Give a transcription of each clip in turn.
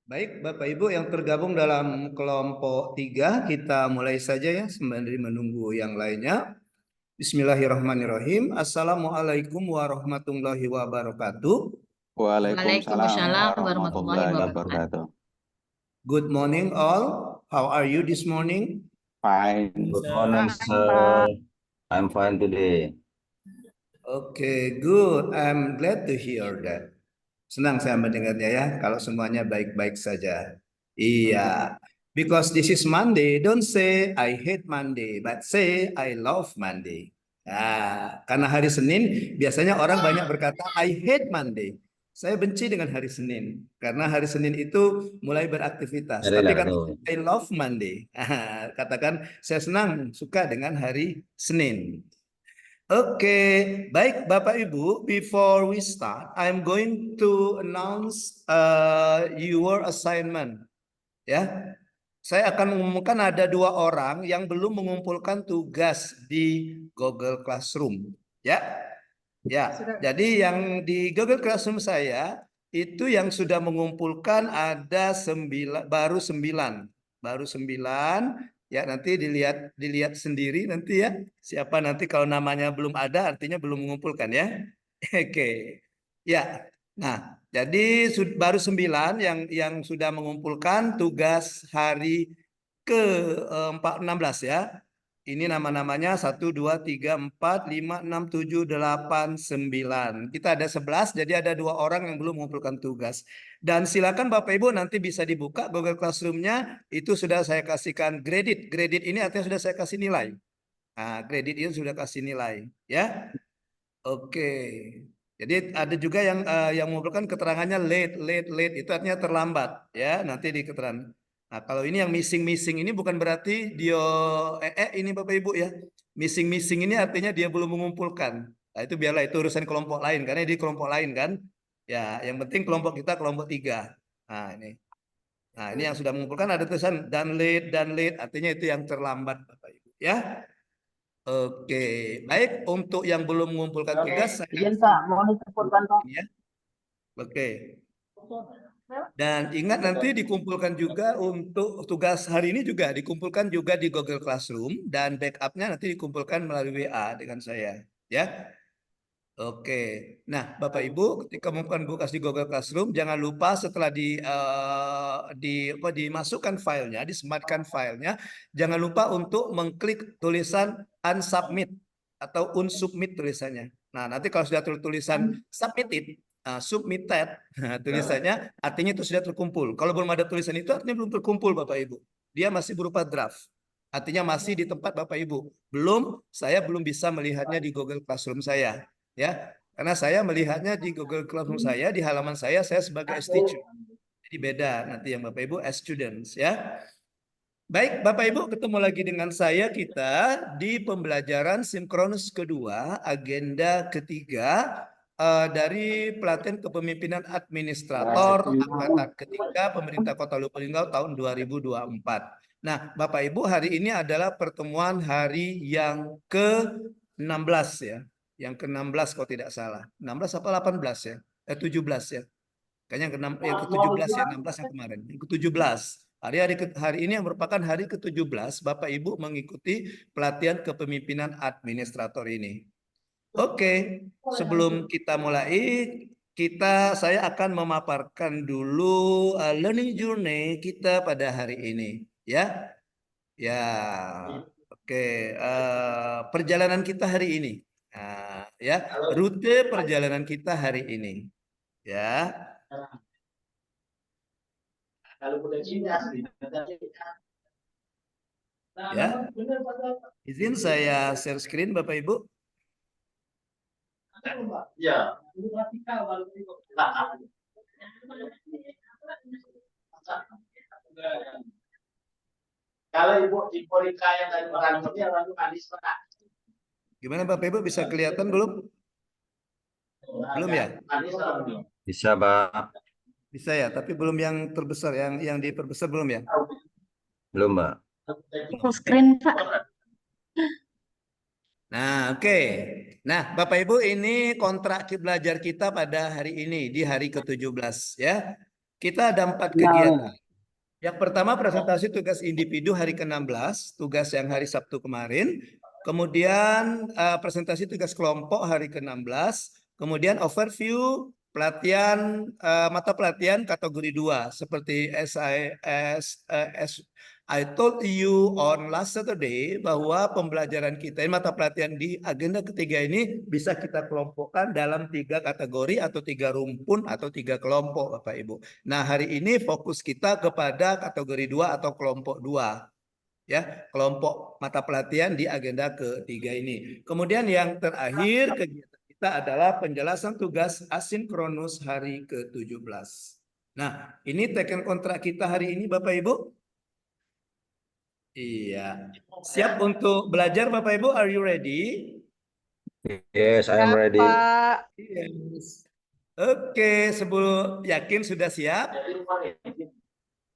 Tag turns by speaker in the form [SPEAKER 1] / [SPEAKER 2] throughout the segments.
[SPEAKER 1] Baik, Bapak Ibu yang tergabung dalam kelompok 3, kita mulai saja ya, sembari menunggu yang lainnya. Bismillahirrahmanirrahim. Assalamualaikum warahmatullahi wabarakatuh.
[SPEAKER 2] Waalaikumsalam
[SPEAKER 3] Waalaikumsalam warahmatullahi
[SPEAKER 2] warahmatullahi
[SPEAKER 3] wabarakatuh.
[SPEAKER 2] wabarakatuh.
[SPEAKER 1] Good morning all. How are you this morning?
[SPEAKER 2] Fine.
[SPEAKER 4] Good morning,
[SPEAKER 3] Fine, Pak.
[SPEAKER 4] sir. I'm fine today.
[SPEAKER 1] Okay, good. I'm glad to hear that. Senang saya mendengarnya ya, kalau semuanya baik-baik saja. Iya, because this is Monday, don't say I hate Monday, but say I love Monday. Nah, karena hari Senin, biasanya orang banyak berkata I hate Monday. Saya benci dengan hari Senin, karena hari Senin itu mulai beraktivitas.
[SPEAKER 4] Hari
[SPEAKER 1] Tapi kan
[SPEAKER 4] lalu.
[SPEAKER 1] I love Monday. Katakan saya senang, suka dengan hari Senin. Oke, baik Bapak Ibu, before we start, I'm going to announce your assignment. Ya, saya akan mengumumkan ada 2 orang yang belum mengumpulkan tugas di Google Classroom. Ya, jadi yang di Google Classroom saya itu yang sudah mengumpulkan ada 9, baru 9, Ya, nanti dilihat sendiri nanti ya. Siapa nanti kalau namanya belum ada artinya belum mengumpulkan ya. Oke. Ya. Nah, jadi baru 9 yang sudah mengumpulkan tugas hari ke 16 ya. Ini nama-namanya 1, 2, 3, 4, 5, 6, 7, 8, 9. Kita ada 11, jadi ada 2 orang yang belum mengumpulkan tugas. Dan silakan Bapak Ibu nanti bisa dibuka Google Classroom-nya. Itu sudah saya kasihkan kredit. Kredit ini artinya sudah saya kasih nilai. Nah, kredit ini sudah kasih nilai. Ya, oke. Jadi ada juga yang mengumpulkan keterangannya late. Itu artinya terlambat. Ya, nanti di keterangan. Nah, kalau ini yang missing ini bukan berarti dia ini Bapak Ibu ya. Missing ini artinya dia belum mengumpulkan. Nah, itu biarlah itu urusan kelompok lain karena di kelompok lain kan. Ya, yang penting kelompok kita kelompok 3. Nah, ini. Nah, ini yang sudah mengumpulkan ada tulisan dan late artinya itu yang terlambat Bapak Ibu ya. Oke, baik untuk yang belum mengumpulkan tugas saya
[SPEAKER 3] Izin Pak, mau dikumpulkan Pak.
[SPEAKER 1] ya. Oke. Dan ingat nanti dikumpulkan juga untuk tugas hari ini juga dikumpulkan juga di Google Classroom dan backupnya nanti dikumpulkan melalui WA dengan saya ya. Oke. Nah, Bapak Ibu ketika mengumpulkan tugas di Google Classroom jangan lupa setelah dimasukkan filenya, disematkan filenya, jangan lupa untuk mengklik tulisan unsubmit atau unsubmit tulisannya. Nah, nanti kalau sudah tulisan submitted, submitted, tulisannya artinya itu sudah terkumpul. Kalau belum ada tulisan itu artinya belum terkumpul Bapak Ibu. Dia masih berupa draft. Artinya masih di tempat Bapak Ibu. Saya belum bisa melihatnya di Google Classroom saya. Ya, karena saya melihatnya di Google Classroom saya, di halaman saya sebagai teacher. Jadi beda nanti yang Bapak Ibu as students ya. Baik, Bapak Ibu ketemu lagi dengan saya kita di pembelajaran sinkronus kedua, agenda ketiga dari pelatihan kepemimpinan administrator angkatan ketiga pemerintah Kota Lubuk Linggau tahun 2024. Nah, Bapak Ibu hari ini adalah pertemuan hari yang ke-16 ya. Yang ke-16 kalau tidak salah. 16 apa 18 ya? 17 ya. Kayaknya yang ke-17 ya, 16 yang kemarin. Yang ke-17. Hari ini yang merupakan hari ke-17 Bapak Ibu mengikuti pelatihan kepemimpinan administrator ini. Oke, sebelum kita mulai, saya akan memaparkan dulu learning journey kita pada hari ini, ya. Ya, oke. Perjalanan kita hari ini, ya, rute perjalanan kita hari ini, ya. Ya, izin saya share screen Bapak Ibu.
[SPEAKER 5] Ya. Kalau Ibu Rika yang dari Merangkutnya lalu Adis Pak.
[SPEAKER 1] Gimana Bapak Ibu bisa kelihatan belum? Belum ya?
[SPEAKER 4] Bisa, Pak.
[SPEAKER 1] Bisa ya, tapi belum yang terbesar, yang diperbesar belum ya?
[SPEAKER 4] Belum, Pak.
[SPEAKER 3] Full screen Pak.
[SPEAKER 1] Nah, oke. Nah, Bapak Ibu ini kontrak belajar kita pada hari ini di hari ke-17 ya. Kita ada 4 kegiatan. Yang pertama presentasi tugas individu hari ke-16, tugas yang hari Sabtu kemarin. Kemudian presentasi tugas kelompok hari ke-16. Kemudian overview pelatihan mata pelatihan kategori 2 seperti I told you on last Saturday bahwa pembelajaran kita mata pelatihan di agenda ketiga ini bisa kita kelompokkan dalam 3 kategori atau 3 rumpun atau 3 kelompok Bapak Ibu. Nah, hari ini fokus kita kepada kategori 2 atau kelompok 2. Ya, kelompok mata pelatihan di agenda ketiga ini. Kemudian yang terakhir kegiatan kita adalah penjelasan tugas asinkronus hari ke-17. Nah, ini teken kontrak kita hari ini Bapak Ibu. Iya. Siap untuk belajar Bapak Ibu? Are you ready?
[SPEAKER 4] Yes, I am ready.
[SPEAKER 1] Yes. Oke, sebelum yakin sudah siap?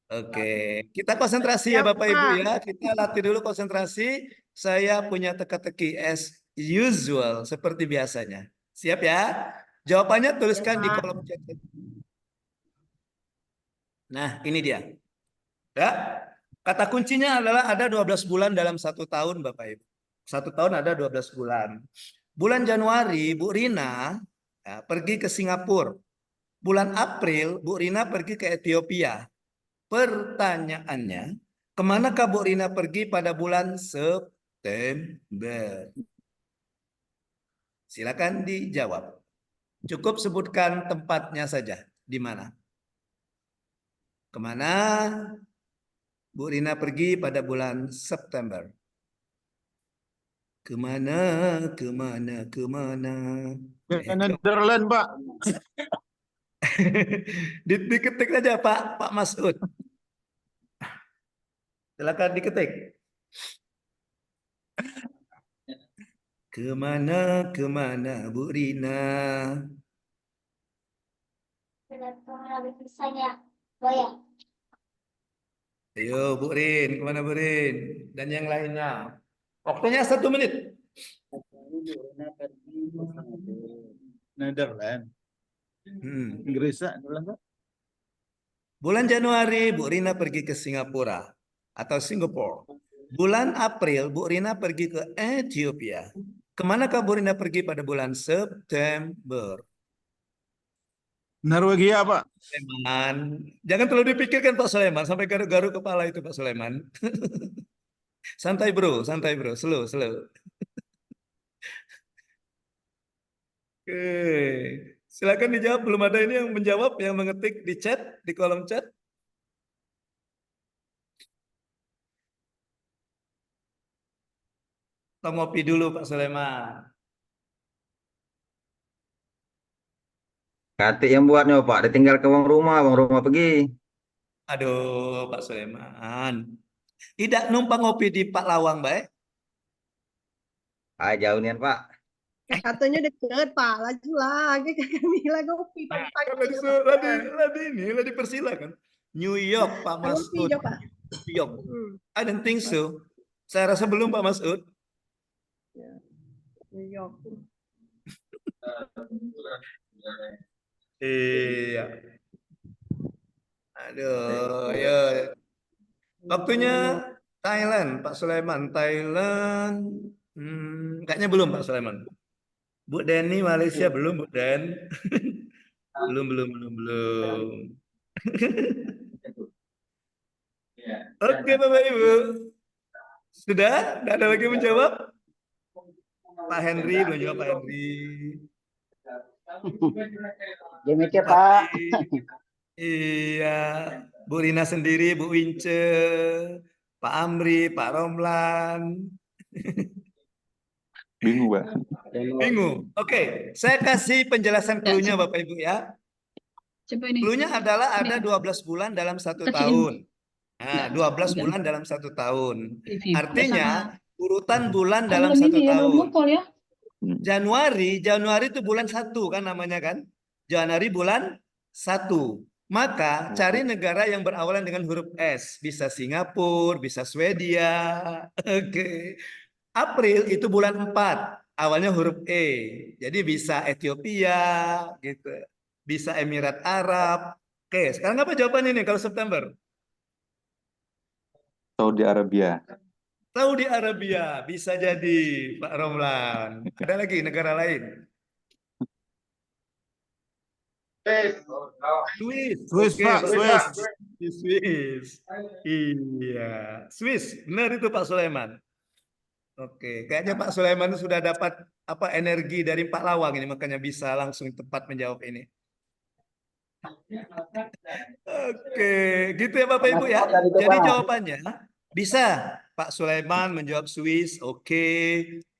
[SPEAKER 1] Oke, kita konsentrasi ya Bapak Ibu ya. Kita latih dulu konsentrasi. Saya punya teka-teki as usual seperti biasanya. Siap ya? Jawabannya tuliskan di kolom chat. Nah, ini dia. Ya. Kata kuncinya adalah ada 12 bulan dalam 1 tahun Bapak Ibu. 1 tahun ada 12 bulan. Bulan Januari Bu Rina ya, pergi ke Singapura. Bulan April Bu Rina pergi ke Ethiopia. Pertanyaannya, kemanakah Bu Rina pergi pada bulan September? Silakan dijawab. Cukup sebutkan tempatnya saja. Di mana? Kemana Bu Rina pergi pada bulan September? Kemana?
[SPEAKER 5] Netherlands, Pak.
[SPEAKER 1] Diketik saja Pak Masud. Silakan diketik. Kemana Bu Rina? Ayo Bu Rin, kemana Bu Rin? Dan yang lainnya. Waktunya 1 menit.
[SPEAKER 5] Netherlands. Inggris, Netherlands.
[SPEAKER 1] Bulan Januari Bu Rina pergi ke Singapura atau Singapura. Bulan April Bu Rina pergi ke Ethiopia. Kemanakah Bu Rina pergi pada bulan September?
[SPEAKER 5] Norwegia, Pak.
[SPEAKER 1] Sulaiman. Jangan terlalu dipikirkan Pak Sulaiman sampai garu-garu kepala itu Pak Sulaiman. Santai bro, slow. Oke, silakan dijawab. Belum ada ini yang menjawab, yang mengetik di chat, di kolom chat. Atau ngopi dulu Pak Sulaiman.
[SPEAKER 4] Katik yang buatnya Pak, ditinggal ke uang rumah pergi.
[SPEAKER 1] Aduh Pak Sulaiman. Tidak numpang ngopi di Pak Lawang, baik?
[SPEAKER 4] Ah, jauh nian Pak.
[SPEAKER 6] Katanya deket Pak, laju lagi kami lagi ngopi pagi-pagi.
[SPEAKER 1] Lagi dipersilakan. New York Pak Masud.
[SPEAKER 6] Ngopi, Pak.
[SPEAKER 1] New York. I don't think so. Saya rasa belum Pak Masud.
[SPEAKER 6] New York.
[SPEAKER 1] Iya. Aduh, ya. Waktunya Thailand, Pak Sulaiman. Thailand. Kayaknya belum Pak Sulaiman. Bu Denny Malaysia belum Bu Den. belum. Oke Bapak Ibu. Sudah? Tidak ada lagi menjawab? Pak Henry belum jawab Pak Henry.
[SPEAKER 2] Dia mikir, Pak.
[SPEAKER 1] Iya, Bu Rina sendiri, Bu Wince, Pak Amri, Pak Romlan.
[SPEAKER 2] Bingung, Pak.
[SPEAKER 1] Bingung. Oke, saya kasih penjelasan clue-nya Bapak Ibu ya.
[SPEAKER 3] Coba ini.
[SPEAKER 1] Clue-nya adalah ada 12 bulan dalam 1 tahun. Nah, 12 bulan dalam 1 tahun. Artinya urutan bulan dalam 1 tahun. Januari itu bulan 1 kan namanya kan? Januari bulan 1. Maka cari negara yang berawalan dengan huruf S. Bisa Singapura, bisa Swedia. Oke. April itu bulan 4. Awalnya huruf E. Jadi bisa Ethiopia gitu. Bisa Emirat Arab. Oke, sekarang apa jawabannya nih kalau September?
[SPEAKER 7] Saudi Arabia.
[SPEAKER 1] Saudi Arabia, bisa jadi Pak Romlan. Ada lagi negara lain? Swiss.
[SPEAKER 8] Swiss,
[SPEAKER 1] Oke,
[SPEAKER 8] Pak, Swiss.
[SPEAKER 1] Swiss. Iya, Swiss. Benar itu Pak Sulaiman. Oke, kayaknya Pak Sulaiman sudah dapat apa energi dari Pak Lawang ini, makanya bisa langsung tepat menjawab ini. Oke, gitu ya Bapak Ibu ya. Jadi jawabannya bisa Pak Sulaiman menjawab Swiss, oke.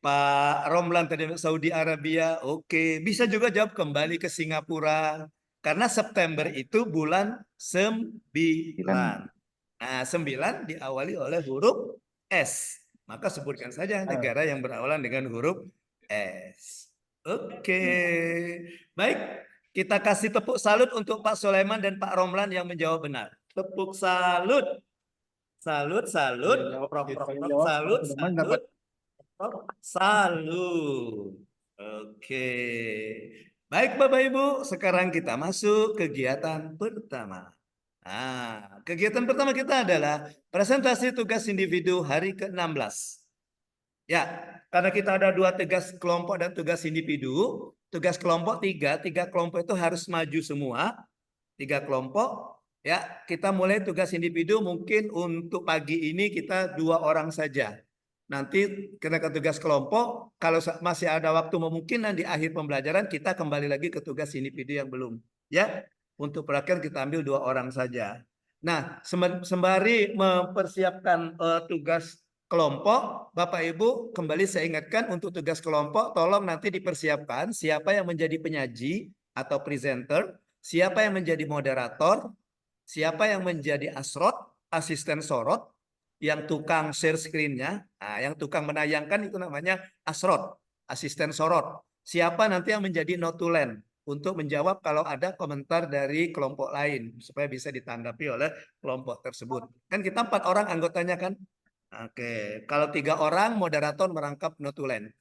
[SPEAKER 1] Pak Romlan tadi Saudi Arabia, oke. Bisa juga jawab kembali ke Singapura. Karena September itu bulan 9. Nah, 9 diawali oleh huruf S. Maka sebutkan saja negara yang berawalan dengan huruf S. Oke. Baik, kita kasih tepuk salut untuk Pak Sulaiman dan Pak Romlan yang menjawab benar. Tepuk salut. Salut, salut. Salut, salut. Salut. Oke. Baik Bapak Ibu, sekarang kita masuk kegiatan pertama. Nah, kegiatan pertama kita adalah presentasi tugas individu hari ke-16. Ya, karena kita ada 2 tugas kelompok dan tugas individu. Tugas kelompok 3 kelompok itu harus maju semua. 3 kelompok. Ya, kita mulai tugas individu mungkin untuk pagi ini kita 2 orang saja. Nanti kena ke tugas kelompok, kalau masih ada waktu memungkinkan di akhir pembelajaran kita kembali lagi ke tugas individu yang belum. Ya, untuk terakhir kita ambil 2 orang saja. Nah, sembari mempersiapkan tugas kelompok, Bapak Ibu kembali saya ingatkan untuk tugas kelompok, tolong nanti dipersiapkan siapa yang menjadi penyaji atau presenter, siapa yang menjadi moderator, siapa yang menjadi asrot, asisten sorot, yang tukang share screen-nya, nah, yang tukang menayangkan itu namanya asrot, asisten sorot. Siapa nanti yang menjadi notulen untuk menjawab kalau ada komentar dari kelompok lain supaya bisa ditanggapi oleh kelompok tersebut. Kan kita 4 orang anggotanya kan? Oke, kalau 3 orang moderator merangkap notulen.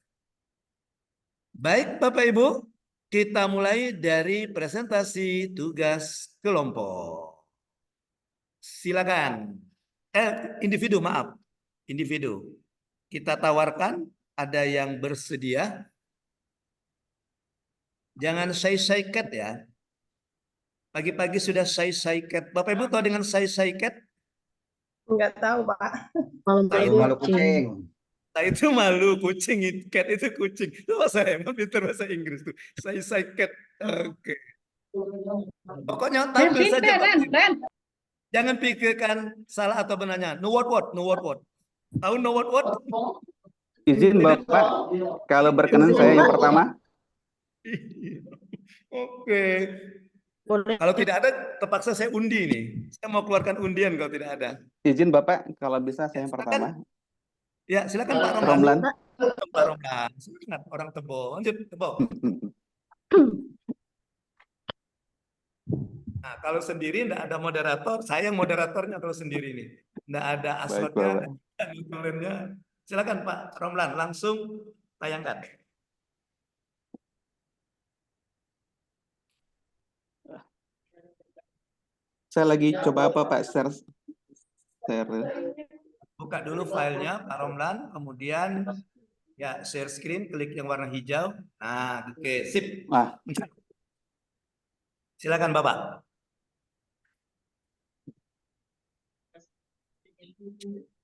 [SPEAKER 1] Baik Bapak Ibu, kita mulai dari presentasi tugas kelompok. Silakan. Individu, maaf. Individu. Kita tawarkan, ada yang bersedia. Jangan say cat ya. Pagi-pagi sudah say cat. Bapak Ibu tahu dengan say cat?
[SPEAKER 6] Enggak tahu, Pak.
[SPEAKER 4] Malu kucing.
[SPEAKER 1] Nah, itu malu kucing, cat itu kucing. Itu bahasa emang pintar bahasa Inggris tuh. Say cat. Oke. Pokoknya tampil saja. Pak. Jangan pikirkan salah atau benarnya. No what. Tahu no what?
[SPEAKER 7] Izin Bapak, kalau berkenan saya yang pertama.
[SPEAKER 1] Oke. Kalau tidak ada, terpaksa saya undi nih. Saya mau keluarkan undian kalau tidak ada.
[SPEAKER 7] Izin Bapak, kalau bisa saya yang pertama.
[SPEAKER 1] Ya, silakan Pak
[SPEAKER 7] Romlan.
[SPEAKER 1] Pak Romlan. Silakan orang Tebo. Lanjut Tebo. Nah, kalau sendiri tidak ada moderator, saya yang moderatornya kalau sendiri nih. Tidak ada asrotnya, notulennya. Silakan Pak Romlan, langsung tayangkan.
[SPEAKER 7] Saya lagi coba apa Pak, share.
[SPEAKER 1] Buka dulu filenya Pak Romlan, kemudian ya share screen, klik yang warna hijau. Nah, oke, sip. Silakan Bapak.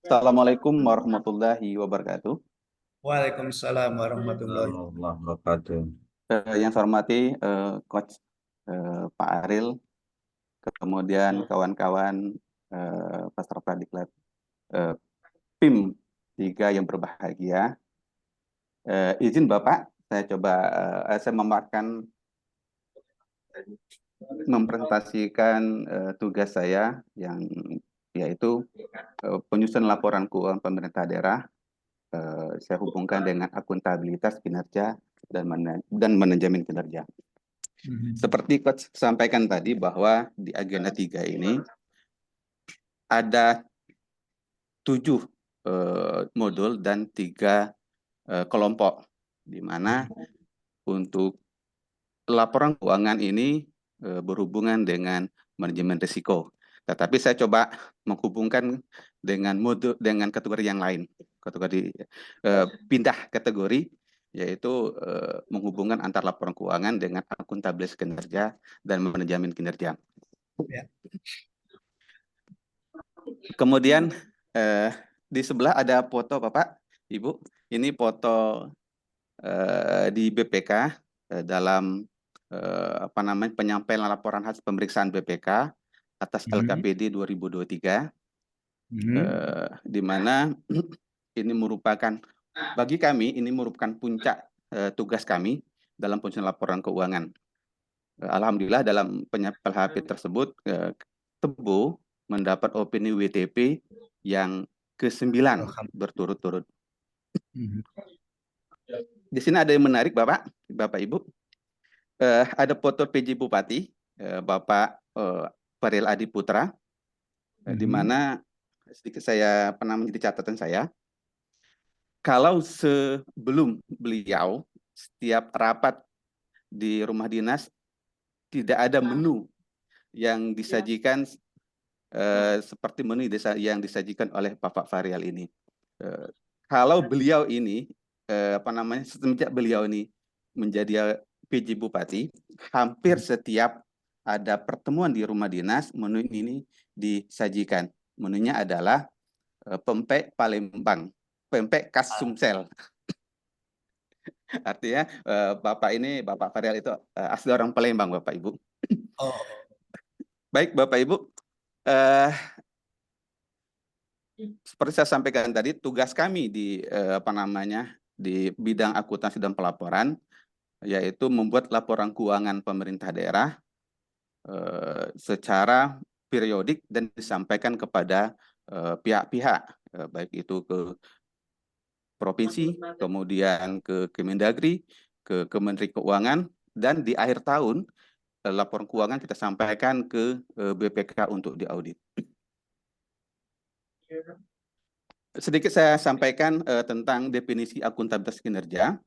[SPEAKER 7] Assalamualaikum warahmatullahi wabarakatuh.
[SPEAKER 1] Waalaikumsalam warahmatullahi
[SPEAKER 4] wabarakatuh.
[SPEAKER 7] Yang saya hormati Coach Pak Aril, kemudian kawan-kawan peserta diklat PIM 3 yang berbahagia. Izin Bapak, saya coba saya mempresentasikan tugas saya yang yaitu penyusunan laporan keuangan pemerintah daerah. Saya hubungkan dengan akuntabilitas kinerja dan manajemen kinerja. Seperti Coach sampaikan tadi bahwa di agenda 3 ini ada 7 modul dan 3 kelompok, di mana untuk laporan keuangan ini berhubungan dengan manajemen risiko. Tetapi saya coba menghubungkan dengan kategori yang lain, kategori pindah kategori, yaitu menghubungkan antar laporan keuangan dengan akuntabilitas kinerja dan manajemen kinerja.
[SPEAKER 1] Ya.
[SPEAKER 7] Kemudian di sebelah ada foto Bapak, Ibu. Ini foto di BPK dalam penyampaian laporan hasil pemeriksaan BPK atas LKPD 2023, di mana ini merupakan bagi kami ini merupakan puncak tugas kami dalam penyusunan laporan keuangan. Alhamdulillah dalam penyampaian LHP tersebut Tebo mendapat opini WTP yang ke-9 berturut-turut. Di sini ada yang menarik Bapak Ibu. Ada foto PJ Bupati Bapak Farial Adi Putra, di mana sedikit saya pernah menjadi catatan saya, kalau sebelum beliau setiap rapat di rumah dinas tidak ada menu yang disajikan seperti menu yang disajikan oleh Bapak Farial ini. Kalau beliau ini semenjak beliau ini menjadi PJ Bupati, hampir setiap ada pertemuan di rumah dinas, menu ini disajikan. Menunya adalah pempek Palembang, pempek khas Sumsel. Artinya Bapak Farial itu asli orang Palembang, Bapak Ibu.
[SPEAKER 1] Oh.
[SPEAKER 7] Baik Bapak Ibu, seperti saya sampaikan tadi, tugas kami di di bidang akuntansi dan pelaporan, yaitu membuat laporan keuangan pemerintah daerah secara periodik dan disampaikan kepada pihak-pihak, baik itu ke provinsi, kemudian ke Kemendagri, ke Kementerian Keuangan, dan di akhir tahun laporan keuangan kita sampaikan ke BPK untuk diaudit. Sedikit saya sampaikan tentang definisi akuntabilitas kinerja.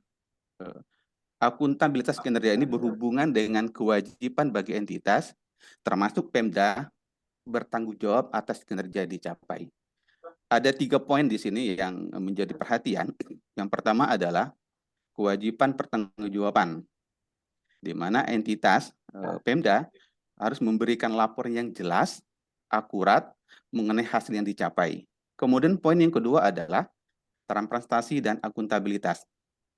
[SPEAKER 7] Akuntabilitas kinerja ini berhubungan dengan kewajiban bagi entitas, termasuk Pemda, bertanggung jawab atas kinerja dicapai. Ada 3 poin di sini yang menjadi perhatian. Yang pertama adalah kewajiban pertanggungjawaban, di mana entitas Pemda harus memberikan laporan yang jelas, akurat, mengenai hasil yang dicapai. Kemudian poin yang kedua adalah transparansi dan akuntabilitas,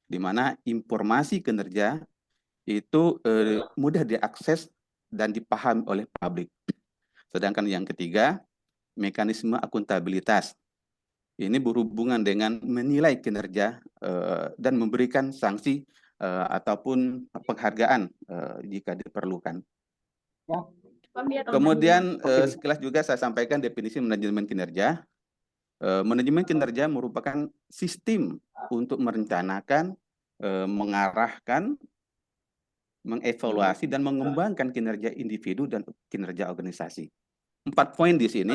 [SPEAKER 7] di mana informasi kinerja itu mudah diakses dan dipahami oleh publik. Sedangkan yang ketiga, mekanisme akuntabilitas. Ini berhubungan dengan menilai kinerja dan memberikan sanksi ataupun penghargaan jika diperlukan. Kemudian sekilas juga saya sampaikan definisi manajemen kinerja. Manajemen kinerja merupakan sistem untuk merencanakan, mengarahkan, mengevaluasi, dan mengembangkan kinerja individu dan kinerja organisasi. 4 poin di sini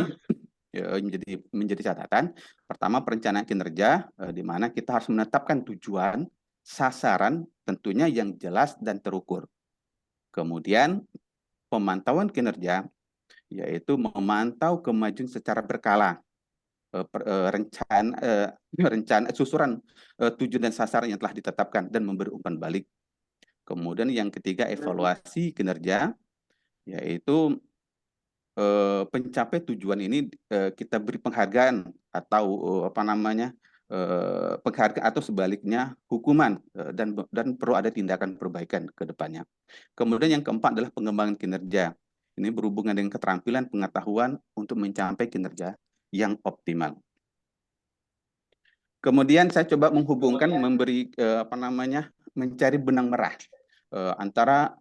[SPEAKER 7] menjadi catatan. Pertama, perencanaan kinerja, di mana kita harus menetapkan tujuan, sasaran, tentunya yang jelas dan terukur. Kemudian, pemantauan kinerja, yaitu memantau kemajuan secara berkala, rencana susunan tujuan dan sasaran yang telah ditetapkan dan memberi umpan balik. Kemudian yang ketiga, evaluasi kinerja, yaitu pencapai tujuan ini kita beri penghargaan atau penghargaan atau sebaliknya hukuman, dan perlu ada tindakan perbaikan ke depannya. Kemudian yang keempat adalah pengembangan kinerja. Ini berhubungan dengan keterampilan pengetahuan untuk mencapai kinerja yang optimal. Kemudian saya coba menghubungkan, mencari benang merah antara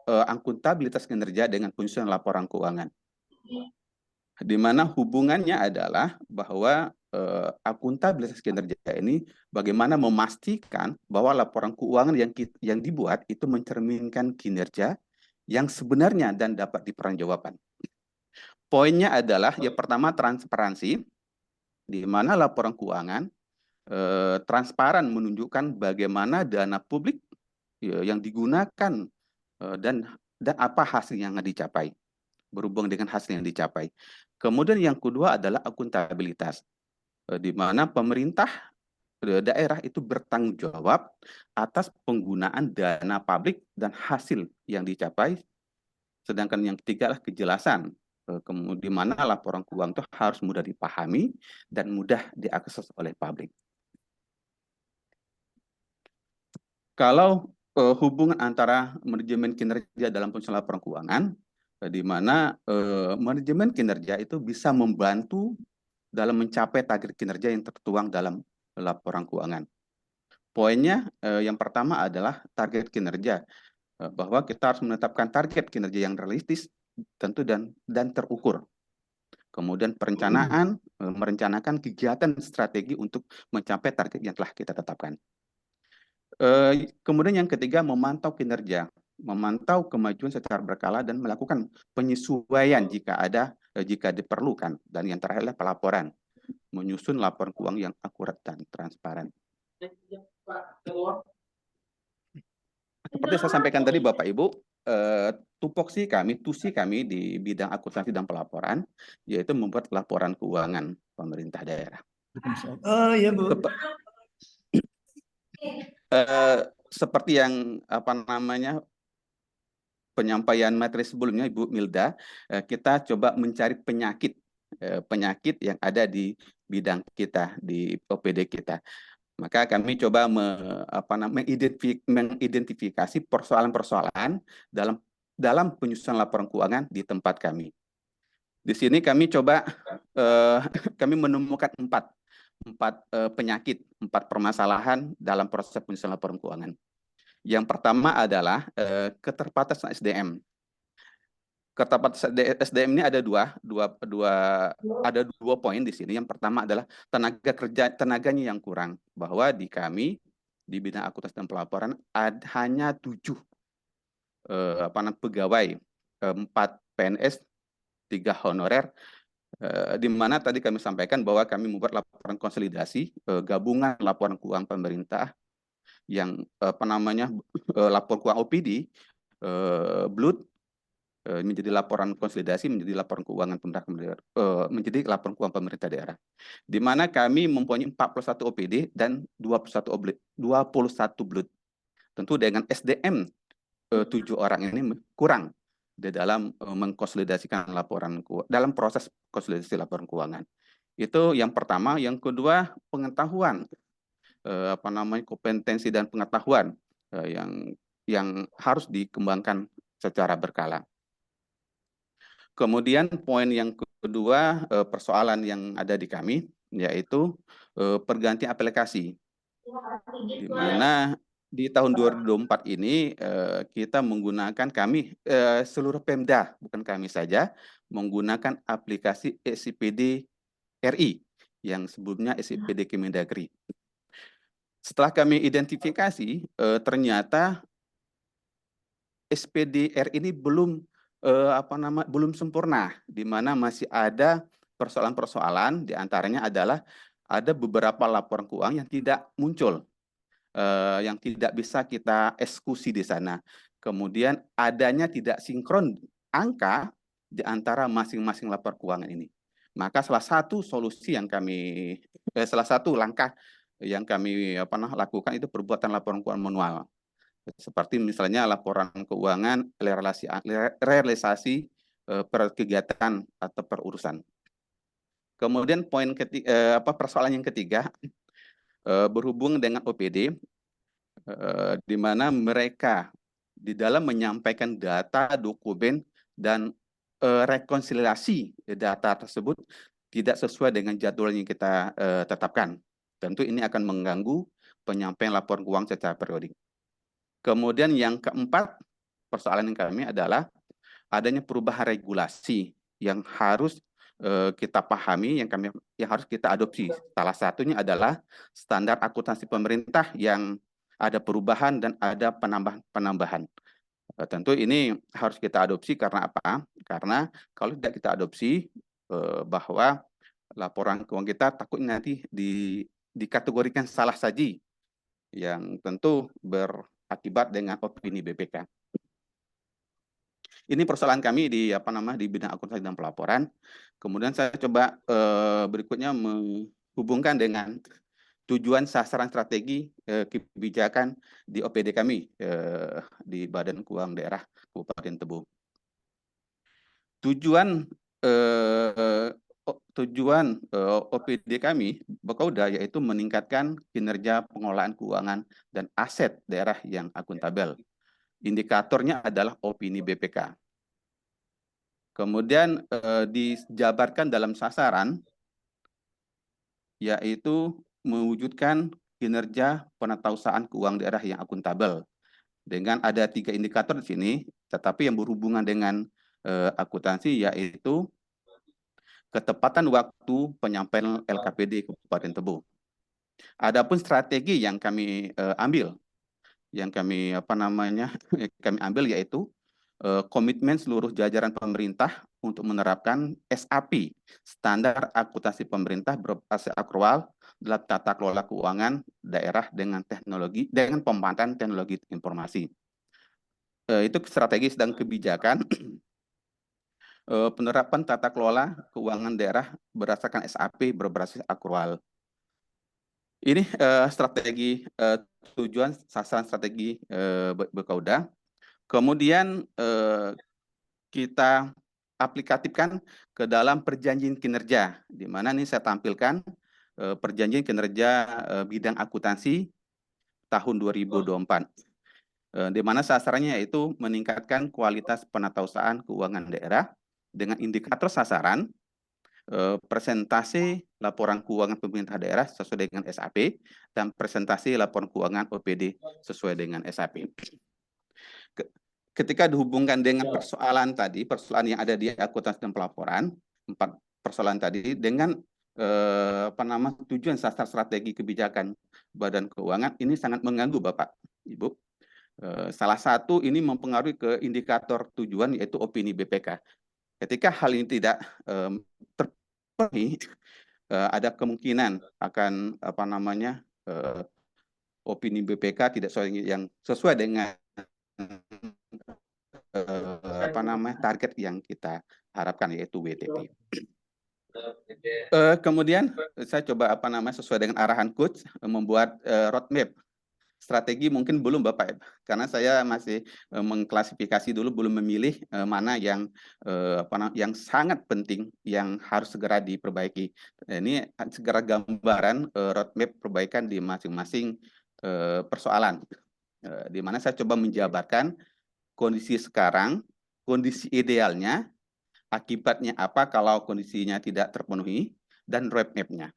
[SPEAKER 7] akuntabilitas kinerja dengan penyusunan laporan keuangan. Di mana hubungannya adalah bahwa akuntabilitas kinerja ini bagaimana memastikan bahwa laporan keuangan yang dibuat itu mencerminkan kinerja yang sebenarnya dan dapat dipertanggungjawabkan. Poinnya adalah yang pertama, transparansi, di mana laporan keuangan transparan menunjukkan bagaimana dana publik yang digunakan dan dan apa hasil yang dicapai, berhubung dengan hasil yang dicapai. Kemudian yang kedua adalah akuntabilitas, di mana pemerintah daerah itu bertanggung jawab atas penggunaan dana publik dan hasil yang dicapai. Sedangkan yang ketiga adalah kejelasan, kemudian di mana laporan keuangan itu harus mudah dipahami dan mudah diakses oleh publik. Kalau hubungan antara manajemen kinerja dalam penyusunan laporan keuangan, di mana manajemen kinerja itu bisa membantu dalam mencapai target kinerja yang tertuang dalam laporan keuangan. Poinnya yang pertama adalah target kinerja, bahwa kita harus menetapkan target kinerja yang realistis, tentu dan terukur. Kemudian perencanaan, merencanakan kegiatan strategi untuk mencapai target yang telah kita tetapkan. Kemudian yang ketiga, memantau kinerja, memantau kemajuan secara berkala dan melakukan penyesuaian jika diperlukan. Dan yang terakhir adalah pelaporan, menyusun laporan keuangan yang akurat dan transparan. Seperti saya sampaikan tadi Bapak Ibu, tupoksi kami di bidang akuntansi dan pelaporan, yaitu membuat laporan keuangan pemerintah daerah.
[SPEAKER 1] Oh iya Bu.
[SPEAKER 7] Seperti yang penyampaian materi sebelumnya Ibu Milda, kita coba mencari penyakit yang ada di bidang kita, di OPD kita. Maka kami coba mengidentifikasi persoalan-persoalan dalam penyusunan laporan keuangan di tempat kami. Di sini kami coba kami menemukan empat penyakit, 4 permasalahan dalam proses penyusunan laporan keuangan. Yang pertama adalah keterbatasan SDM. Keterbatasan SDM ini ada dua poin di sini. Yang pertama adalah tenaganya yang kurang. Bahwa di kami di bidang akuntansi dan pelaporan hanya 7 pegawai, 4 PNS, 3 honorer. Di mana tadi kami sampaikan bahwa kami membuat laporan konsolidasi gabungan laporan keuangan pemerintah yang laporan keuangan OPD, BLUT, menjadi laporan konsolidasi, menjadi laporan keuangan pemerintah, menjadi laporan keuangan pemerintah daerah. Di mana kami mempunyai 41 OPD dan 21 BLUT. Tentu dengan SDM 7 orang ini kurang di dalam mengkonsolidasikan laporan dalam proses konsolidasi laporan keuangan. Itu yang pertama. Yang kedua, pengetahuan, kompetensi dan pengetahuan yang harus dikembangkan secara berkala. Kemudian poin yang kedua, persoalan yang ada di kami, yaitu pergantian aplikasi, di mana di tahun 2024 ini kita menggunakan seluruh Pemda, bukan kami saja, menggunakan aplikasi SIPD RI yang sebelumnya SIPD Kemendagri. Setelah kami identifikasi, ternyata SPD RI ini belum sempurna, di mana masih ada persoalan-persoalan, diantaranya adalah ada beberapa laporan keuangan yang tidak muncul, yang tidak bisa kita eksekusi di sana. Kemudian adanya tidak sinkron angka di antara masing-masing laporan keuangan ini. Maka salah satu langkah yang kami lakukan itu perbuatan laporan keuangan manual. Seperti misalnya laporan keuangan realisasi per kegiatan atau per urusan. Kemudian persoalan yang ketiga, berhubung dengan OPD, di mana mereka di dalam menyampaikan data, dokumen, dan rekonsiliasi data tersebut tidak sesuai dengan jadwal yang kita tetapkan. Tentu ini akan mengganggu penyampaian laporan keuangan secara periodik. Kemudian yang keempat, persoalan yang kami adalah adanya perubahan regulasi yang harus kita pahami, yang harus kita adopsi. Salah satunya adalah standar akuntansi pemerintah yang ada perubahan dan ada penambahan. Tentu ini harus kita adopsi karena apa? Karena kalau tidak kita adopsi, bahwa laporan keuangan kita takutnya nanti dikategorikan salah saji, yang tentu berakibat dengan opini BPK. Ini persoalan kami di di bidang akuntansi dan pelaporan. Kemudian saya coba berikutnya menghubungkan dengan tujuan sasaran strategi kebijakan di OPD kami di Badan Keuangan Daerah Kabupaten Tebo. Tujuan OPD kami Bakauda yaitu meningkatkan kinerja pengelolaan keuangan dan aset daerah yang akuntabel. Indikatornya adalah opini BPK. Kemudian dijabarkan dalam sasaran yaitu mewujudkan kinerja penatausahaan keuangan daerah yang akuntabel. Dengan ada 3 indikator di sini, tetapi yang berhubungan dengan akuntansi yaitu ketepatan waktu penyampaian LKPD Kabupaten Tebo. Adapun strategi yang kami ambil, kami ambil yaitu komitmen seluruh jajaran pemerintah untuk menerapkan SAP, standar akuntansi pemerintah berbasis akrual dalam tata kelola keuangan daerah dengan pemanfaatan teknologi informasi. Itu strategi dan kebijakan penerapan tata kelola keuangan daerah berdasarkan SAP berbasis akrual. Ini strategi tujuan sasaran strategi Bakauda. Kemudian kita aplikatifkan ke dalam perjanjian kinerja, di mana ini saya tampilkan perjanjian kinerja bidang akuntansi tahun 2024. Di mana sasarannya yaitu meningkatkan kualitas penatausahaan keuangan daerah dengan indikator sasaran, presentasi laporan keuangan pemerintah daerah sesuai dengan SAP, dan presentasi laporan keuangan OPD sesuai dengan SAP. Ketika dihubungkan dengan persoalan yang ada di akuntansi dan pelaporan, 4 persoalan tadi dengan tujuan sasaran strategi kebijakan Badan Keuangan, ini sangat mengganggu Bapak, Ibu. Salah satu ini mempengaruhi ke indikator tujuan yaitu opini BPK. Ketika hal ini tidak terpenuhi, ada kemungkinan akan opini BPK tidak sesuai dengan target yang kita harapkan yaitu WTP. Kemudian saya coba sesuai dengan arahan coach membuat roadmap. Strategi mungkin belum Bapak, karena saya masih mengklasifikasi dulu, belum memilih mana yang sangat penting yang harus segera diperbaiki. Ini segera gambaran roadmap perbaikan di masing-masing persoalan, di mana saya coba menjabarkan kondisi sekarang, kondisi idealnya, akibatnya apa kalau kondisinya tidak terpenuhi, dan roadmap-nya.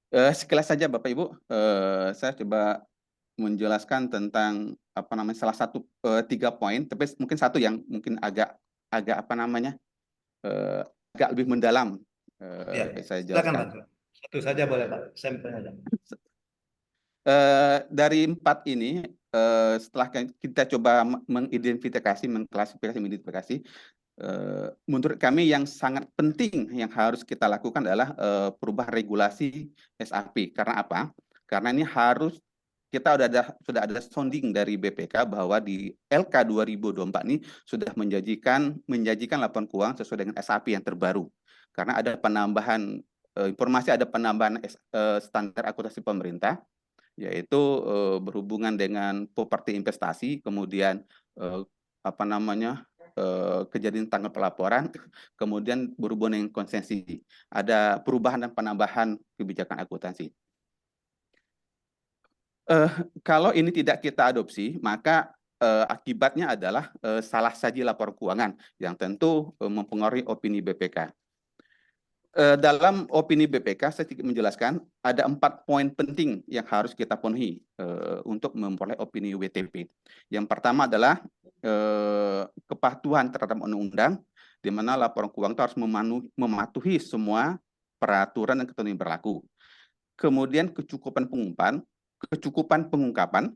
[SPEAKER 7] Sekilas saja Bapak Ibu, saya coba menjelaskan tentang salah satu 3 poin, tapi mungkin satu yang mungkin agak lebih mendalam. Saya jelaskan.
[SPEAKER 1] Silakan Pak. Satu saja boleh Pak, sampel aja.
[SPEAKER 7] Dari 4 ini, setelah kita coba mengklasifikasi, menurut kami yang sangat penting yang harus kita lakukan adalah perubahan regulasi SAP. Karena apa? Karena ini sudah ada sounding dari BPK bahwa di LK 2024 ini sudah menjanjikan laporan keuangan sesuai dengan SAP yang terbaru. Karena ada penambahan standar akuntansi pemerintah, yaitu berhubungan dengan properti investasi, kemudian kejadian tanggal pelaporan, kemudian berhubungan dengan konsesi. Ada perubahan dan penambahan kebijakan akuntansi. Kalau ini tidak kita adopsi, maka akibatnya adalah salah saji laporan keuangan yang tentu mempengaruhi opini BPK. Dalam opini BPK, saya sedikit menjelaskan, ada 4 poin penting yang harus kita penuhi untuk memperoleh opini WTP. Yang pertama adalah kepatuhan terhadap undang-undang, di mana laporan keuangan itu harus mematuhi semua peraturan dan ketentuan yang berlaku. Kemudian kecukupan pengungkapan,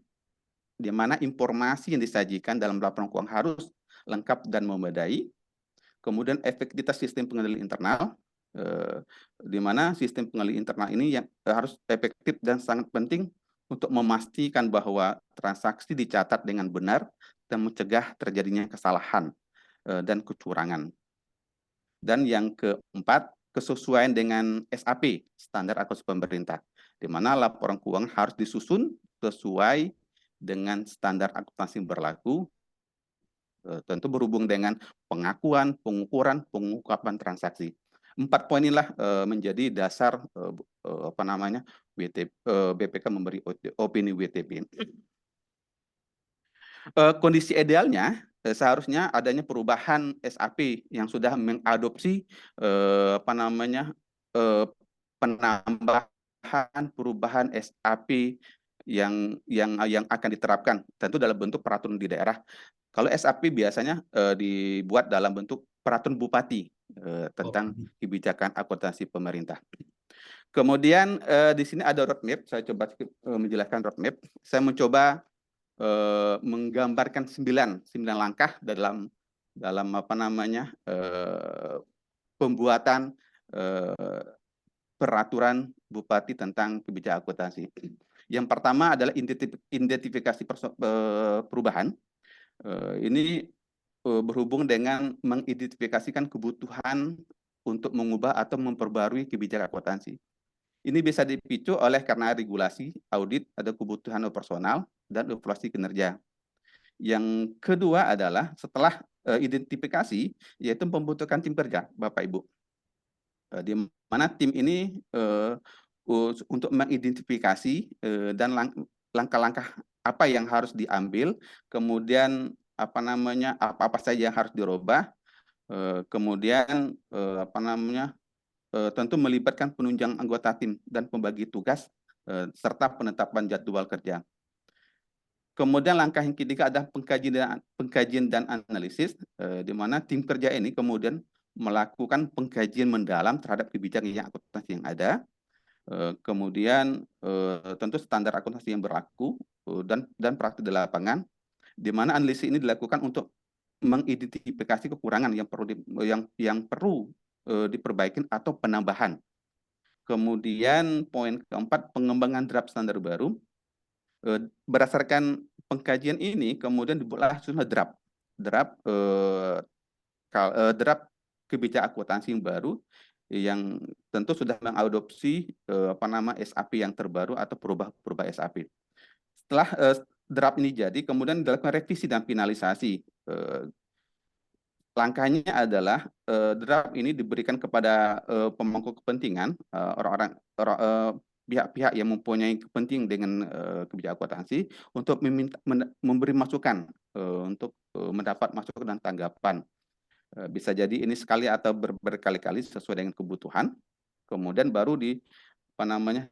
[SPEAKER 7] di mana informasi yang disajikan dalam laporan keuangan harus lengkap dan memadai. Kemudian efektivitas sistem pengendalian internal, di mana sistem pengendalian internal ini yang harus efektif dan sangat penting untuk memastikan bahwa transaksi dicatat dengan benar, dan mencegah terjadinya kesalahan dan kecurangan. Dan yang keempat, kesesuaian dengan SAP, standar akuntansi pemerintah, di mana laporan keuangan harus disusun sesuai dengan standar akuntansi berlaku, tentu berhubung dengan pengakuan, pengukuran, pengungkapan transaksi. 4 poin inilah menjadi dasar BPK memberi opini WTP. Kondisi idealnya seharusnya adanya perubahan SAP yang sudah mengadopsi penambahan perubahan SAP yang akan diterapkan, tentu dalam bentuk peraturan di daerah. Kalau SAP biasanya dibuat dalam bentuk peraturan bupati tentang kebijakan akuntansi pemerintah. Kemudian di sini ada roadmap. Saya coba menjelaskan roadmap. Saya mencoba menggambarkan 9 langkah dalam pembuatan peraturan bupati tentang kebijakan akuntansi. Yang pertama adalah identifikasi perubahan. Ini berhubung dengan mengidentifikasikan kebutuhan untuk mengubah atau memperbarui kebijakan akuntansi. Ini bisa dipicu oleh karena regulasi, audit, ada kebutuhan operasional, dan evaluasi kinerja. Yang kedua adalah setelah identifikasi, yaitu membutuhkan tim kerja, Bapak Ibu. Di mana tim ini untuk mengidentifikasi dan langkah-langkah apa yang harus diambil, kemudian apa saja yang harus dirubah, kemudian tentu melibatkan penunjang anggota tim dan pembagi tugas serta penetapan jadwal kerja. Kemudian langkah yang ketiga adalah pengkajian dan analisis, di mana tim kerja ini kemudian melakukan pengkajian mendalam terhadap kebijakan akuntansi yang ada, kemudian tentu standar akuntansi yang berlaku dan praktik di lapangan, di mana analisis ini dilakukan untuk mengidentifikasi kekurangan yang perlu diperbaiki atau penambahan. Kemudian poin keempat, pengembangan draft standar baru. Berdasarkan pengkajian ini kemudian dibuatlah draft kebijakan akuntansi yang baru yang tentu sudah mengadopsi SAP yang terbaru atau perubahan SAP. Setelah draft ini jadi, kemudian dilakukan revisi dan finalisasi. Langkahnya adalah draft ini diberikan kepada pemangku kepentingan, pihak-pihak yang mempunyai kepentingan dengan kebijakan akuntansi untuk memberi masukan untuk mendapat masukan dan tanggapan. Bisa jadi ini sekali atau berkali-kali sesuai dengan kebutuhan. Kemudian baru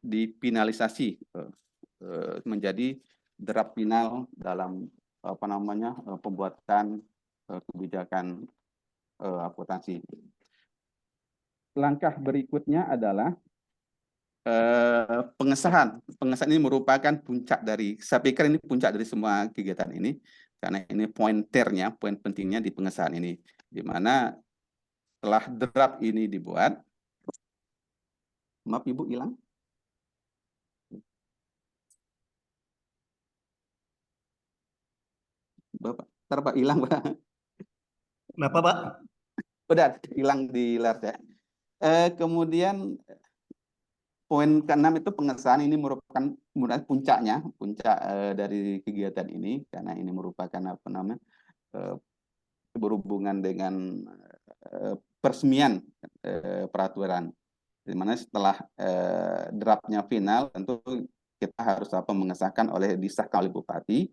[SPEAKER 7] dipinalisasi menjadi draft final dalam pembuatan kebijakan akuntansi. Langkah berikutnya adalah pengesahan. Pengesahan ini merupakan puncak dari, saya pikir ini puncak dari semua kegiatan ini, karena ini poin pentingnya di pengesahan ini, di mana setelah draft ini dibuat, maaf Ibu hilang. Bapak, Pak hilang Pak.
[SPEAKER 1] Kenapa, Pak?
[SPEAKER 7] Udah hilang di layar saya. Kemudian poin ke-6 itu pengesahan, ini merupakan puncak dari kegiatan ini, karena ini merupakan berhubungan dengan peresmian peraturan, di mana setelah draftnya final tentu kita harus mengesahkan disahkan oleh Bupati,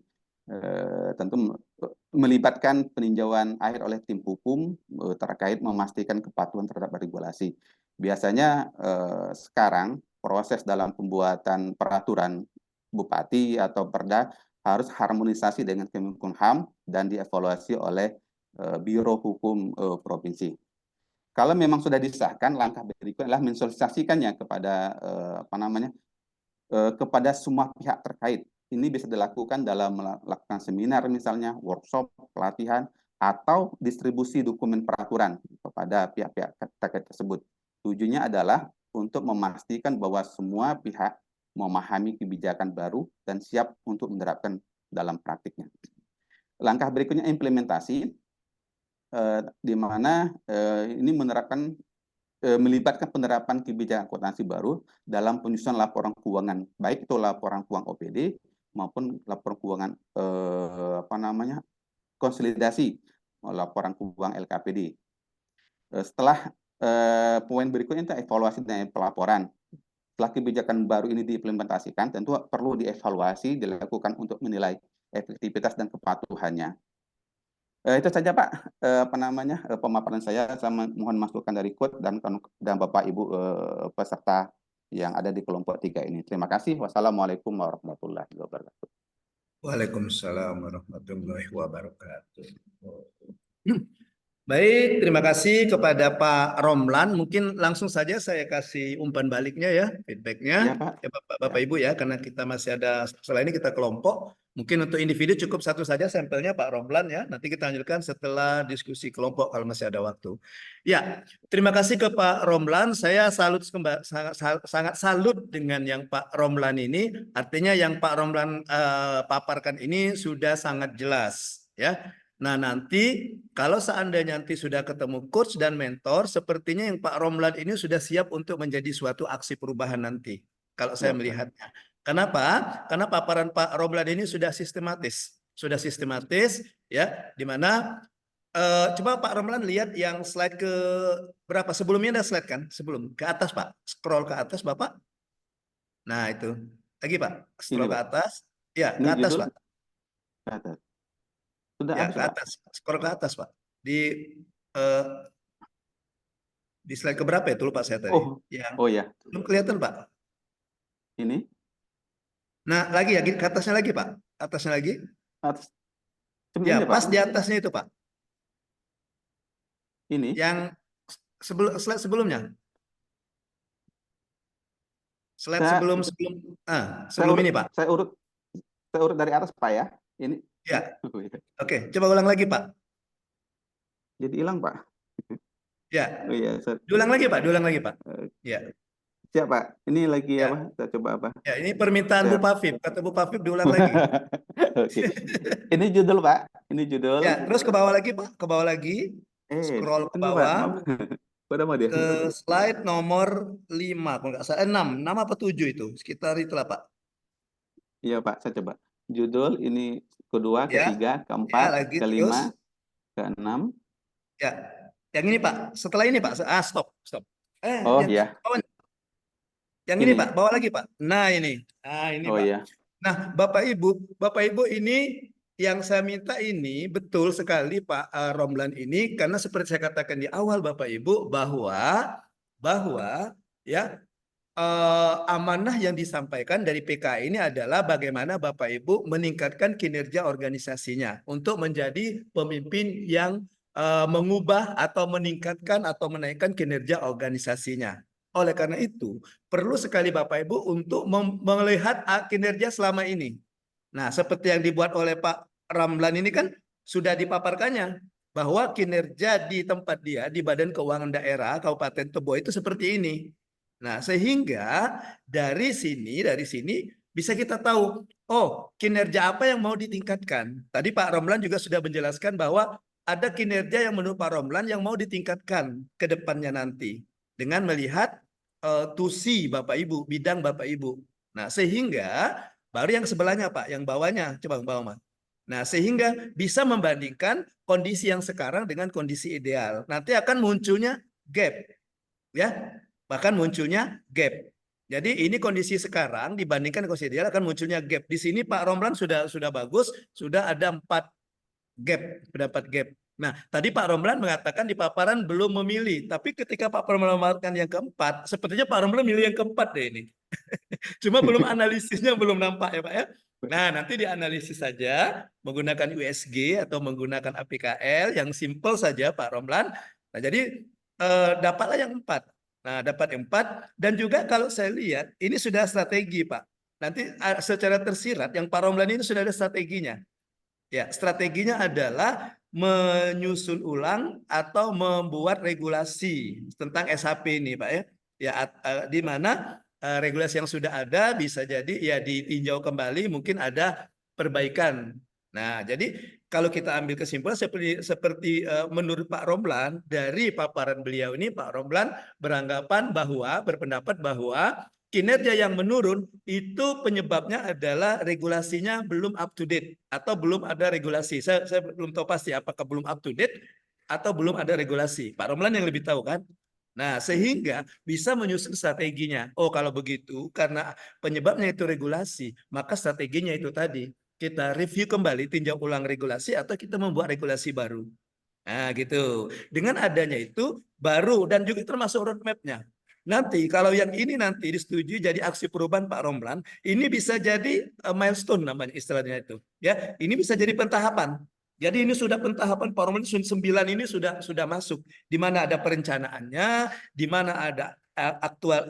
[SPEAKER 7] tentu melibatkan peninjauan akhir oleh tim hukum terkait memastikan kepatuhan terhadap regulasi. Biasanya sekarang proses dalam pembuatan peraturan Bupati atau Perda harus harmonisasi dengan Kemenkumham dan dievaluasi oleh Biro Hukum Provinsi. Kalau memang sudah disahkan, langkah berikutnya adalah mensosialisasikannya kepada kepada semua pihak terkait. Ini bisa dilakukan dalam melakukan seminar misalnya, workshop, pelatihan, atau distribusi dokumen peraturan kepada pihak-pihak terkait tersebut. Tujuannya adalah untuk memastikan bahwa semua pihak memahami kebijakan baru dan siap untuk menerapkan dalam praktiknya. Langkah berikutnya implementasi, di mana ini melibatkan penerapan kebijakan akuntansi baru dalam penyusunan laporan keuangan, baik itu laporan keuangan OPD maupun laporan keuangan konsolidasi laporan keuangan LKPD. Setelah poin berikutnya itu evaluasi dan pelaporan. Setelah kebijakan baru ini diimplementasikan, tentu perlu dievaluasi, dilakukan untuk menilai efektivitas dan kepatuhannya. Itu saja Pak, pemaparan saya. Mohon masukan dari Coach dan Bapak Ibu peserta yang ada di kelompok 3 ini. Terima kasih. Wassalamualaikum warahmatullahi wabarakatuh.
[SPEAKER 1] Waalaikumsalam warahmatullahi wabarakatuh. Baik, terima kasih kepada Pak Romlan. Mungkin langsung saja saya kasih umpan baliknya ya, feedbacknya.
[SPEAKER 7] Ya, Pak.
[SPEAKER 1] Ya, Bapak Ibu ya, karena kita masih ada, setelah ini kita kelompok. Mungkin untuk individu cukup satu saja sampelnya Pak Romlan ya. Nanti kita lanjutkan setelah diskusi kelompok kalau masih ada waktu. Ya, terima kasih ke Pak Romlan. Saya sangat salut dengan yang Pak Romlan ini. Artinya yang Pak Romlan paparkan ini sudah sangat jelas ya. Nah, nanti kalau seandainya nanti sudah ketemu coach dan mentor, sepertinya yang Pak Romlan ini sudah siap untuk menjadi suatu aksi perubahan nanti. Kalau saya melihatnya. Kenapa? Karena paparan Pak Romlan ini sudah sistematis. Sudah sistematis, ya, di mana coba Pak Romlan lihat yang slide ke berapa? Sebelumnya ada slide kan? Sebelum. Ke atas Pak. Scroll ke atas Bapak. Nah, itu. Lagi Pak. Scroll ke atas. Ya, ke atas Pak.
[SPEAKER 7] Ke atas. Sudah
[SPEAKER 1] Ya,
[SPEAKER 7] habis,
[SPEAKER 1] ke atas. Scroll ke atas, Pak. Di slide keberapa itu lupa saya tadi.
[SPEAKER 7] Oh ya.
[SPEAKER 1] Belum kelihatan, Pak.
[SPEAKER 7] Ini?
[SPEAKER 1] Nah, lagi ya, ke atasnya lagi, Pak. Atasnya lagi.
[SPEAKER 7] Atas.
[SPEAKER 1] Ya,
[SPEAKER 7] Ini,
[SPEAKER 1] pas
[SPEAKER 7] Pak.
[SPEAKER 1] di atasnya itu, Pak.
[SPEAKER 7] Ini?
[SPEAKER 1] Yang slide sebelumnya. Slide sebelum ini, Pak.
[SPEAKER 7] Saya urut dari atas, Pak ya. Ini.
[SPEAKER 1] Ya. Oke, coba ulang lagi, Pak.
[SPEAKER 7] Jadi hilang, Pak.
[SPEAKER 1] Ya.
[SPEAKER 7] Oh iya,
[SPEAKER 1] Diulang lagi, Pak. Diulang lagi, Pak. Ya.
[SPEAKER 7] Siap, Pak. Ini lagi
[SPEAKER 1] Ya.
[SPEAKER 7] apa? Saya coba apa?
[SPEAKER 1] Ya, ini permintaan Bu Pavip. Kata Bu Pavip diulang lagi.
[SPEAKER 7] Oke. Ini judul, Pak. Ini judul.
[SPEAKER 1] Ya, terus ke bawah lagi, Pak. Ke bawah lagi. Scroll ke bawah.
[SPEAKER 7] Pada mau dia.
[SPEAKER 1] Ke slide nomor 5, kalau nggak salah 6 apa 7 itu, sekitar itulah Pak.
[SPEAKER 7] Iya Pak, saya coba. Judul ini kedua,
[SPEAKER 1] Ya.
[SPEAKER 7] ketiga, keempat,
[SPEAKER 1] lagi
[SPEAKER 7] kelima,
[SPEAKER 1] terus.
[SPEAKER 7] keenam.
[SPEAKER 1] Ya, yang ini Pak. Setelah ini Pak, stop.
[SPEAKER 7] Oh
[SPEAKER 1] yang
[SPEAKER 7] ya.
[SPEAKER 1] bawahnya. Yang ini Pak, bawa lagi Pak. Nah ini
[SPEAKER 7] Oh
[SPEAKER 1] Pak.
[SPEAKER 7] ya.
[SPEAKER 1] Nah Bapak Ibu ini yang saya minta ini betul sekali Pak Romlan ini, karena seperti saya katakan di awal Bapak Ibu bahwa ya amanah yang disampaikan dari PK ini adalah bagaimana Bapak Ibu meningkatkan kinerja organisasinya untuk menjadi pemimpin yang mengubah atau meningkatkan atau menaikkan kinerja organisasinya. Oleh karena itu, perlu sekali Bapak Ibu untuk melihat kinerja selama ini. Nah, seperti yang dibuat oleh Pak Ramlan ini kan sudah dipaparkannya bahwa kinerja di tempat dia di Badan Keuangan Daerah Kabupaten Tebo itu seperti ini. Nah, sehingga dari sini bisa kita tahu, oh, kinerja apa yang mau ditingkatkan. Tadi Pak Romlan juga sudah menjelaskan bahwa ada kinerja yang menurut Pak Romlan yang mau ditingkatkan ke depannya nanti dengan melihat tusi Bapak Ibu, bidang Bapak Ibu. Nah, sehingga baru yang sebelahnya Pak, yang bawahnya, coba bawah Mas. Nah, sehingga bisa membandingkan kondisi yang sekarang dengan kondisi ideal. Nanti akan munculnya gap. Ya, bahkan munculnya gap. Jadi ini kondisi sekarang dibandingkan kondisi ideal akan munculnya gap. Di sini Pak Romlan sudah bagus, sudah ada 4 gap, pendapat gap. Nah, tadi Pak Romlan mengatakan di paparan belum memilih, tapi ketika Pak Romlan mengatakan yang keempat, sepertinya Pak Romlan milih yang keempat deh ini. Cuma belum analisisnya belum nampak ya Pak ya. Nah, nanti dianalisis saja menggunakan USG atau menggunakan APKL yang simple saja Pak Romlan. Nah, jadi dapatlah yang 4. Nah, dapat yang 4 dan juga kalau saya lihat ini sudah strategi Pak. Nanti secara tersirat yang Pak Romlan ini sudah ada strateginya. Ya, strateginya adalah menyusun ulang atau membuat regulasi tentang SHP ini, Pak ya. Ya, di mana regulasi yang sudah ada bisa jadi ya ditinjau kembali, mungkin ada perbaikan. Nah, jadi kalau kita ambil kesimpulan seperti menurut Pak Romlan dari paparan beliau ini, Pak Romlan berpendapat bahwa kinerja yang menurun itu penyebabnya adalah regulasinya belum up to date atau belum ada regulasi. Saya belum tahu pasti apakah belum up to date atau belum ada regulasi. Pak Romlan yang lebih tahu kan? Nah, sehingga bisa menyusun strateginya. Oh, kalau begitu, karena penyebabnya itu regulasi, maka strateginya itu tadi. Kita review kembali, tinjau ulang regulasi, atau kita membuat regulasi baru. Nah, gitu. Dengan adanya itu, baru, dan juga termasuk roadmap-nya. Nanti, kalau yang ini nanti disetujui jadi aksi perubahan Pak Romlan, ini bisa jadi milestone namanya istilahnya itu. Ya, ini bisa jadi pentahapan. Jadi ini sudah pentahapan Pak Romlan 9 ini sudah masuk, di mana ada perencanaannya, di mana ada aktual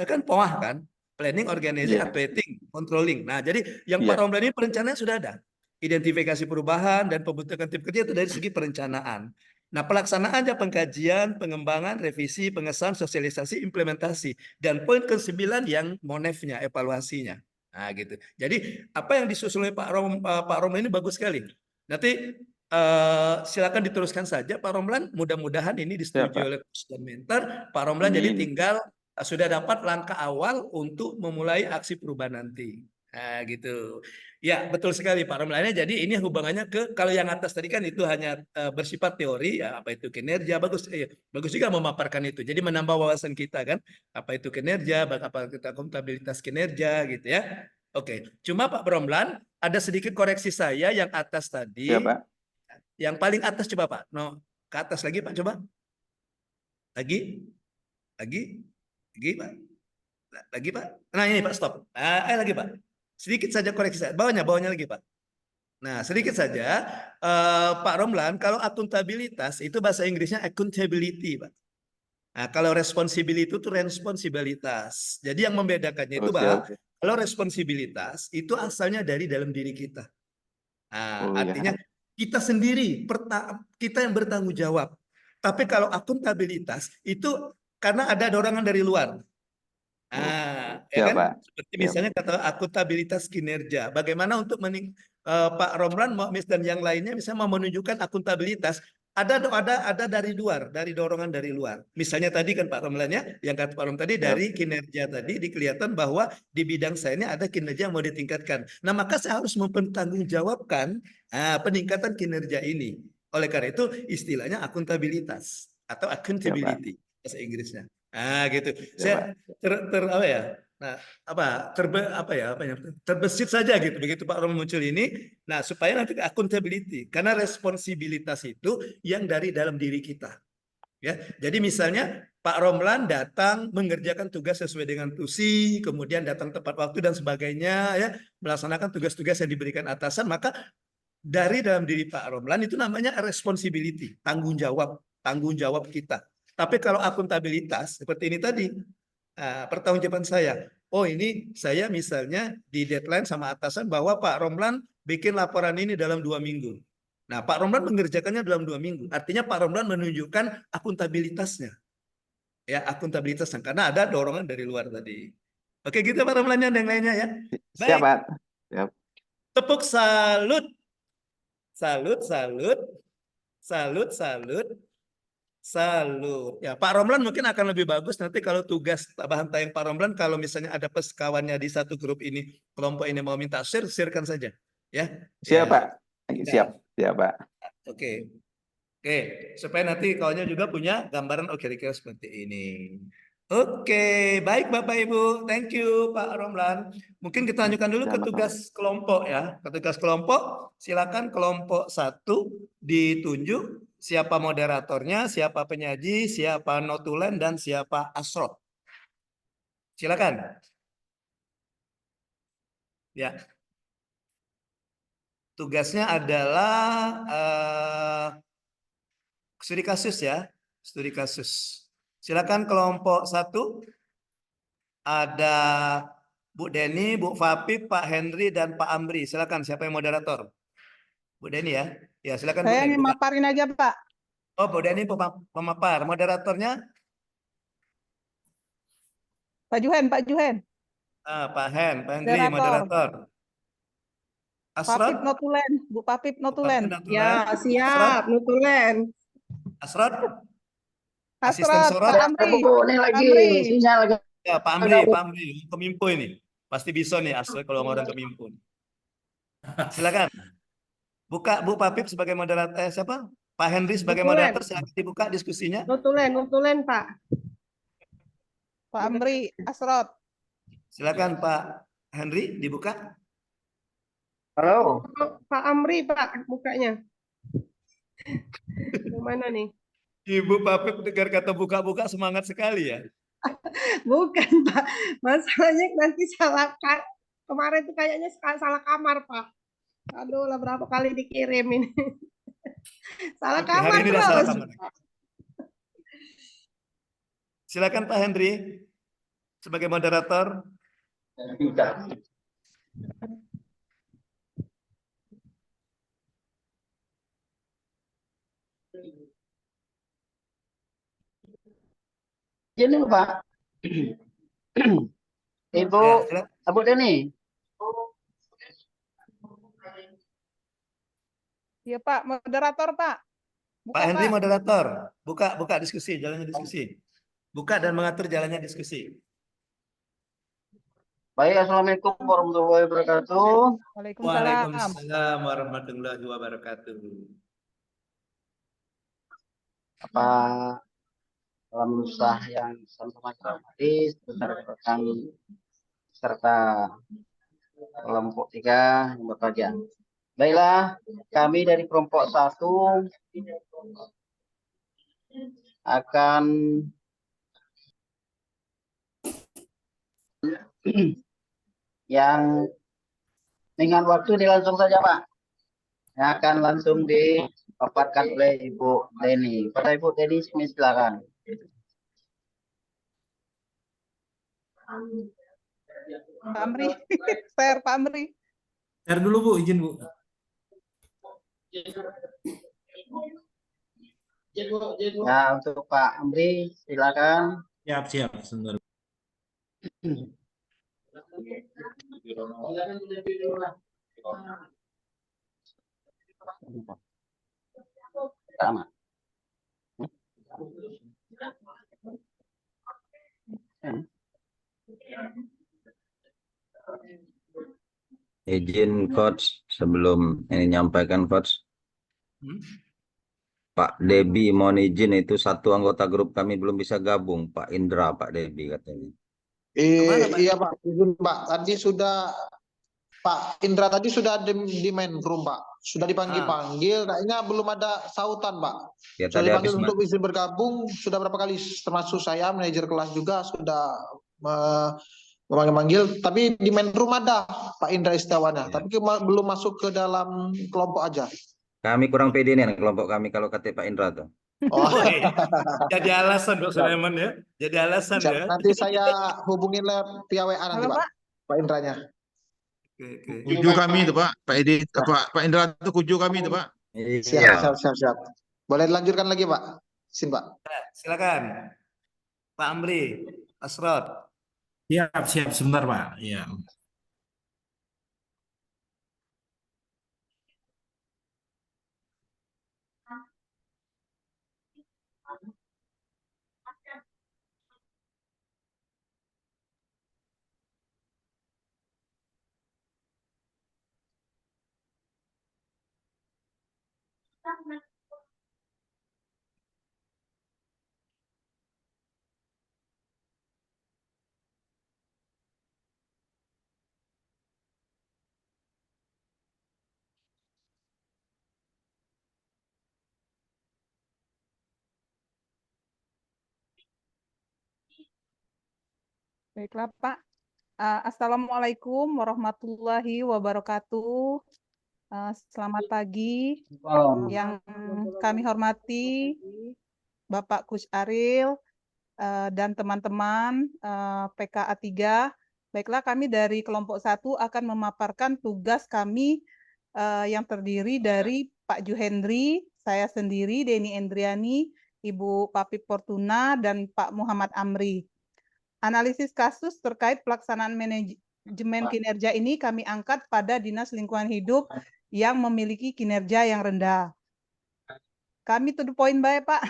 [SPEAKER 1] kan POAH kan, planning, organizing,
[SPEAKER 7] Iya.
[SPEAKER 1] updating, controlling. Nah, jadi yang
[SPEAKER 7] Iya.
[SPEAKER 1] Pak Romlan ini perencanaan sudah ada. Identifikasi perubahan dan pembentukan tim kerja itu dari segi perencanaan. Nah, pelaksanaannya pengkajian, pengembangan, revisi, pengesahan, sosialisasi, implementasi. Dan poin ke-9 yang monefnya, evaluasinya. Nah, gitu. Jadi, apa yang disusun oleh Pak Romlan ini bagus sekali. Nanti silakan diteruskan saja Pak Romlan. Mudah-mudahan ini disetujui
[SPEAKER 7] Pak.
[SPEAKER 1] oleh coach dan mentor. Pak Romlan jadi
[SPEAKER 7] Amin.
[SPEAKER 1] tinggal sudah dapat langkah awal untuk memulai aksi perubahan nanti. Nah, gitu. Ya, betul sekali Pak Romlan. Jadi ini hubungannya ke kalau yang atas tadi kan itu hanya bersifat teori ya, apa itu kinerja, bagus bagus juga memaparkan itu. Jadi menambah wawasan kita kan, apa itu kinerja, apa kita akuntabilitas kinerja gitu ya. Oke, cuma Pak Romlan ada sedikit koreksi saya yang atas tadi.
[SPEAKER 7] Ya, Pak.
[SPEAKER 1] Yang paling atas coba Pak. No, ke atas lagi Pak coba. Lagi. Pak. Lagi Pak. Nah, ini Pak stop. Lagi Pak. Sedikit saja koreksi saya. Bawahnya lagi Pak. Nah, sedikit saja Pak Romlan, kalau akuntabilitas itu bahasa Inggrisnya accountability, Pak. Nah, kalau responsibility itu responsibilitas. Jadi yang membedakannya itu,
[SPEAKER 7] Oh,
[SPEAKER 1] Pak,
[SPEAKER 7] siap.
[SPEAKER 1] kalau responsibilitas itu asalnya dari dalam diri kita. Nah,
[SPEAKER 7] Oh, ya.
[SPEAKER 1] artinya kita sendiri, kita yang bertanggung jawab. Tapi kalau akuntabilitas itu karena ada dorongan dari luar. Ya
[SPEAKER 7] Siap,
[SPEAKER 1] kan?
[SPEAKER 7] Pak.
[SPEAKER 1] Seperti
[SPEAKER 7] Siap.
[SPEAKER 1] misalnya kata akuntabilitas kinerja. Bagaimana untuk Pak Romlan dan yang lainnya misalnya mau menunjukkan akuntabilitas ada dari luar, dari dorongan dari luar. Misalnya tadi kan Pak Romlan ya, yang kata Pak Romlan tadi
[SPEAKER 7] Siap.
[SPEAKER 1] dari kinerja tadi dikelihatan bahwa di bidang saya ini ada kinerja yang mau ditingkatkan. Nah, maka saya harus mempertanggungjawabkan peningkatan kinerja ini. Oleh karena itu istilahnya akuntabilitas atau accountability bahasa Inggrisnya. Gitu. Saya apa ya? Nah, terbesit saja gitu begitu Pak Rom muncul ini. Nah, supaya nanti accountability karena responsibilitas itu yang dari dalam diri kita. Ya. Jadi misalnya Pak Romlan datang mengerjakan tugas sesuai dengan tusi, kemudian datang tepat waktu dan sebagainya ya, melaksanakan tugas-tugas yang diberikan atasan, maka dari dalam diri Pak Romlan itu namanya responsibility, tanggung jawab kita. Tapi kalau akuntabilitas seperti ini tadi, pertanggungjawaban saya, oh ini saya misalnya di deadline sama atasan bahwa Pak Romlan bikin laporan ini dalam 2 minggu. Nah, Pak Romlan mengerjakannya dalam 2 minggu. Artinya Pak Romlan menunjukkan akuntabilitasnya. Ya, akuntabilitasnya. Karena ada dorongan dari luar tadi. Oke, gitu Pak Romlan dan yang lainnya ya.
[SPEAKER 7] Siap,
[SPEAKER 1] Baik.
[SPEAKER 7] Pak. Siap.
[SPEAKER 1] Tepuk salut. Salut. Ya, Pak Romlan mungkin akan lebih bagus nanti kalau tugas bahan tayang Pak Romlan kalau misalnya ada kawannya di satu grup ini, kelompok ini mau minta sharekan saja. Ya.
[SPEAKER 7] Siap,
[SPEAKER 1] Ya.
[SPEAKER 7] Pak. Siap, Pak.
[SPEAKER 1] Oke, supaya nanti kawannya juga punya gambaran kira-kira seperti ini. Oke, baik Bapak Ibu, thank you Pak Romlan. Mungkin kita lanjutkan dulu ke tugas kelompok ya. Ke tugas kelompok, silakan kelompok 1 ditunjuk siapa moderatornya, siapa penyaji, siapa notulen, dan siapa asrot. Silakan. Ya. Tugasnya adalah studi kasus ya, studi kasus. Silakan kelompok 1. Ada Bu Deni, Bu Fapip, Pak Henry, dan Pak Amri. Silakan, siapa yang moderator? Bu Deni ya. Ya, silakan Bu
[SPEAKER 3] Saya
[SPEAKER 1] Deni.
[SPEAKER 3] maparin aja, Pak.
[SPEAKER 1] Oh, Bu Deni pemapar. Moderatornya?
[SPEAKER 3] Pak Juhen.
[SPEAKER 1] Pak Henry, moderator. Asrod?
[SPEAKER 8] Notulen, Bu Papip
[SPEAKER 1] Bu
[SPEAKER 8] Notulen.
[SPEAKER 1] Papip
[SPEAKER 6] Ya,
[SPEAKER 1] Notulen.
[SPEAKER 6] siap. Nutulen.
[SPEAKER 1] Asrod? Asisten
[SPEAKER 8] Hasrot,
[SPEAKER 1] Sorot?
[SPEAKER 8] Pak
[SPEAKER 2] Ya,
[SPEAKER 8] Amri.
[SPEAKER 2] Bu, ini lagi
[SPEAKER 8] Amri.
[SPEAKER 2] sinyal lagi.
[SPEAKER 1] Ya, Pak Amri, Kemimpo ini. Pasti bisa nih Asrod kalau orang Kemimpo. Silakan. Buka Bu Papip sebagai moderator, siapa? Pak Henry sebagai
[SPEAKER 6] Nutulen.
[SPEAKER 1] moderator, silakan dibuka diskusinya.
[SPEAKER 6] Nutulen, Pak.
[SPEAKER 8] Pak Amri, Asrot.
[SPEAKER 1] Silakan Pak Henry dibuka.
[SPEAKER 2] Halo.
[SPEAKER 6] Pak Amri, Pak, bukanya. Yang mana nih?
[SPEAKER 1] Ibu Papip dengar kata buka-buka semangat sekali ya.
[SPEAKER 6] Bukan, Pak. Masalahnya nanti kemarin tuh kayaknya salah kamar, Pak. Aduh, lah berapa kali dikirim ini. Salah
[SPEAKER 1] Oke,
[SPEAKER 6] kamar
[SPEAKER 1] hari ini dah salah
[SPEAKER 6] terus.
[SPEAKER 1] kamar. Silakan Pak Henry sebagai moderator.
[SPEAKER 2] Ini Pak. Ibu,
[SPEAKER 1] Ya, silakan.
[SPEAKER 2] Ibu Deni.
[SPEAKER 8] Ya Pak, moderator Pak. Buka,
[SPEAKER 1] Pak Henry
[SPEAKER 8] Pak.
[SPEAKER 1] moderator. Buka diskusi, jalannya diskusi. Buka dan mengatur jalannya diskusi.
[SPEAKER 2] Baik, Assalamualaikum warahmatullahi wabarakatuh.
[SPEAKER 8] Waalaikumsalam.
[SPEAKER 1] Waalaikumsalam warahmatullahi wabarakatuh.
[SPEAKER 2] Apa salam usaha yang sama-sama gratis rekan serta kelompok 3 yang berbahagia. Baiklah, kami dari kelompok 1 akan yang dengan waktu ini langsung saja Pak. Yang akan langsung dipaparkan oleh Ibu Deni. Pada Ibu Deni, silakan.
[SPEAKER 8] Pak Amri, share Pak Amri.
[SPEAKER 9] Share dulu Bu, izin Bu.
[SPEAKER 2] Ya, untuk Pak Amri, silakan.
[SPEAKER 9] Siap, sebentar.
[SPEAKER 2] Sama.
[SPEAKER 4] Izin Coach sebelum ini nyampaikan Coach. Pak Debi mohon izin, itu satu anggota grup kami belum bisa gabung, Pak Indra, Pak Debi katanya.
[SPEAKER 1] Kemana, Pak?
[SPEAKER 10] Iya Pak, izin Pak. Tadi sudah Pak Indra tadi sudah di main room Pak. Sudah dipanggil-panggil, kayaknya belum ada sautan Pak.
[SPEAKER 4] Ya
[SPEAKER 10] Sudah
[SPEAKER 4] tadi habis
[SPEAKER 10] dipanggil untuk izin bergabung, sudah berapa kali, termasuk saya, manajer kelas juga sudah memanggil-manggil, tapi di main room ada Pak Indra Istiawana,
[SPEAKER 4] Ya.
[SPEAKER 10] tapi belum masuk ke dalam kelompok aja.
[SPEAKER 4] Kami kurang pede nih kelompok kami kalau kata Pak Indra tuh.
[SPEAKER 10] Oh,
[SPEAKER 1] Jadi alasan Dok Sulaiman ya. Jadi alasan ya.
[SPEAKER 10] nanti saya hubungin via WA nanti
[SPEAKER 8] Halo,
[SPEAKER 10] Pak.
[SPEAKER 8] Pak.
[SPEAKER 10] Pak Indranya.
[SPEAKER 1] Oke.
[SPEAKER 9] Kuju kami itu Pak. Pak Indra itu kuju kami itu Pak.
[SPEAKER 10] Siap. Boleh dilanjutkan lagi Pak? Sin Pak.
[SPEAKER 1] Silakan. Pak Amri, Asrod.
[SPEAKER 9] Siap, sebentar Pak. Ya.
[SPEAKER 8] Baiklah Pak. Assalamualaikum warahmatullahi wabarakatuh. Selamat pagi. Yang kami hormati Bapak Kus Aril dan teman-teman PKA 3. Baiklah, kami dari kelompok 1 akan memaparkan tugas kami yang terdiri dari Pak Juhendri, saya sendiri, Deni Endriani, Ibu Papip Fortuna, dan Pak Muhammad Amri. Analisis kasus terkait pelaksanaan manajemen kinerja ini kami angkat pada Dinas Lingkungan Hidup yang memiliki kinerja yang rendah. Kami to the point baik, Pak.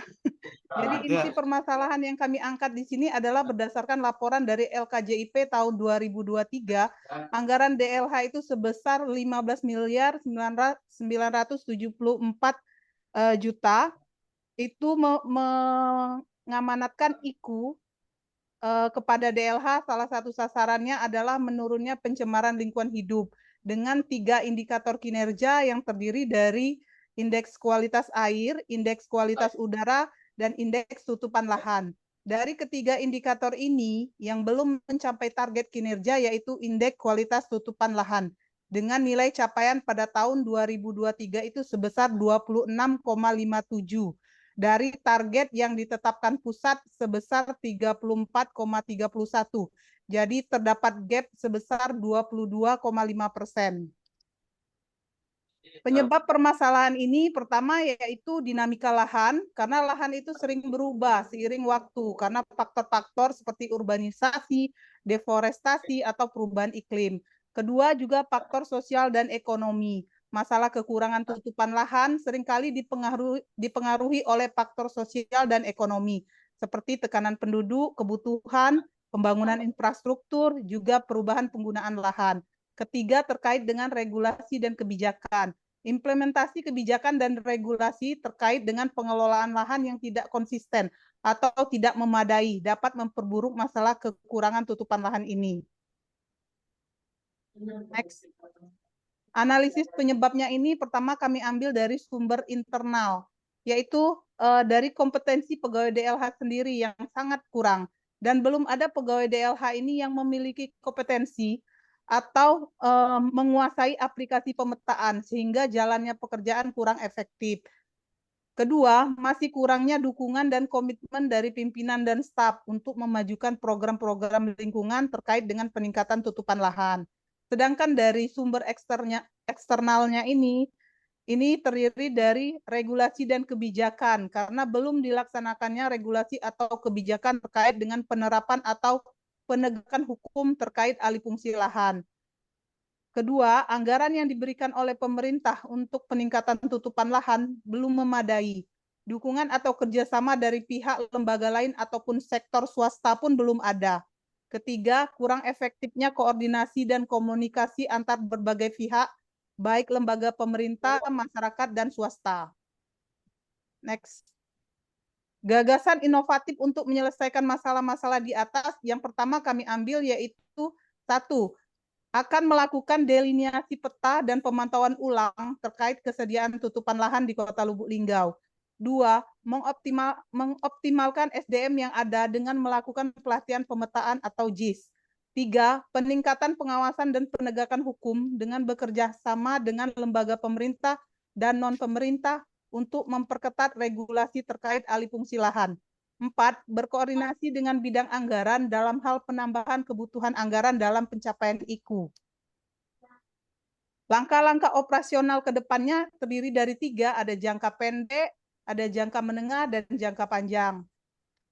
[SPEAKER 8] Jadi inti permasalahan yang kami angkat di sini adalah berdasarkan laporan dari LKJIP tahun 2023, anggaran DLH itu sebesar 15 miliar 974 juta, itu mengamanatkan IKU kepada DLH. Salah satu sasarannya adalah menurunnya pencemaran lingkungan hidup dengan 3 indikator kinerja yang terdiri dari indeks kualitas air, indeks kualitas udara, dan indeks tutupan lahan. Dari ketiga indikator ini, yang belum mencapai target kinerja yaitu indeks kualitas tutupan lahan, dengan nilai capaian pada tahun 2023 itu sebesar 26,57, dari target yang ditetapkan pusat sebesar 34,31. Jadi terdapat gap sebesar 22,5%. Penyebab permasalahan ini pertama yaitu dinamika lahan, karena lahan itu sering berubah seiring waktu karena faktor-faktor seperti urbanisasi, deforestasi, atau perubahan iklim. Kedua juga faktor sosial dan ekonomi. Masalah kekurangan tutupan lahan seringkali dipengaruhi oleh faktor sosial dan ekonomi, seperti tekanan penduduk, kebutuhan, pembangunan infrastruktur, juga perubahan penggunaan lahan. Ketiga, terkait dengan regulasi dan kebijakan. Implementasi kebijakan dan regulasi terkait dengan pengelolaan lahan yang tidak konsisten atau tidak memadai dapat memperburuk masalah kekurangan tutupan lahan ini. Next. Analisis penyebabnya ini pertama kami ambil dari sumber internal, yaitu dari kompetensi pegawai DLH sendiri yang sangat kurang. Dan belum ada pegawai DLH ini yang memiliki kompetensi atau menguasai aplikasi pemetaan sehingga jalannya pekerjaan kurang efektif. Kedua, masih kurangnya dukungan dan komitmen dari pimpinan dan staf untuk memajukan program-program lingkungan terkait dengan peningkatan tutupan lahan. Sedangkan dari sumber eksternalnya ini terdiri dari regulasi dan kebijakan karena belum dilaksanakannya regulasi atau kebijakan terkait dengan penerapan atau penegakan hukum terkait alih fungsi lahan. Kedua, anggaran yang diberikan oleh pemerintah untuk peningkatan tutupan lahan belum memadai. Dukungan atau kerjasama dari pihak lembaga lain ataupun sektor swasta pun belum ada. Ketiga, kurang efektifnya koordinasi dan komunikasi antar berbagai pihak, baik lembaga pemerintah, masyarakat, dan swasta. Next. Gagasan inovatif untuk menyelesaikan masalah-masalah di atas, yang pertama kami ambil yaitu 1. Akan melakukan delineasi peta dan pemantauan ulang terkait kesediaan tutupan lahan di Kota Lubuk Linggau. 2. Mengoptimalkan SDM yang ada dengan melakukan pelatihan pemetaan atau JIS. 3. Peningkatan pengawasan dan penegakan hukum dengan bekerja sama dengan lembaga pemerintah dan non-pemerintah untuk memperketat regulasi terkait alih fungsi lahan. 4. Berkoordinasi dengan bidang anggaran dalam hal penambahan kebutuhan anggaran dalam pencapaian IKU. Langkah-langkah operasional ke depannya terdiri dari 3, ada jangka pendek, ada jangka menengah, dan jangka panjang.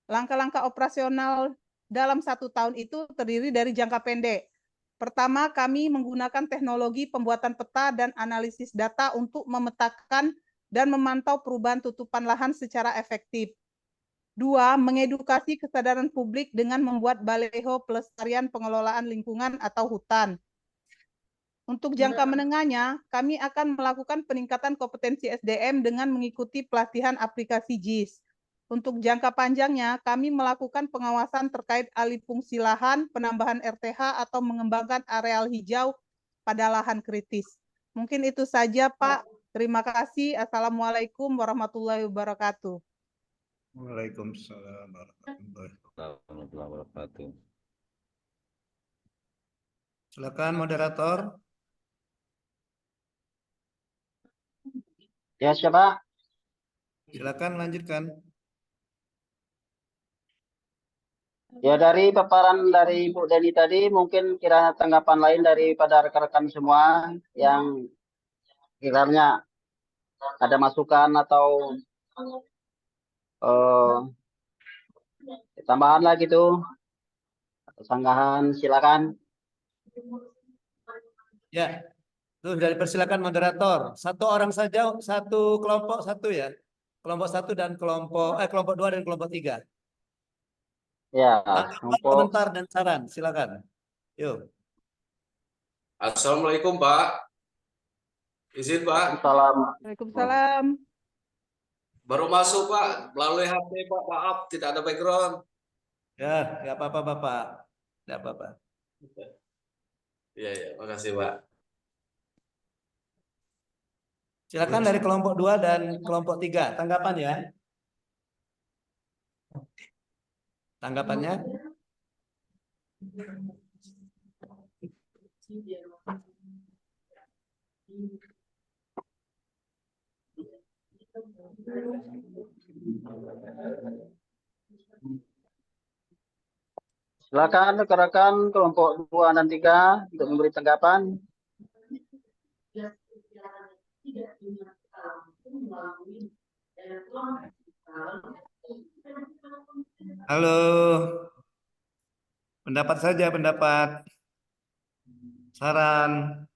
[SPEAKER 8] Langkah-langkah operasional dalam 1 tahun itu terdiri dari jangka pendek. Pertama, kami menggunakan teknologi pembuatan peta dan analisis data untuk memetakan dan memantau perubahan tutupan lahan secara efektif. 2. Mengedukasi kesadaran publik dengan membuat baleho pelestarian pengelolaan lingkungan atau hutan. Untuk jangka menengahnya, kami akan melakukan peningkatan kompetensi SDM dengan mengikuti pelatihan aplikasi JIS. Untuk jangka panjangnya, kami melakukan pengawasan terkait alih fungsi lahan, penambahan RTH, atau mengembangkan areal hijau pada lahan kritis. Mungkin itu saja, Pak. Terima kasih. Assalamualaikum warahmatullahi wabarakatuh.
[SPEAKER 1] Waalaikumsalam warahmatullahi
[SPEAKER 4] wabarakatuh.
[SPEAKER 1] Silakan moderator.
[SPEAKER 2] Ya, siapa?
[SPEAKER 1] Silakan lanjutkan.
[SPEAKER 2] Ya, dari paparan dari Bu Deni tadi, mungkin kira tanggapan lain daripada rekan-rekan semua yang kiranya ada masukan atau tambahan lah gitu, atau sanggahan, silakan.
[SPEAKER 1] Ya, tuh dari persilakan moderator. Satu orang saja, satu kelompok satu ya. Kelompok satu dan kelompok 2 dan kelompok 3.
[SPEAKER 2] Ya,
[SPEAKER 1] Tanggapan,
[SPEAKER 2] kelompok.
[SPEAKER 1] komentar dan saran, silakan. Yuk.
[SPEAKER 11] Assalamualaikum Pak. Izin Pak,
[SPEAKER 2] Salam.
[SPEAKER 8] Waalaikumsalam.
[SPEAKER 11] baru masuk Pak, melalui HP Pak, maaf tidak ada background.
[SPEAKER 1] Ya, nggak apa-apa Bapak. Nggak apa-apa.
[SPEAKER 11] Iya, makasih Pak.
[SPEAKER 1] Silakan dari kelompok 2 dan kelompok 3. Tanggapan ya. Tanggapannya?
[SPEAKER 2] Silakan rekan-rekan kelompok 2 dan 3 untuk memberi tanggapan.
[SPEAKER 1] Halo. Pendapat saja, pendapat. Saran.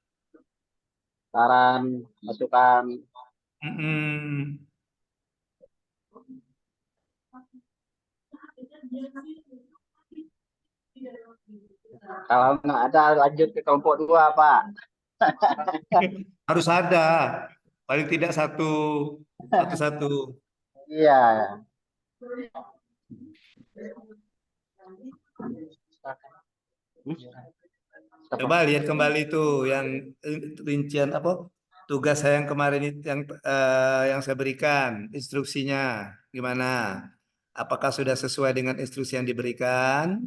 [SPEAKER 2] Saran, masukan. Kalau nggak ada, lanjut ke kelompok 2, Pak.
[SPEAKER 1] Harus ada. Paling tidak satu-satu.
[SPEAKER 2] Iya.
[SPEAKER 1] Coba lihat kembali itu yang rincian apa tugas saya yang kemarin yang saya berikan, instruksinya gimana? Apakah sudah sesuai dengan instruksi yang diberikan?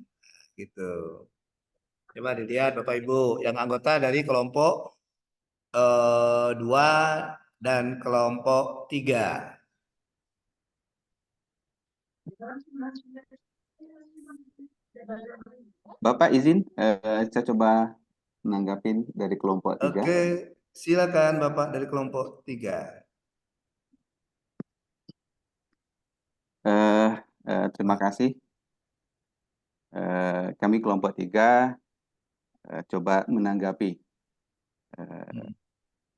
[SPEAKER 1] Gitu. Coba dilihat Bapak Ibu yang anggota dari kelompok 2 dan kelompok 3.
[SPEAKER 7] Bapak izin, saya coba menanggapin dari kelompok 3.
[SPEAKER 1] Oke, silakan Bapak dari kelompok 3.
[SPEAKER 7] Terima kasih. Kami kelompok 3 coba menanggapi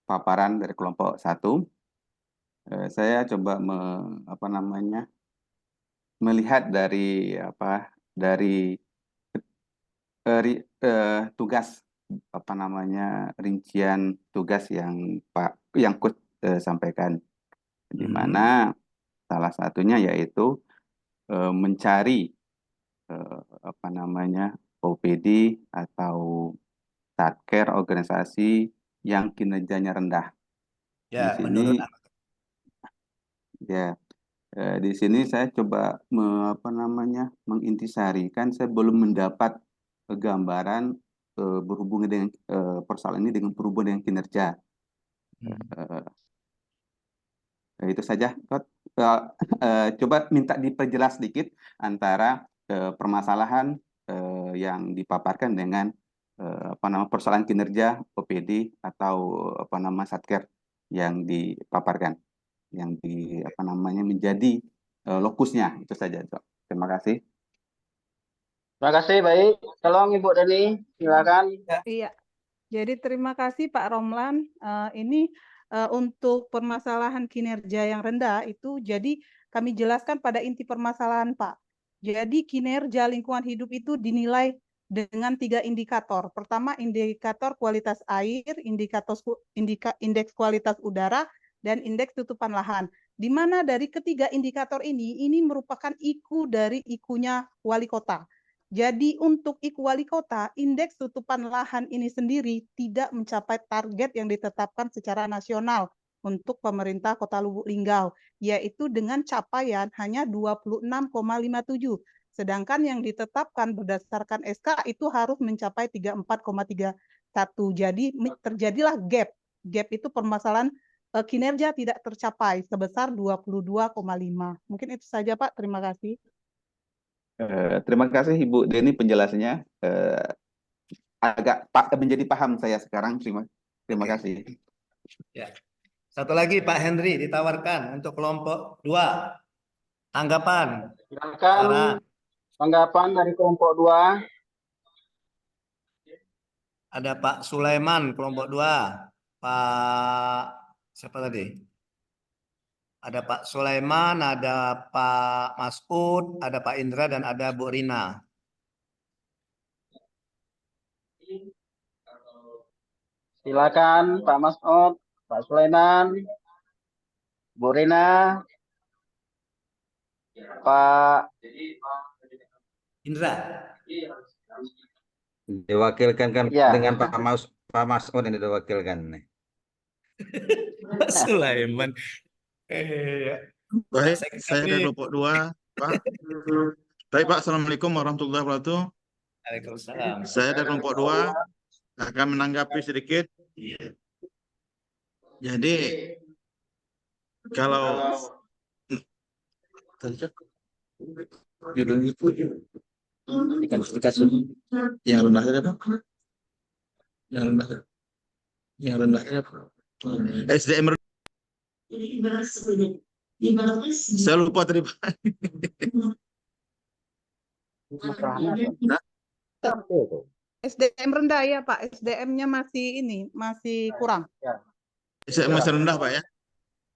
[SPEAKER 7] paparan dari kelompok 1. Saya coba melihat dari tugas rincian tugas yang Coach sampaikan, di mana salah satunya yaitu mencari OPD atau satker organisasi yang kinerjanya rendah.
[SPEAKER 1] Ya,
[SPEAKER 7] di sini di sini saya coba mengintisarikan. Saya belum mendapat gambaran berhubungan dengan persoalan ini dengan berhubungan dengan kinerja. Itu saja, Coach. Coba minta diperjelas sedikit antara permasalahan yang dipaparkan dengan persoalan kinerja OPD atau satker yang dipaparkan, yang menjadi lokusnya. Itu saja, Coach. Terima kasih.
[SPEAKER 2] Terima kasih, baik. Tolong Ibu Deni, silakan.
[SPEAKER 8] Iya. Jadi terima kasih Pak Romlan. Ini untuk permasalahan kinerja yang rendah itu, jadi kami jelaskan pada inti permasalahan, Pak. Jadi kinerja lingkungan hidup itu dinilai dengan 3 indikator. Pertama, indikator kualitas air, indeks kualitas udara, dan indeks tutupan lahan. Di mana dari ketiga indikator ini merupakan IKU dari IKU-nya wali kota. Jadi untuk IKU wali kota, indeks tutupan lahan ini sendiri tidak mencapai target yang ditetapkan secara nasional untuk pemerintah Kota Lubuk Linggau, yaitu dengan capaian hanya 26,57. Sedangkan yang ditetapkan berdasarkan SK itu harus mencapai 34,31. Jadi terjadilah gap. Gap itu permasalahan kinerja tidak tercapai sebesar 22,5. Mungkin itu saja, Pak. Terima kasih.
[SPEAKER 7] Terima kasih Ibu Deni penjelasannya. Agak menjadi paham saya sekarang. Terima kasih.
[SPEAKER 1] Ya. Satu lagi Pak Henry ditawarkan untuk kelompok 2. Tanggapan.
[SPEAKER 2] Silakan tanggapan dari kelompok 2.
[SPEAKER 1] Ada Pak Sulaiman kelompok 2. Pak siapa tadi? Ada Pak Sulaiman, ada Pak Masud, ada Pak Indra dan ada Bu Rina.
[SPEAKER 2] Silakan Pak Masud, Pak Sulaiman, Bu Rina, Pak
[SPEAKER 1] Indra.
[SPEAKER 4] Diwakilkan kan
[SPEAKER 2] Ya.
[SPEAKER 4] dengan Pak Masud yang diwakilkan nih.
[SPEAKER 1] Pak Sulaiman.
[SPEAKER 9] Baik,
[SPEAKER 1] Saya-
[SPEAKER 9] saya dari kelompok 2, Pak. Baik, Pak. Assalamualaikum warahmatullahi wabarakatuh.
[SPEAKER 1] Waalaikumsalam.
[SPEAKER 9] Saya dari kelompok 2 akan menanggapi sedikit. Jadi kalau judulnya itu yang rendah saja, Pak. Yang rendah saja, Pak. SDM rendah. Saya lupa tadi, Pak.
[SPEAKER 8] SDM rendah ya Pak, SDM-nya masih kurang.
[SPEAKER 9] SDM masih rendah, Pak ya.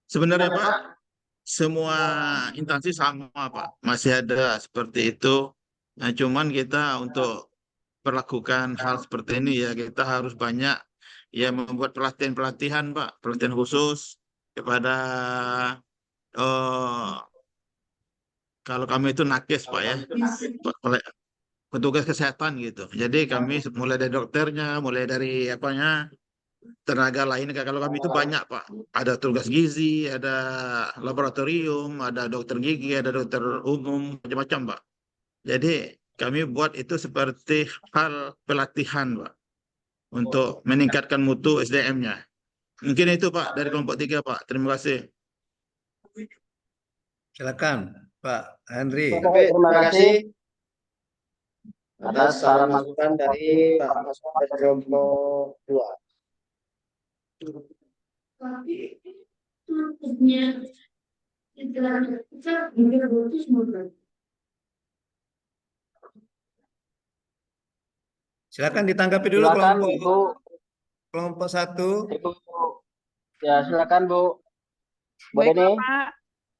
[SPEAKER 9] Sebenarnya Pak, semua instansi sama Pak, masih ada seperti itu. Nah, cuman kita untuk perlakukan hal seperti ini ya kita harus banyak ya membuat pelatihan-pelatihan Pak, pelatihan khusus kepada kalau kami itu nakes Pak ya, petugas kesehatan gitu. Jadi kami mulai dari dokternya, mulai dari apanya, tenaga lain. Kalau kami itu banyak Pak, ada tugas gizi, ada laboratorium, ada dokter gigi, ada dokter umum, macam-macam Pak. Jadi kami buat itu seperti hal pelatihan Pak, untuk meningkatkan mutu SDM-nya. Mungkin itu Pak dari kelompok 3 Pak. Terima kasih.
[SPEAKER 1] Silakan Pak Henry.
[SPEAKER 2] Terima kasih atas saran masukan dari Pak Masud dari kelompok 2.
[SPEAKER 1] Silakan ditanggapi dulu
[SPEAKER 2] Silakan
[SPEAKER 1] kelompok
[SPEAKER 2] Ibu.
[SPEAKER 1] kelompok 1.
[SPEAKER 2] Ibu. Ya, silakan Bu. Bu
[SPEAKER 8] Baiklah
[SPEAKER 2] Deni.
[SPEAKER 8] Pak,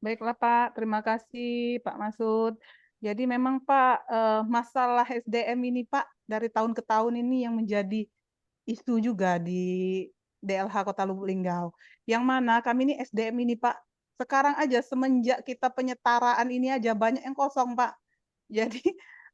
[SPEAKER 8] baiklah Pak, terima kasih Pak Masud. Jadi memang Pak, masalah SDM ini Pak, dari tahun ke tahun ini yang menjadi isu juga di DLH Kota Lubuk Linggau. Yang mana kami ini SDM ini Pak, sekarang aja semenjak kita penyetaraan ini aja banyak yang kosong Pak. Jadi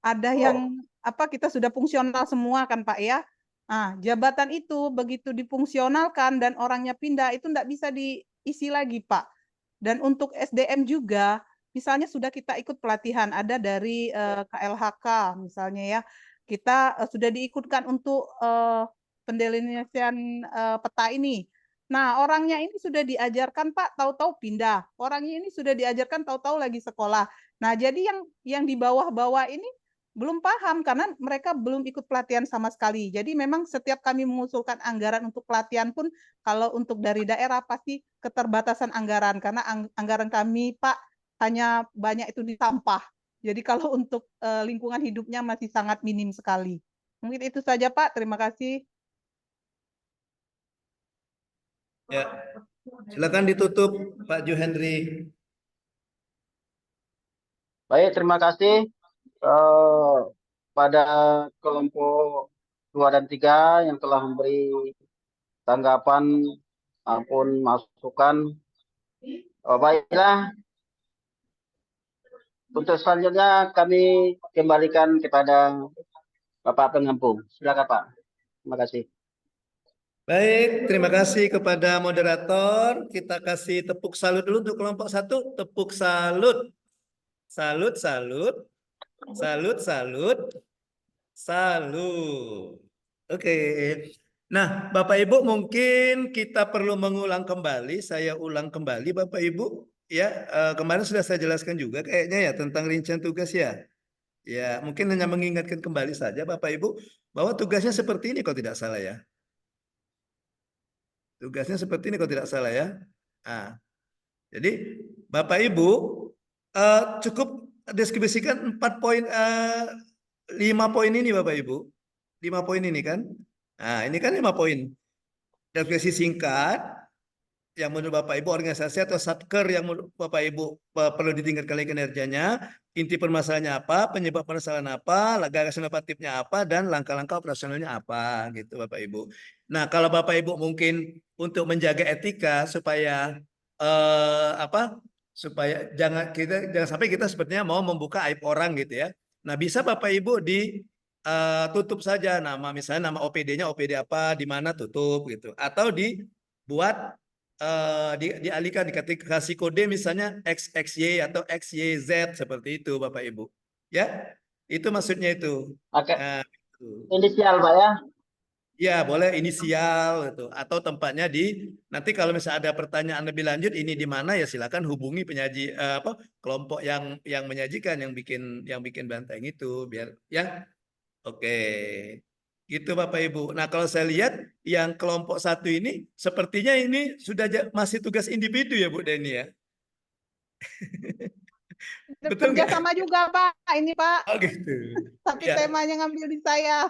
[SPEAKER 8] ada yang kita sudah fungsional semua kan Pak ya. Nah, jabatan itu begitu difungsionalkan dan orangnya pindah itu enggak bisa diisi lagi Pak. Dan untuk SDM juga, misalnya sudah kita ikut pelatihan, ada dari KLHK misalnya ya, kita sudah diikutkan untuk pendelineasian peta ini. Nah, orangnya ini sudah diajarkan Pak, tahu-tahu pindah. Orangnya ini sudah diajarkan, tahu-tahu lagi sekolah. Nah, jadi yang di bawah-bawah ini belum paham karena mereka belum ikut pelatihan sama sekali. Jadi memang setiap kami mengusulkan anggaran untuk pelatihan pun kalau untuk dari daerah pasti keterbatasan anggaran karena anggaran kami Pak hanya banyak itu di sampah. Jadi kalau untuk lingkungan hidupnya masih sangat minim sekali. Mungkin itu saja Pak, terima kasih.
[SPEAKER 1] Ya. Silakan ditutup Pak Ju Henry.
[SPEAKER 2] Baik, terima kasih pada kelompok 2 dan 3 yang telah memberi tanggapan maupun masukan. Baiklah, untuk selanjutnya kami kembalikan kepada Bapak Pengampung. Silakan Pak. Terima kasih.
[SPEAKER 1] Baik, terima kasih kepada moderator. Kita kasih tepuk salut dulu untuk kelompok 1. Tepuk salut. Salut, salut. Salut, salut. Salut. Oke. Nah, Bapak Ibu mungkin kita perlu mengulang kembali. Saya ulang kembali Bapak Ibu. Ya, kemarin sudah saya jelaskan juga kayaknya ya tentang rincian tugas ya. Ya, mungkin hanya mengingatkan kembali saja Bapak Ibu bahwa tugasnya seperti ini kalau tidak salah ya. Tugasnya seperti ini kalau tidak salah ya. Nah, jadi Bapak Ibu cukup deskripsikan 5 poin ini Bapak Ibu. 5 poin ini kan. Nah, ini kan 5 poin. Deskripsi singkat yang menurut Bapak Ibu organisasi atau satker yang menurut Bapak Ibu perlu ditingkatkan lagi kinerjanya, inti permasalahannya apa, penyebab permasalahan apa, gagasan inovatifnya apa, dan langkah-langkah operasionalnya apa, gitu Bapak Ibu. Nah, kalau Bapak Ibu mungkin untuk menjaga etika supaya supaya jangan sampai kita sepertinya mau membuka aib orang gitu ya. Nah, bisa Bapak Ibu tutup saja nama, misalnya nama OPD-nya OPD apa, di mana tutup gitu, atau dibuat dialihkan dikasih kode misalnya XXY atau XYZ seperti itu Bapak Ibu. Ya, itu maksudnya itu.
[SPEAKER 2] Oke,
[SPEAKER 1] Nah, itu.
[SPEAKER 2] inisial Pak ya.
[SPEAKER 1] Ya, boleh inisial gitu atau tempatnya nanti kalau misalnya ada pertanyaan lebih lanjut ini di mana ya silakan hubungi penyaji kelompok yang menyajikan yang bikin banteng itu biar ya. Oke. Gitu Bapak Ibu. Nah, kalau saya lihat yang kelompok 1 ini sepertinya ini sudah masih tugas individu ya Bu Deni ya. Betul
[SPEAKER 8] Kerja
[SPEAKER 1] nggak?
[SPEAKER 8] sama juga Pak, ini Pak.
[SPEAKER 1] Oh gitu.
[SPEAKER 8] Tapi
[SPEAKER 1] Ya.
[SPEAKER 8] temanya ngambil di saya.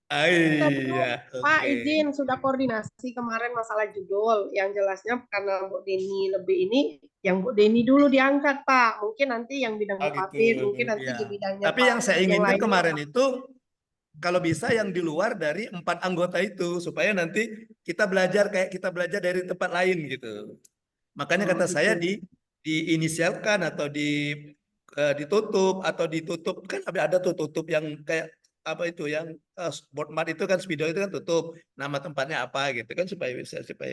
[SPEAKER 1] Ah,
[SPEAKER 6] Kita belum,
[SPEAKER 1] iya,
[SPEAKER 6] Pak
[SPEAKER 1] oke.
[SPEAKER 6] izin sudah koordinasi kemarin masalah judul. Yang jelasnya karena Bu Deni lebih ini, yang Bu Deni dulu diangkat Pak. Mungkin nanti yang bidang
[SPEAKER 1] Oh
[SPEAKER 6] Papit,
[SPEAKER 1] gitu.
[SPEAKER 6] mungkin nanti
[SPEAKER 1] Ya.
[SPEAKER 6] di bidangnya
[SPEAKER 1] Tapi
[SPEAKER 6] Pak
[SPEAKER 1] yang saya
[SPEAKER 6] yang
[SPEAKER 1] inginkan
[SPEAKER 6] lainnya.
[SPEAKER 1] kemarin itu kalau bisa yang di luar dari 4 anggota itu supaya nanti kita belajar kayak kita belajar dari tempat lain gitu. Makanya kata saya diinisialkan atau ditutup atau ditutup kan ada tuh tutup yang kayak apa itu yang boardmark itu kan spidol itu kan tutup nama tempatnya apa gitu kan supaya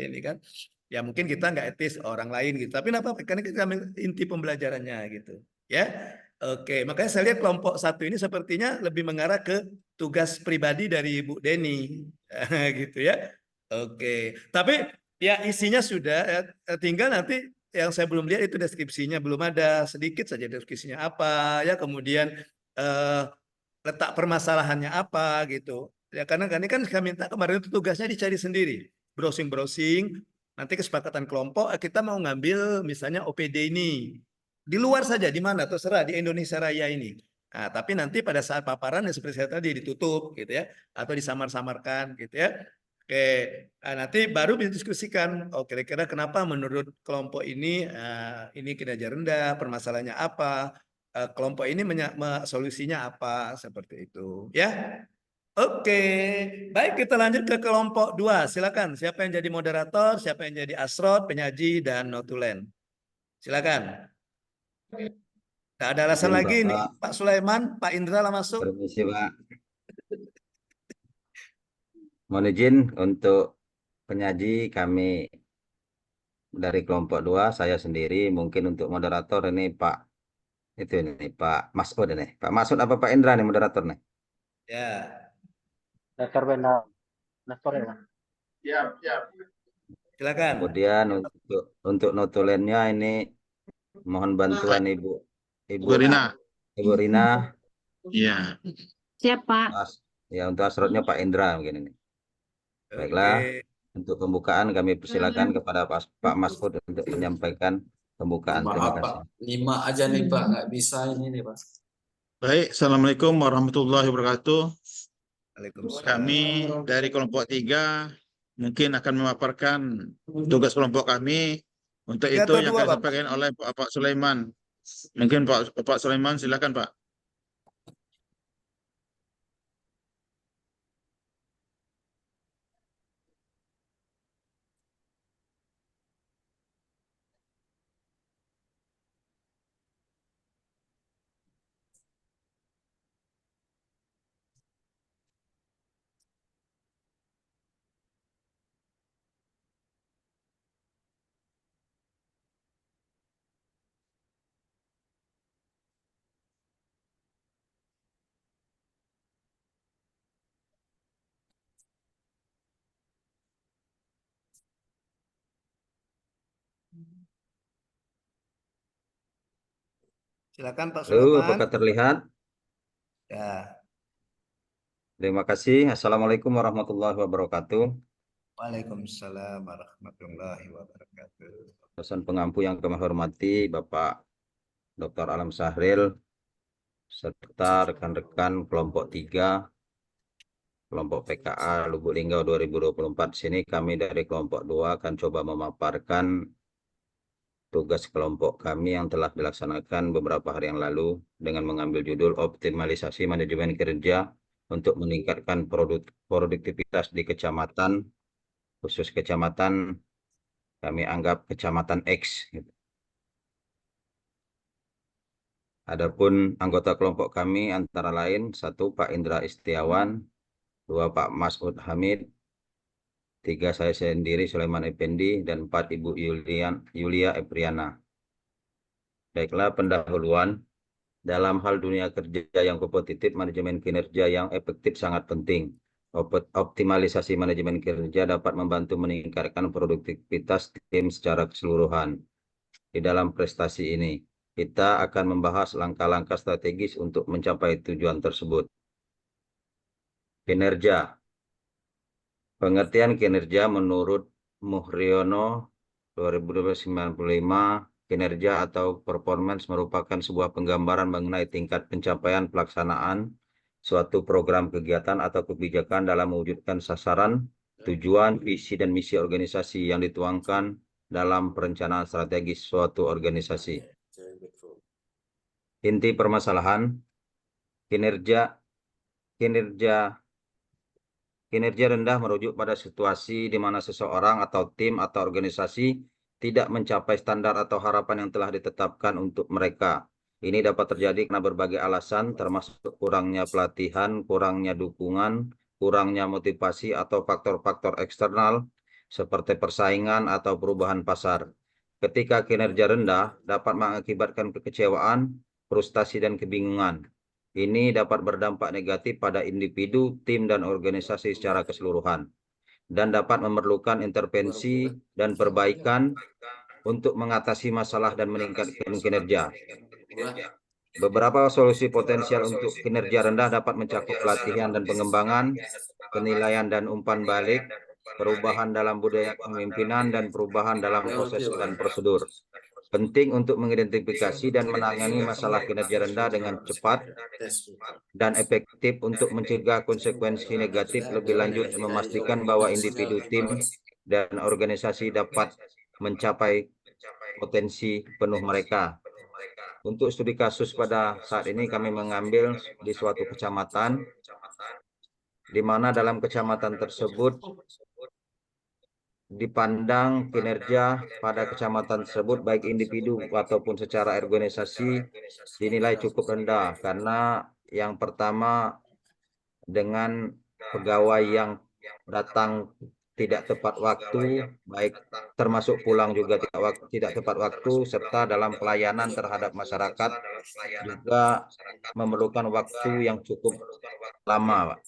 [SPEAKER 1] ini kan ya mungkin kita nggak etis orang lain gitu tapi apa karena kita ambil inti pembelajarannya gitu ya. Oke, makanya saya lihat kelompok 1 ini sepertinya lebih mengarah ke tugas pribadi dari Bu Deni gitu ya. Oke, tapi ya isinya sudah tinggal nanti yang saya belum lihat itu deskripsinya belum ada sedikit saja deskripsinya apa ya kemudian eh, letak permasalahannya apa gitu ya karena ini kan saya minta kemarin itu tugasnya dicari sendiri browsing nanti kesepakatan kelompok kita mau ngambil misalnya OPD ini di luar saja di mana terserah di Indonesia Raya ini. Nah, tapi nanti pada saat paparan ya seperti saya tadi ditutup gitu ya atau disamar-samarkan gitu ya. Oke, nah, nanti baru didiskusikan. Oh, kira-kira kenapa menurut kelompok ini kinerja rendah, permasalahannya apa? Kelompok ini solusinya apa? Seperti itu, ya. Oke, baik kita lanjut ke kelompok 2. Silakan, siapa yang jadi moderator, siapa yang jadi asrot, penyaji, dan notulen. Silakan. Tidak ada alasan
[SPEAKER 4] Izin
[SPEAKER 1] lagi nih,
[SPEAKER 4] Bapak,
[SPEAKER 1] Pak Sulaiman, Pak Indra lah masuk.
[SPEAKER 4] permisi Pak. Mohon izin untuk penyaji kami dari kelompok 2, saya sendiri. Mungkin untuk moderator ini Pak itu ini Pak Masud ini. Pak Masud apa Pak Indra nih moderator nih?
[SPEAKER 1] Ya.
[SPEAKER 2] Daftar benar. Daftar ya.
[SPEAKER 5] Ya.
[SPEAKER 1] Silakan.
[SPEAKER 4] Kemudian untuk notulennya ini mohon bantuan Ibu
[SPEAKER 9] Rina.
[SPEAKER 4] Ibu Rina.
[SPEAKER 9] Iya.
[SPEAKER 3] Siapa?
[SPEAKER 4] Ya untuk asrotnya Pak Indra mungkin ini. Baiklah, untuk pembukaan kami persilakan kepada Pak Masud untuk menyampaikan pembukaan. Terima
[SPEAKER 11] Maaf Pak,
[SPEAKER 4] kasih.
[SPEAKER 11] 5 aja nih Pak, nggak bisa ini nih Pak.
[SPEAKER 9] Baik, Assalamualaikum warahmatullahi wabarakatuh.
[SPEAKER 1] Waalaikumsalam.
[SPEAKER 9] Kami dari kelompok 3 mungkin akan memaparkan tugas kelompok kami. Untuk
[SPEAKER 1] 3
[SPEAKER 9] itu
[SPEAKER 1] atau
[SPEAKER 9] yang
[SPEAKER 1] 2,
[SPEAKER 9] akan
[SPEAKER 1] Bapak?
[SPEAKER 9] disampaikan oleh Pak Sulaiman. Mungkin Pak Sulaiman silakan Pak.
[SPEAKER 1] Silakan Pak
[SPEAKER 4] Halo,
[SPEAKER 1] Sulaiman.
[SPEAKER 4] apakah terlihat?
[SPEAKER 1] Ya.
[SPEAKER 4] Terima kasih. Assalamualaikum warahmatullahi wabarakatuh.
[SPEAKER 1] Waalaikumsalam warahmatullahi wabarakatuh.
[SPEAKER 4] Dosen pengampu yang kami hormati Bapak Dr. Alam Sahril serta rekan-rekan kelompok 3 kelompok PKA Lubuk Linggau 2024. Sini kami dari kelompok 2 akan coba memaparkan tugas kelompok kami yang telah dilaksanakan beberapa hari yang lalu dengan mengambil judul optimalisasi manajemen kerja untuk meningkatkan produktivitas di kecamatan, khusus kecamatan kami anggap kecamatan X. Adapun anggota kelompok kami antara lain 1 Pak Indra Istiawan, 2 Pak Masud Hamid, 3 saya sendiri Sulaiman Effendi, dan 4 Ibu Yulia Epriana. Baiklah, pendahuluan. Dalam hal dunia kerja yang kompetitif, manajemen kinerja yang efektif sangat penting. Optimalisasi manajemen kinerja dapat membantu meningkatkan produktivitas tim secara keseluruhan. Di dalam prestasi ini, kita akan membahas langkah-langkah strategis untuk mencapai tujuan tersebut. Kinerja. Pengertian kinerja menurut Muhriono 2095, kinerja atau performance merupakan sebuah penggambaran mengenai tingkat pencapaian pelaksanaan suatu program kegiatan atau kebijakan dalam mewujudkan sasaran, tujuan, visi, dan misi organisasi yang dituangkan dalam perencanaan strategis suatu organisasi. Inti permasalahan, kinerja rendah merujuk pada situasi di mana seseorang atau tim atau organisasi tidak mencapai standar atau harapan yang telah ditetapkan untuk mereka. Ini dapat terjadi karena berbagai alasan, termasuk kurangnya pelatihan, kurangnya dukungan, kurangnya motivasi, atau faktor-faktor eksternal seperti persaingan atau perubahan pasar. Ketika kinerja rendah dapat mengakibatkan kekecewaan, frustasi, dan kebingungan. Ini dapat berdampak negatif pada individu, tim, dan organisasi secara keseluruhan, dan dapat memerlukan intervensi dan perbaikan untuk mengatasi masalah dan meningkatkan kinerja. Beberapa solusi potensial untuk kinerja rendah dapat mencakup pelatihan dan pengembangan, penilaian dan umpan balik, perubahan dalam budaya kepemimpinan, dan perubahan dalam proses dan prosedur. Penting untuk mengidentifikasi dan menangani masalah kinerja rendah dengan cepat dan efektif untuk mencegah konsekuensi negatif lebih lanjut dan memastikan bahwa individu, tim, dan organisasi dapat mencapai potensi penuh mereka. Untuk studi kasus pada saat ini kami mengambil di suatu kecamatan, di mana dalam kecamatan tersebut dipandang kinerja pada kecamatan tersebut baik individu ataupun secara organisasi dinilai cukup rendah, karena yang pertama dengan pegawai yang datang tidak tepat waktu, baik termasuk pulang juga tidak tepat waktu, serta dalam pelayanan terhadap masyarakat juga memerlukan waktu yang cukup lama, Pak.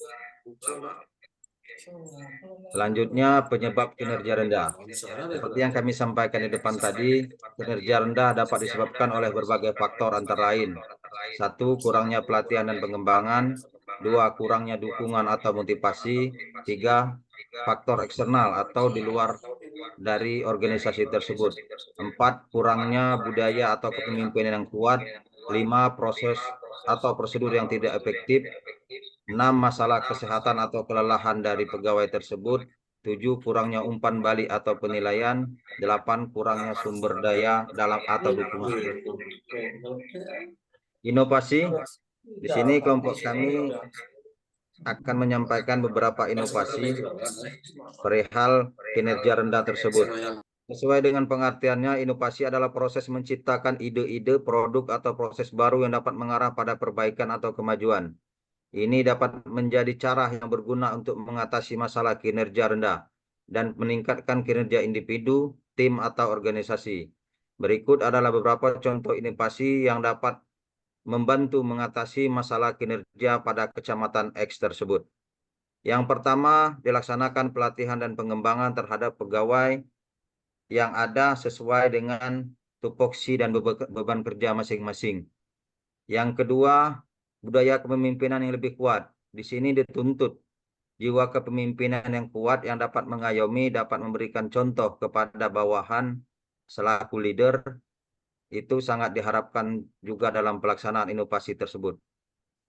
[SPEAKER 4] Selanjutnya, penyebab kinerja rendah. Seperti yang kami sampaikan di depan tadi, kinerja rendah dapat disebabkan oleh berbagai faktor antara lain. 1. Kurangnya pelatihan dan pengembangan. 2. Kurangnya dukungan atau motivasi. 3. Faktor eksternal atau di luar dari organisasi tersebut. 4. Kurangnya budaya atau kepemimpinan yang kuat. 5. Proses atau prosedur yang tidak efektif. 6. Masalah kesehatan atau kelelahan dari pegawai tersebut. 7. Kurangnya umpan balik atau penilaian. 8. Kurangnya sumber daya dalam atau dukungan. Inovasi. Di sini kelompok kami akan menyampaikan beberapa inovasi perihal kinerja rendah tersebut. Sesuai dengan pengertiannya, inovasi adalah proses menciptakan ide-ide, produk, atau proses baru yang dapat mengarah pada perbaikan atau kemajuan. Ini dapat menjadi cara yang berguna untuk mengatasi masalah kinerja rendah dan meningkatkan kinerja individu, tim, atau organisasi. Berikut adalah beberapa contoh inovasi yang dapat membantu mengatasi masalah kinerja pada kecamatan X tersebut. Yang pertama, dilaksanakan pelatihan dan pengembangan terhadap pegawai yang ada sesuai dengan tupoksi dan beban kerja masing-masing. Yang kedua, budaya kepemimpinan yang lebih kuat. Di sini dituntut jiwa kepemimpinan yang kuat yang dapat mengayomi, dapat memberikan contoh kepada bawahan selaku leader. Itu sangat diharapkan juga dalam pelaksanaan inovasi tersebut.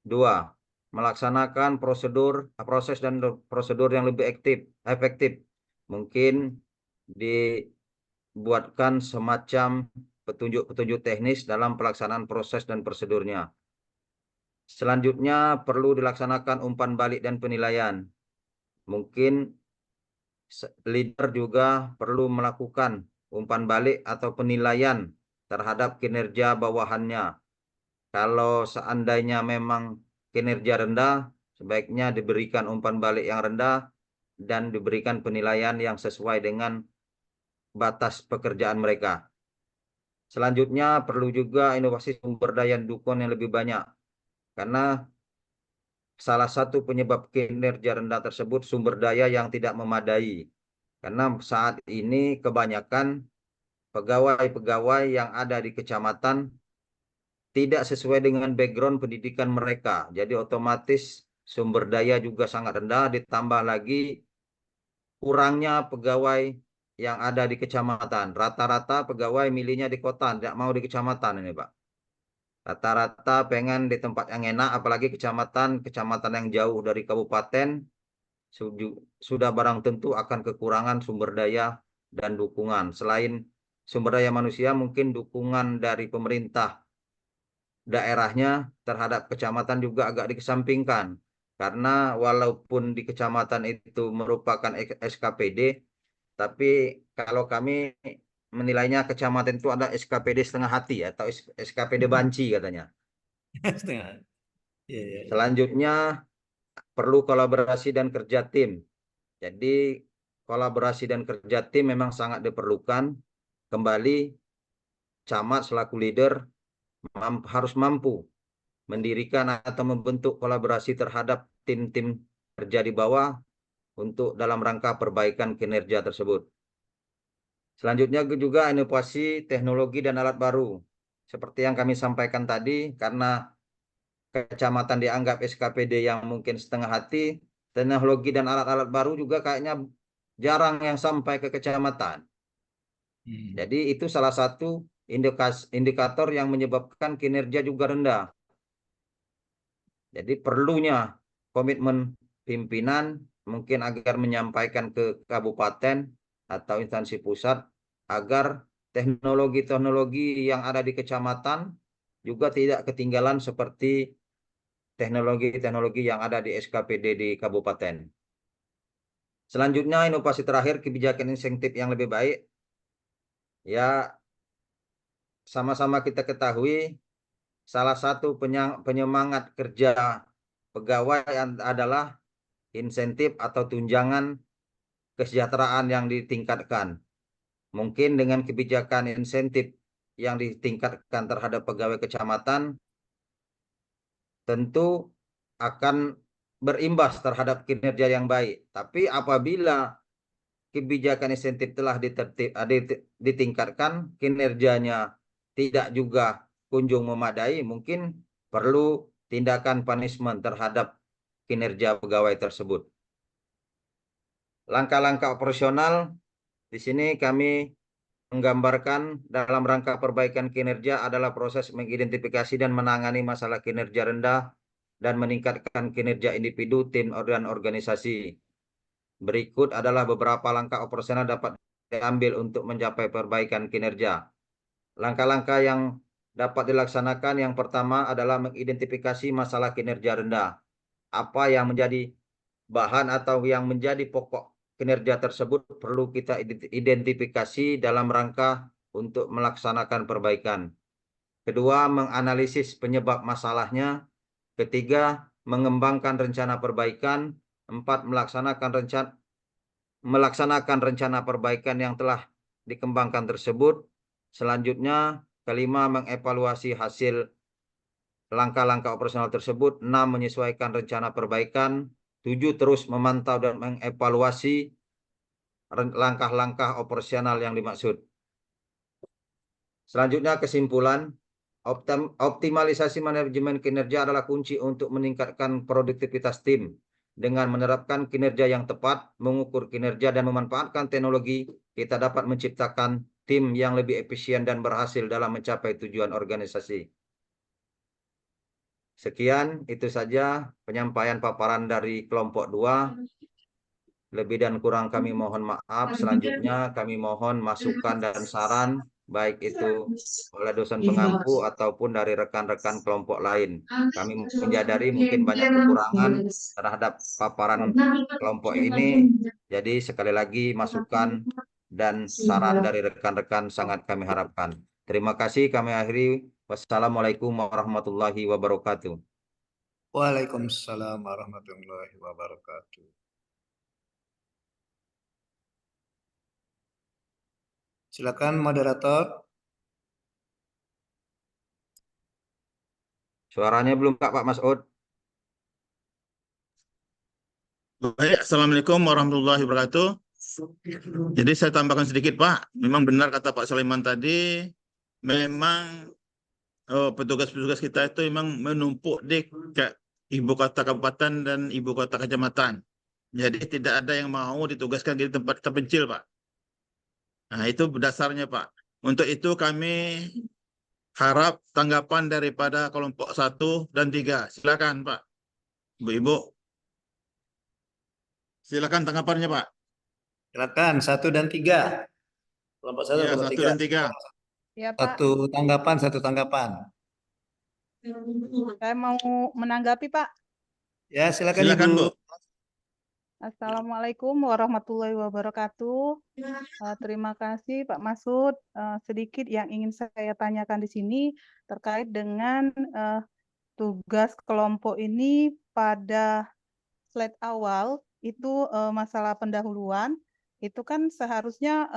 [SPEAKER 4] 2. melaksanakan proses dan prosedur yang lebih efektif. Mungkin dibuatkan semacam petunjuk-petunjuk teknis dalam pelaksanaan proses dan prosedurnya. Selanjutnya perlu dilaksanakan umpan balik dan penilaian. Mungkin leader juga perlu melakukan umpan balik atau penilaian terhadap kinerja bawahannya. Kalau seandainya memang kinerja rendah, sebaiknya diberikan umpan balik yang rendah dan diberikan penilaian yang sesuai dengan batas pekerjaan mereka. Selanjutnya perlu juga inovasi sumber daya dukung yang lebih banyak. Karena salah satu penyebab kinerja rendah tersebut sumber daya yang tidak memadai. Karena saat ini kebanyakan pegawai-pegawai yang ada di kecamatan tidak sesuai dengan background pendidikan mereka. Jadi otomatis sumber daya juga sangat rendah, ditambah lagi kurangnya pegawai yang ada di kecamatan. Rata-rata pegawai milihnya di kota, tidak mau di kecamatan ini, Pak. Rata-rata pengen di tempat yang enak, apalagi kecamatan yang jauh dari kabupaten, sudah barang tentu akan kekurangan sumber daya dan dukungan. Selain sumber daya manusia, mungkin dukungan dari pemerintah daerahnya terhadap kecamatan juga agak dikesampingkan. Karena walaupun di kecamatan itu merupakan SKPD, tapi kalau kami menilainya kecamatan itu ada SKPD setengah hati atau SKPD banci katanya.
[SPEAKER 1] Setengah.
[SPEAKER 4] Selanjutnya perlu kolaborasi dan kerja tim. Jadi kolaborasi dan kerja tim memang sangat diperlukan. Kembali camat selaku leader harus mampu mendirikan atau membentuk kolaborasi terhadap tim-tim kerja di bawah untuk dalam rangka perbaikan kinerja tersebut. Selanjutnya juga inovasi teknologi dan alat baru. Seperti yang kami sampaikan tadi, karena kecamatan dianggap SKPD yang mungkin setengah hati, teknologi dan alat-alat baru juga kayaknya jarang yang sampai ke kecamatan. Jadi itu salah satu indikator yang menyebabkan kinerja juga rendah. Jadi perlunya komitmen pimpinan mungkin agar menyampaikan ke kabupaten atau instansi pusat agar teknologi-teknologi yang ada di kecamatan juga tidak ketinggalan seperti teknologi-teknologi yang ada di SKPD di kabupaten. Selanjutnya inovasi terakhir kebijakan insentif yang lebih baik. Ya, sama-sama kita ketahui salah satu penyemangat kerja pegawai adalah insentif atau tunjangan kesejahteraan yang ditingkatkan. Mungkin dengan kebijakan insentif yang ditingkatkan terhadap pegawai kecamatan, tentu akan berimbas terhadap kinerja yang baik. Tapi apabila kebijakan insentif telah ditingkatkan, kinerjanya tidak juga kunjung memadai, mungkin perlu tindakan punishment terhadap kinerja pegawai tersebut. Langkah-langkah operasional di sini kami menggambarkan dalam rangka perbaikan kinerja adalah proses mengidentifikasi dan menangani masalah kinerja rendah dan meningkatkan kinerja individu, tim, dan organisasi. Berikut adalah beberapa langkah operasional dapat diambil untuk mencapai perbaikan kinerja. Langkah-langkah yang dapat dilaksanakan yang pertama adalah mengidentifikasi masalah kinerja rendah. Apa yang menjadi bahan atau yang menjadi pokok kinerja tersebut perlu kita identifikasi dalam rangka untuk melaksanakan perbaikan. Kedua, menganalisis penyebab masalahnya. Ketiga, mengembangkan rencana perbaikan. 4, melaksanakan rencana perbaikan yang telah dikembangkan tersebut. Selanjutnya, kelima, mengevaluasi hasil langkah-langkah operasional tersebut. 6, menyesuaikan rencana perbaikan. 7, terus memantau dan mengevaluasi langkah-langkah operasional yang dimaksud. Selanjutnya kesimpulan, optimalisasi manajemen kinerja adalah kunci untuk meningkatkan produktivitas tim. Dengan menerapkan kinerja yang tepat, mengukur kinerja dan memanfaatkan teknologi, kita dapat menciptakan tim yang lebih efisien dan berhasil dalam mencapai tujuan organisasi. Sekian, itu saja penyampaian paparan dari kelompok 2. Lebih dan kurang kami mohon maaf. Selanjutnya kami mohon masukan dan saran, baik itu oleh dosen pengampu ataupun dari rekan-rekan kelompok lain. Kami menyadari mungkin banyak kekurangan terhadap paparan kelompok ini. Jadi sekali lagi masukan dan saran dari rekan-rekan sangat kami harapkan. Terima kasih, kami akhiri. Wassalamualaikum warahmatullahi wabarakatuh.
[SPEAKER 1] Waalaikumsalam warahmatullahi wabarakatuh. Silakan moderator.
[SPEAKER 4] Suaranya belum Pak Mas'ud.
[SPEAKER 9] Baik, Assalamualaikum warahmatullahi wabarakatuh. Jadi saya tambahkan sedikit Pak, memang benar kata Pak Sulaiman tadi, memang petugas-petugas kita itu memang menumpuk di ibu kota kabupaten dan ibu kota kecamatan. Jadi tidak ada yang mau ditugaskan di tempat terpencil Pak. Nah itu dasarnya Pak. Untuk itu kami harap tanggapan daripada kelompok 1 dan 3. Silakan Pak. Ibu-ibu. Silakan tanggapannya Pak.
[SPEAKER 1] Silakan 1 dan 3. Kelompok 1,
[SPEAKER 9] Ya,
[SPEAKER 1] kelompok
[SPEAKER 9] 1
[SPEAKER 1] 3.
[SPEAKER 9] dan 3.
[SPEAKER 8] Ya Pak,
[SPEAKER 1] Satu tanggapan, satu tanggapan.
[SPEAKER 8] saya mau menanggapi Pak.
[SPEAKER 1] Ya, silakan
[SPEAKER 9] Silakan
[SPEAKER 1] Ibu.
[SPEAKER 9] Bu.
[SPEAKER 8] Assalamualaikum warahmatullahi wabarakatuh. Terima kasih Pak Masud. Sedikit yang ingin saya tanyakan di sini terkait dengan tugas kelompok ini pada slide awal itu masalah pendahuluan. Itu kan seharusnya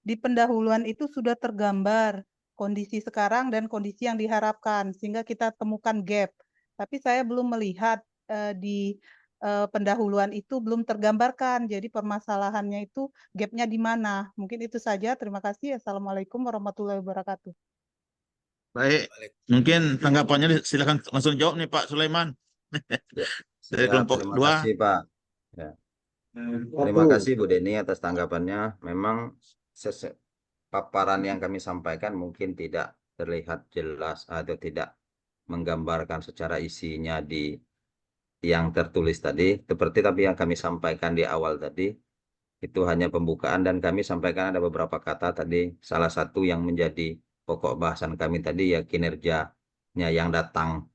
[SPEAKER 8] di pendahuluan itu sudah tergambar kondisi sekarang dan kondisi yang diharapkan sehingga kita temukan gap. Tapi saya belum melihat di pendahuluan itu belum tergambarkan. Jadi permasalahannya itu gapnya di mana? Mungkin itu saja. Terima kasih. Assalamualaikum warahmatullahi wabarakatuh.
[SPEAKER 9] Baik, mungkin tanggapannya silakan langsung jawab nih Pak Sulaiman. Dari
[SPEAKER 4] Siap,
[SPEAKER 9] kelompok
[SPEAKER 4] terima
[SPEAKER 9] 2.
[SPEAKER 4] kasih Pak. Ya. Terima kasih Bu Deni atas tanggapannya. Memang paparan yang kami sampaikan mungkin tidak terlihat jelas atau tidak menggambarkan secara isinya di yang tertulis tadi. Seperti tapi yang kami sampaikan di awal tadi, itu hanya pembukaan dan kami sampaikan ada beberapa kata tadi. Salah satu yang menjadi pokok bahasan kami tadi ya kinerjanya yang datang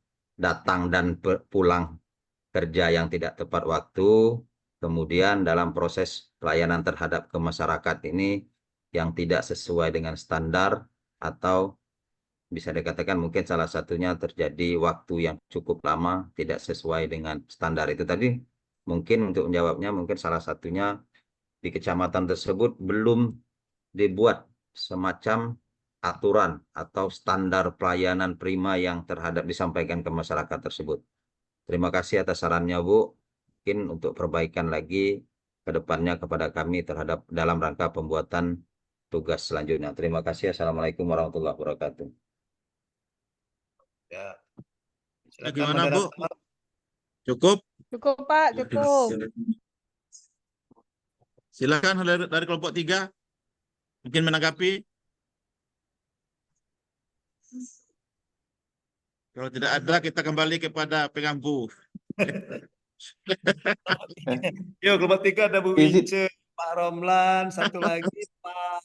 [SPEAKER 4] dan pulang kerja yang tidak tepat waktu, kemudian dalam proses pelayanan terhadap ke masyarakat ini yang tidak sesuai dengan standar atau bisa dikatakan mungkin salah satunya terjadi waktu yang cukup lama tidak sesuai dengan standar itu tadi. Mungkin untuk menjawabnya mungkin salah satunya di kecamatan tersebut belum dibuat semacam aturan atau standar pelayanan prima yang terhadap disampaikan ke masyarakat tersebut. Terima kasih atas sarannya Bu. Mungkin untuk perbaikan lagi ke depannya kepada kami terhadap dalam rangka pembuatan tugas selanjutnya. Terima kasih. Assalamualaikum warahmatullahi wabarakatuh.
[SPEAKER 1] Ya.
[SPEAKER 9] Gimana Bu?
[SPEAKER 1] moderator.
[SPEAKER 9] Cukup?
[SPEAKER 8] Cukup Pak, cukup.
[SPEAKER 9] Silakan dari kelompok 3. Mungkin menanggapi. Kalau tidak ada, kita kembali kepada pengampu.
[SPEAKER 1] Yuk, kelompok 3 ada Bu
[SPEAKER 7] Izin.
[SPEAKER 1] Wince, Pak Romlan, satu lagi Pak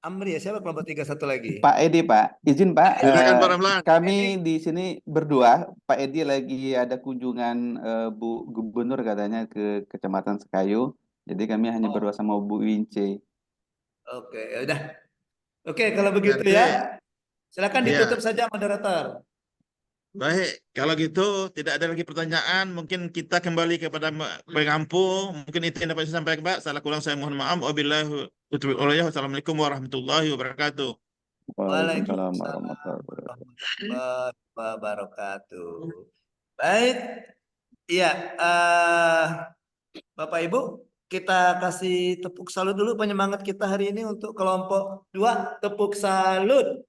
[SPEAKER 1] Amri ya. Siapa kelompok 3 satu lagi?
[SPEAKER 7] Pak Edi, Pak. Izin, Pak.
[SPEAKER 9] Silakan Pak Ramlan.
[SPEAKER 7] Kami di sini berdua, Pak Edi lagi ada kunjungan Bu Gubernur katanya ke Kecamatan Sekayu. Jadi kami hanya berdua sama Bu Wince.
[SPEAKER 1] Oke, ya udah. Oke, kalau begitu ya. Silakan
[SPEAKER 9] Iya.
[SPEAKER 1] ditutup saja moderator.
[SPEAKER 9] Baik, kalau gitu tidak ada lagi pertanyaan, mungkin kita kembali kepada pengampu. Mungkin itu yang dapat saya sampaikan, Pak. Salah kurang saya mohon maaf. Wassalamualaikum warahmatullahi wabarakatuh.
[SPEAKER 7] Waalaikumsalam warahmatullahi
[SPEAKER 1] wabarakatuh. Baik. Iya, Bapak Ibu, kita kasih tepuk salut dulu penyemangat kita hari ini untuk kelompok 2. Tepuk salut.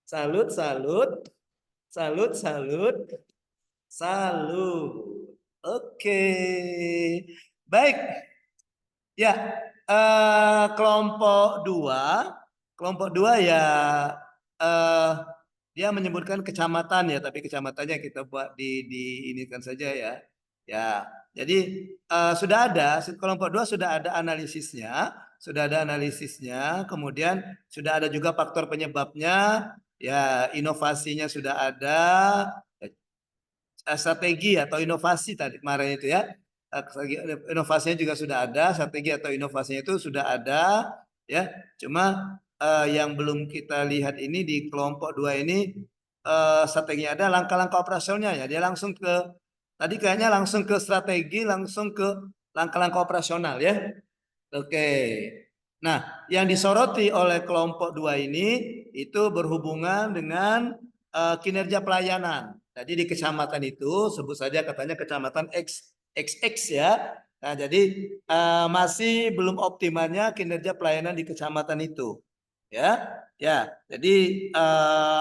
[SPEAKER 1] Salut, salut. Salut, salut. Salut. Oke. Baik. Ya, kelompok 2 ya dia menyebutkan kecamatan ya, tapi kecamatannya kita buat di ini kan saja ya. Ya, jadi sudah ada kelompok 2 sudah ada analisisnya, kemudian sudah ada juga faktor penyebabnya, ya inovasinya sudah ada, strategi atau inovasi tadi kemarin itu ya. Inovasinya juga sudah ada, strategi atau inovasinya itu sudah ada ya. Cuma yang belum kita lihat ini di kelompok 2 ini strateginya ada, langkah-langkah operasionalnya ya. Dia langsung ke tadi kayaknya langsung ke strategi, langsung ke langkah-langkah operasional ya. Oke. Nah, yang disoroti oleh kelompok 2 ini itu berhubungan dengan kinerja pelayanan. Jadi di kecamatan itu sebut saja katanya kecamatan XX ya. Nah, jadi masih belum optimalnya kinerja pelayanan di kecamatan itu. Ya. Ya, jadi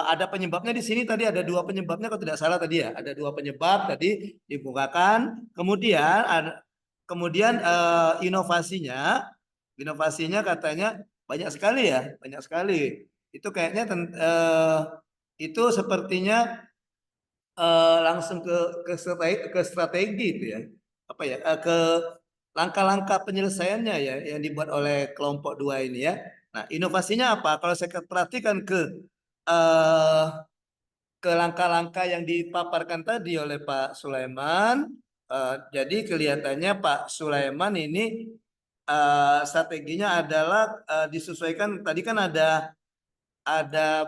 [SPEAKER 1] ada penyebabnya di sini tadi ada 2 penyebabnya kalau tidak salah tadi ya. Ada 2 penyebab tadi dibukakan. Kemudian inovasinya katanya banyak sekali ya, banyak sekali. Itu kayaknya itu sepertinya langsung ke strategi itu ya. Apa ya? Ke langkah-langkah penyelesaiannya ya yang dibuat oleh kelompok 2 ini ya. Nah, inovasinya apa? Kalau saya perhatikan ke langkah-langkah yang dipaparkan tadi oleh Pak Sulaiman, jadi kelihatannya Pak Sulaiman ini strateginya adalah disesuaikan. Tadi kan ada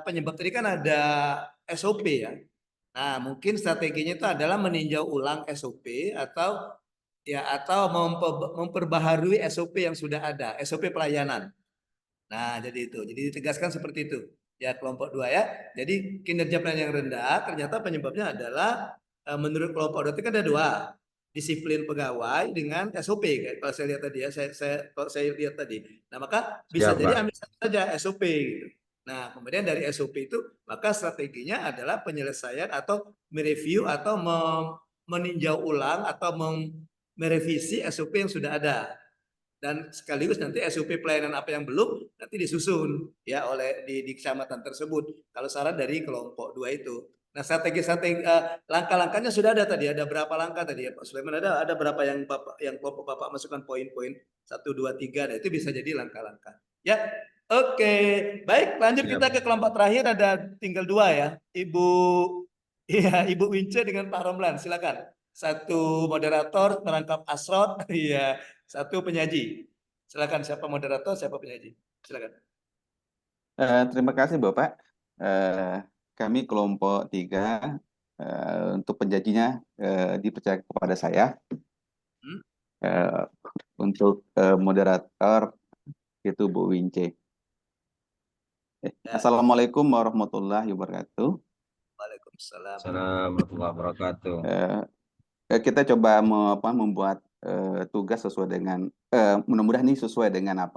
[SPEAKER 1] penyebab, tadi kan ada SOP ya. Nah, mungkin strateginya itu adalah meninjau ulang SOP atau memperbaharui SOP yang sudah ada, SOP pelayanan. Nah, jadi itu. Jadi ditegaskan seperti itu. Ya, kelompok 2 ya. Jadi kinerja pelayanan yang rendah ternyata penyebabnya adalah menurut kelompok 2 itu kan ada 2. Disiplin pegawai dengan SOP kalau saya lihat tadi ya. Kalau saya lihat tadi. Nah, maka bisa
[SPEAKER 4] Siap,
[SPEAKER 1] jadi
[SPEAKER 4] Pak.
[SPEAKER 1] ambil saja SOP gitu. Nah, kemudian dari SOP itu maka strateginya adalah penyelesaian atau mereview atau meninjau ulang atau merevisi SOP yang sudah ada. Dan sekaligus nanti SOP pelayanan apa yang belum nanti disusun ya oleh di kecamatan tersebut kalau saran dari kelompok 2 itu. Nah, strategi langkah-langkahnya sudah ada tadi, ada berapa langkah tadi ya Pak Sulaiman, ada berapa yang kelompok Bapak masukkan poin-poin 1 2 3. Nah, itu bisa jadi langkah-langkah. Ya. Oke, baik, lanjut
[SPEAKER 4] Siap.
[SPEAKER 1] kita ke kelompok terakhir, ada tinggal 2 ya. Ibu Wince dengan Pak Romlan, silakan. 1 moderator merangkap Asrot, iya. 1 penyaji. Silakan, siapa moderator, siapa penyaji. Silakan.
[SPEAKER 7] Terima kasih Bapak. Kami kelompok 3 untuk penjajinya dipercaya kepada saya. Untuk moderator itu Bu Wince. Assalamualaikum warahmatullahi wabarakatuh.
[SPEAKER 1] Waalaikumsalam.
[SPEAKER 4] Assalamualaikum warahmatullahi wabarakatuh.
[SPEAKER 7] Kita coba membuat tugas sesuai dengan mudah-mudahan ini sesuai dengan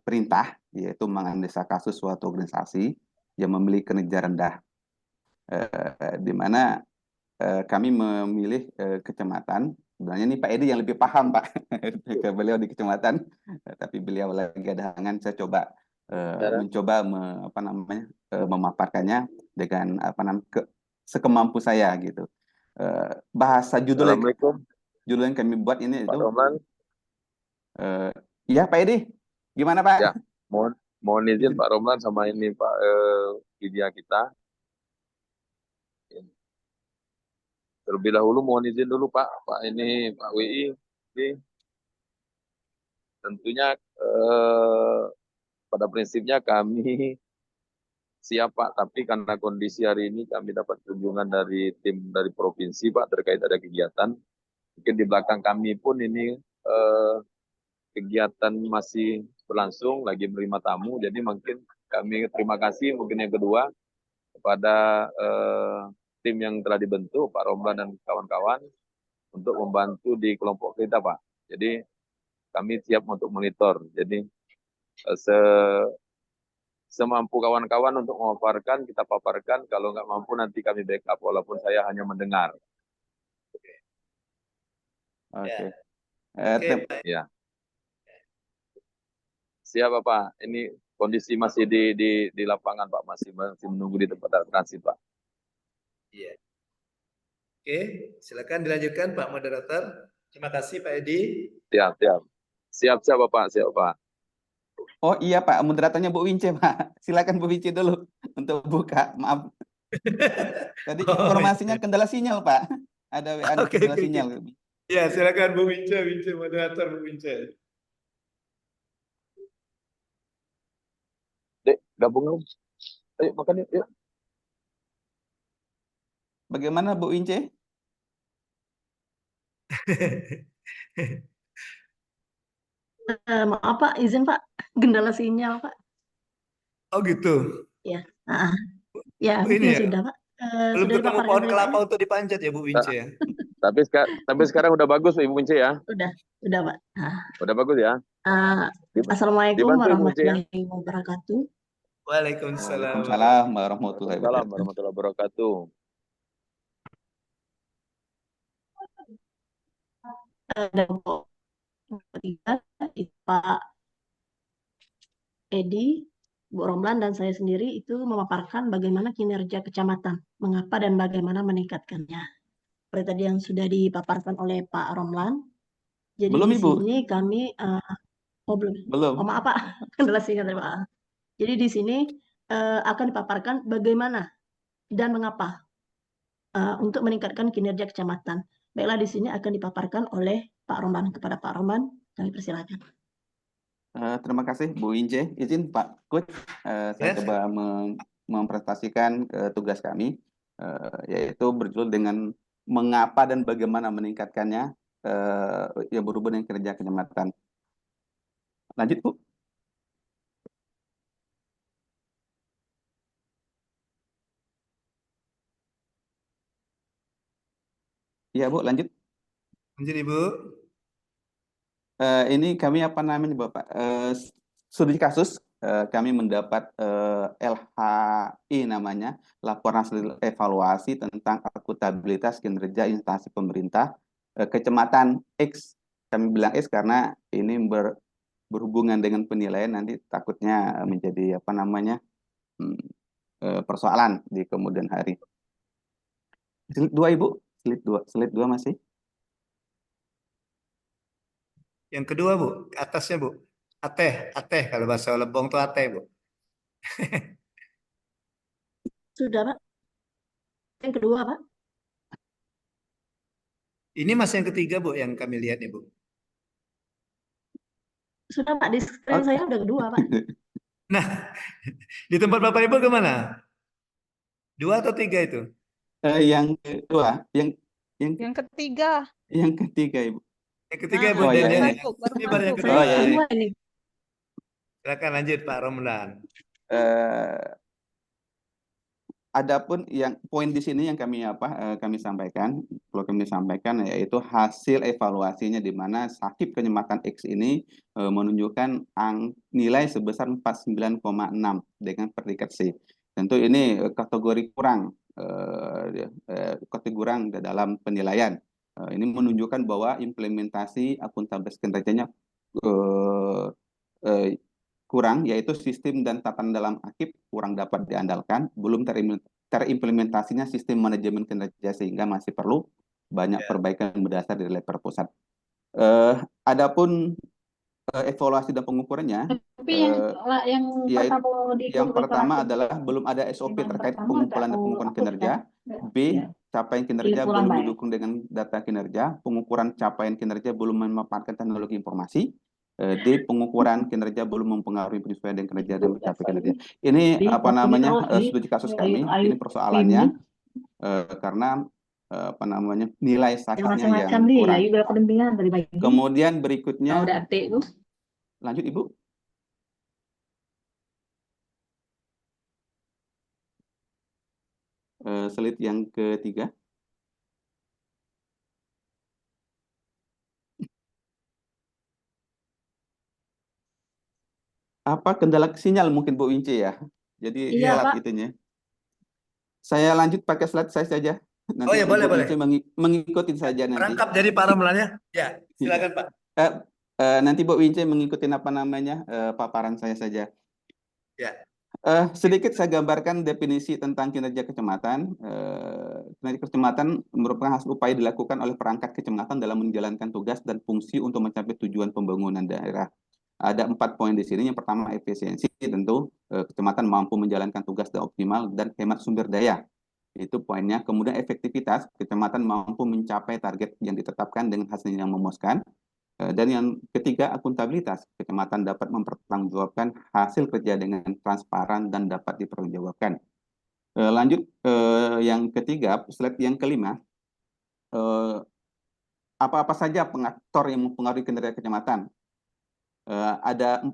[SPEAKER 7] perintah, yaitu menganalisa kasus suatu organisasi yang memiliki kinerja rendah, di mana kami memilih kecamatan. Sebenarnya ini Pak Edi yang lebih paham Pak ke beliau di kecamatan, tapi beliau lagi ada halangan. Saya coba mencoba memaparkannya dengan sekemampu saya gitu. Bahasa judul yang kami buat ini
[SPEAKER 12] Pak
[SPEAKER 7] itu.
[SPEAKER 12] Romlan.
[SPEAKER 7] Iya Pak Edi, gimana Pak?
[SPEAKER 12] Ya, mohon izin Pak Romlan sama ini Pak media kita. Terlebih dahulu mohon izin dulu Pak ini Pak WI. Tentunya pada prinsipnya kami siap Pak, tapi karena kondisi hari ini kami dapat kunjungan dari tim dari provinsi Pak terkait ada kegiatan. Mungkin di belakang kami pun ini kegiatan masih berlangsung, lagi menerima tamu. Jadi mungkin kami terima kasih mungkin yang kedua kepada tim yang telah dibentuk Pak Romlan dan kawan-kawan untuk membantu di kelompok kita Pak. Jadi kami siap untuk monitor. Jadi semampu kawan-kawan untuk memaparkan, kita paparkan. Kalau nggak mampu nanti kami backup, walaupun saya hanya mendengar. Oke. Ya. Siap Bapak. Ini kondisi masih di lapangan Pak, masih menunggu di tempat transit Pak.
[SPEAKER 1] Iya. Oke, silakan dilanjutkan Pak Moderator. Terima kasih Pak Edi.
[SPEAKER 12] Siap, siap. Siap Bapak, siap Pak.
[SPEAKER 7] Oh iya Pak, moderatornya Bu Wince Pak. Silakan Bu Wince dulu untuk buka. Maaf. Tadi
[SPEAKER 1] Oh,
[SPEAKER 7] informasinya
[SPEAKER 1] iya.
[SPEAKER 7] kendala sinyal Pak. Ada WA
[SPEAKER 1] Oke,
[SPEAKER 7] kendala
[SPEAKER 1] oke,
[SPEAKER 7] sinyal.
[SPEAKER 1] oke. Ya, silakan Bu Wince, moderator Bu Wince.
[SPEAKER 12] Dek, gabung dong. Ayo makan yuk.
[SPEAKER 7] Bagaimana Bu Wince?
[SPEAKER 3] Maaf Pak, izin Pak, kendala sinyal Pak.
[SPEAKER 1] Oh gitu.
[SPEAKER 3] Ya, ya
[SPEAKER 1] Ini
[SPEAKER 3] mungkin
[SPEAKER 1] ya,
[SPEAKER 3] sudah Pak.
[SPEAKER 1] belum
[SPEAKER 3] Sudah
[SPEAKER 1] ketemu
[SPEAKER 3] dipaparkan
[SPEAKER 1] pohon
[SPEAKER 3] tadi Pak
[SPEAKER 1] kelapa
[SPEAKER 3] ya?
[SPEAKER 1] untuk dipanjat ya Bu Wince ya.
[SPEAKER 12] Tapi sekarang udah bagus Ibu Wince ya.
[SPEAKER 3] Sudah Pak.
[SPEAKER 12] Udah bagus ya.
[SPEAKER 3] Assalamualaikum
[SPEAKER 12] Dibantu Ibu Wince ya.
[SPEAKER 3] warahmatullahi wabarakatuh.
[SPEAKER 1] Waalaikumsalam.
[SPEAKER 7] Waalaikumsalam warahmatullahi
[SPEAKER 12] Waalaikumsalam
[SPEAKER 7] wabarakatuh.
[SPEAKER 12] warahmatullahi wabarakatuh.
[SPEAKER 3] Dan ketiga itu Pak Edi, Bu Romlan dan saya sendiri itu memaparkan bagaimana kinerja kecamatan, mengapa dan bagaimana meningkatkannya. Seperti tadi yang sudah dipaparkan oleh Pak Romlan. Jadi
[SPEAKER 7] Belum
[SPEAKER 3] di
[SPEAKER 7] Ibu?
[SPEAKER 3] sini kami belum.
[SPEAKER 7] Belum.
[SPEAKER 3] Oh maaf Pak, kendala sinyal Pak. Jadi di sini akan dipaparkan bagaimana dan mengapa untuk meningkatkan kinerja kecamatan. Baiklah, di sini akan dipaparkan oleh Pak Romlan. Kepada Pak Romlan, kami persilakan.
[SPEAKER 7] Terima kasih Bu Wince. Izin Pak Kut, saya coba mempresentasikan tugas kami, yaitu berjudul dengan mengapa dan bagaimana meningkatkannya yang berhubungan dengan kinerja kecamatan. Lanjut Bu. Iya Bu, lanjut.
[SPEAKER 1] Lanjut Ibu.
[SPEAKER 7] Ini kami apa namanya Bapak? Studi kasus kami mendapat LHI namanya, laporan hasil evaluasi tentang akuntabilitas kinerja instansi pemerintah kecamatan X. Kami bilang X karena ini berhubungan dengan penilaian, nanti takutnya menjadi apa namanya persoalan di kemudian hari. Slide 2 Ibu, slide 2 masih.
[SPEAKER 1] Yang kedua Bu, atasnya Bu. Ateh kalau bahasa Lebong tuh ateh Bu.
[SPEAKER 3] Sudah Pak. Yang kedua Pak.
[SPEAKER 1] Ini masih yang ketiga Bu yang kami lihat nih Bu.
[SPEAKER 3] Sudah Pak, di screen saya udah kedua Pak.
[SPEAKER 1] Nah, di tempat Bapak Ibu kemana? 2 atau 3 itu?
[SPEAKER 7] Yang kedua, yang
[SPEAKER 8] ketiga.
[SPEAKER 7] Yang ketiga Ibu.
[SPEAKER 1] Yang ketiga Bu,
[SPEAKER 7] oh,
[SPEAKER 1] dan
[SPEAKER 7] iya,
[SPEAKER 1] ini baru yang kedua.
[SPEAKER 7] Oh, iya, iya.
[SPEAKER 1] Silakan lanjut Pak Romlan.
[SPEAKER 7] Adapun yang poin di sini yang kami kami sampaikan, perlu kami sampaikan yaitu hasil evaluasinya di mana Sakip Kecamatan X ini menunjukkan nilai sebesar 49,6 dengan predikat C. Tentu ini kategori kurang dalam penilaian. Ini menunjukkan bahwa implementasi akuntabilitas kinerjanya kurang, yaitu sistem dan tatanan dalam AKIP kurang dapat diandalkan, belum terimplementasinya sistem manajemen kinerja sehingga masih perlu banyak perbaikan berdasar dari level pusat. Adapun evaluasi dan pengukurannya, yang pertama adalah belum ada SOP terkait pengumpulan dan pengukuran kinerja. B, capaian kinerja belum didukung dengan data kinerja. Pengukuran capaian kinerja belum memanfaatkan teknologi informasi. D, pengukuran kinerja belum mempengaruhi penyesuaian dan kinerja dan mencapai kinerja. Ini apa namanya studi kasus kami. Ini persoalannya karena apa namanya nilai sakitnya yang kurang. Kemudian berikutnya, lanjut Ibu. Slide yang ketiga. Apa kendala sinyal mungkin Bu Wince ya? Jadi
[SPEAKER 3] Iya,
[SPEAKER 7] telat
[SPEAKER 3] Pak.
[SPEAKER 7] itunya. Saya lanjut pakai slide saya saja. Nanti
[SPEAKER 1] Oh ya, boleh,
[SPEAKER 7] Bu
[SPEAKER 1] boleh.
[SPEAKER 7] Wince mengikuti saja nanti.
[SPEAKER 1] Rangkap jadi Pak Romlannya. Ya, silakan Pak.
[SPEAKER 7] Nanti Bu Wince mengikuti apa namanya paparan saya saja.
[SPEAKER 1] Ya.
[SPEAKER 7] Sedikit saya gambarkan definisi tentang kinerja kecamatan. Kinerja kecamatan merupakan hasil upaya dilakukan oleh perangkat kecamatan dalam menjalankan tugas dan fungsi untuk mencapai tujuan pembangunan daerah. Ada 4 poin di sini. Yang pertama efisiensi, tentu kecamatan mampu menjalankan tugas dengan optimal dan hemat sumber daya. Itu poinnya. Kemudian efektivitas, kecamatan mampu mencapai target yang ditetapkan dengan hasil yang memuaskan. Dan yang ketiga, akuntabilitas. Kecamatan dapat mempertanggungjawabkan hasil kerja dengan transparan dan dapat dipertanggungjawabkan. Lanjut, yang ketiga, slide yang kelima. Apa-apa saja faktor yang mempengaruhi kinerja kecamatan? Ada 4,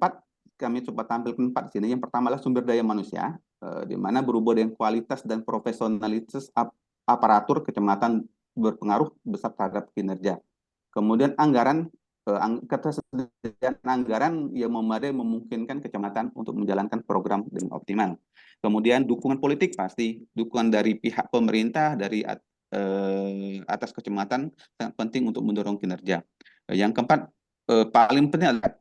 [SPEAKER 7] kami coba tampilkan 4 di sini. Yang pertama adalah sumber daya manusia, di mana berhubungan dengan kualitas dan profesionalitas aparatur kecamatan berpengaruh besar terhadap kinerja. Kemudian anggaran, ketersediaan anggaran yang memadai memungkinkan kecamatan untuk menjalankan program dengan optimal. Kemudian dukungan politik, pasti dukungan dari pihak pemerintah, dari atas kecamatan sangat penting untuk mendorong kinerja. Yang keempat, paling penting adalah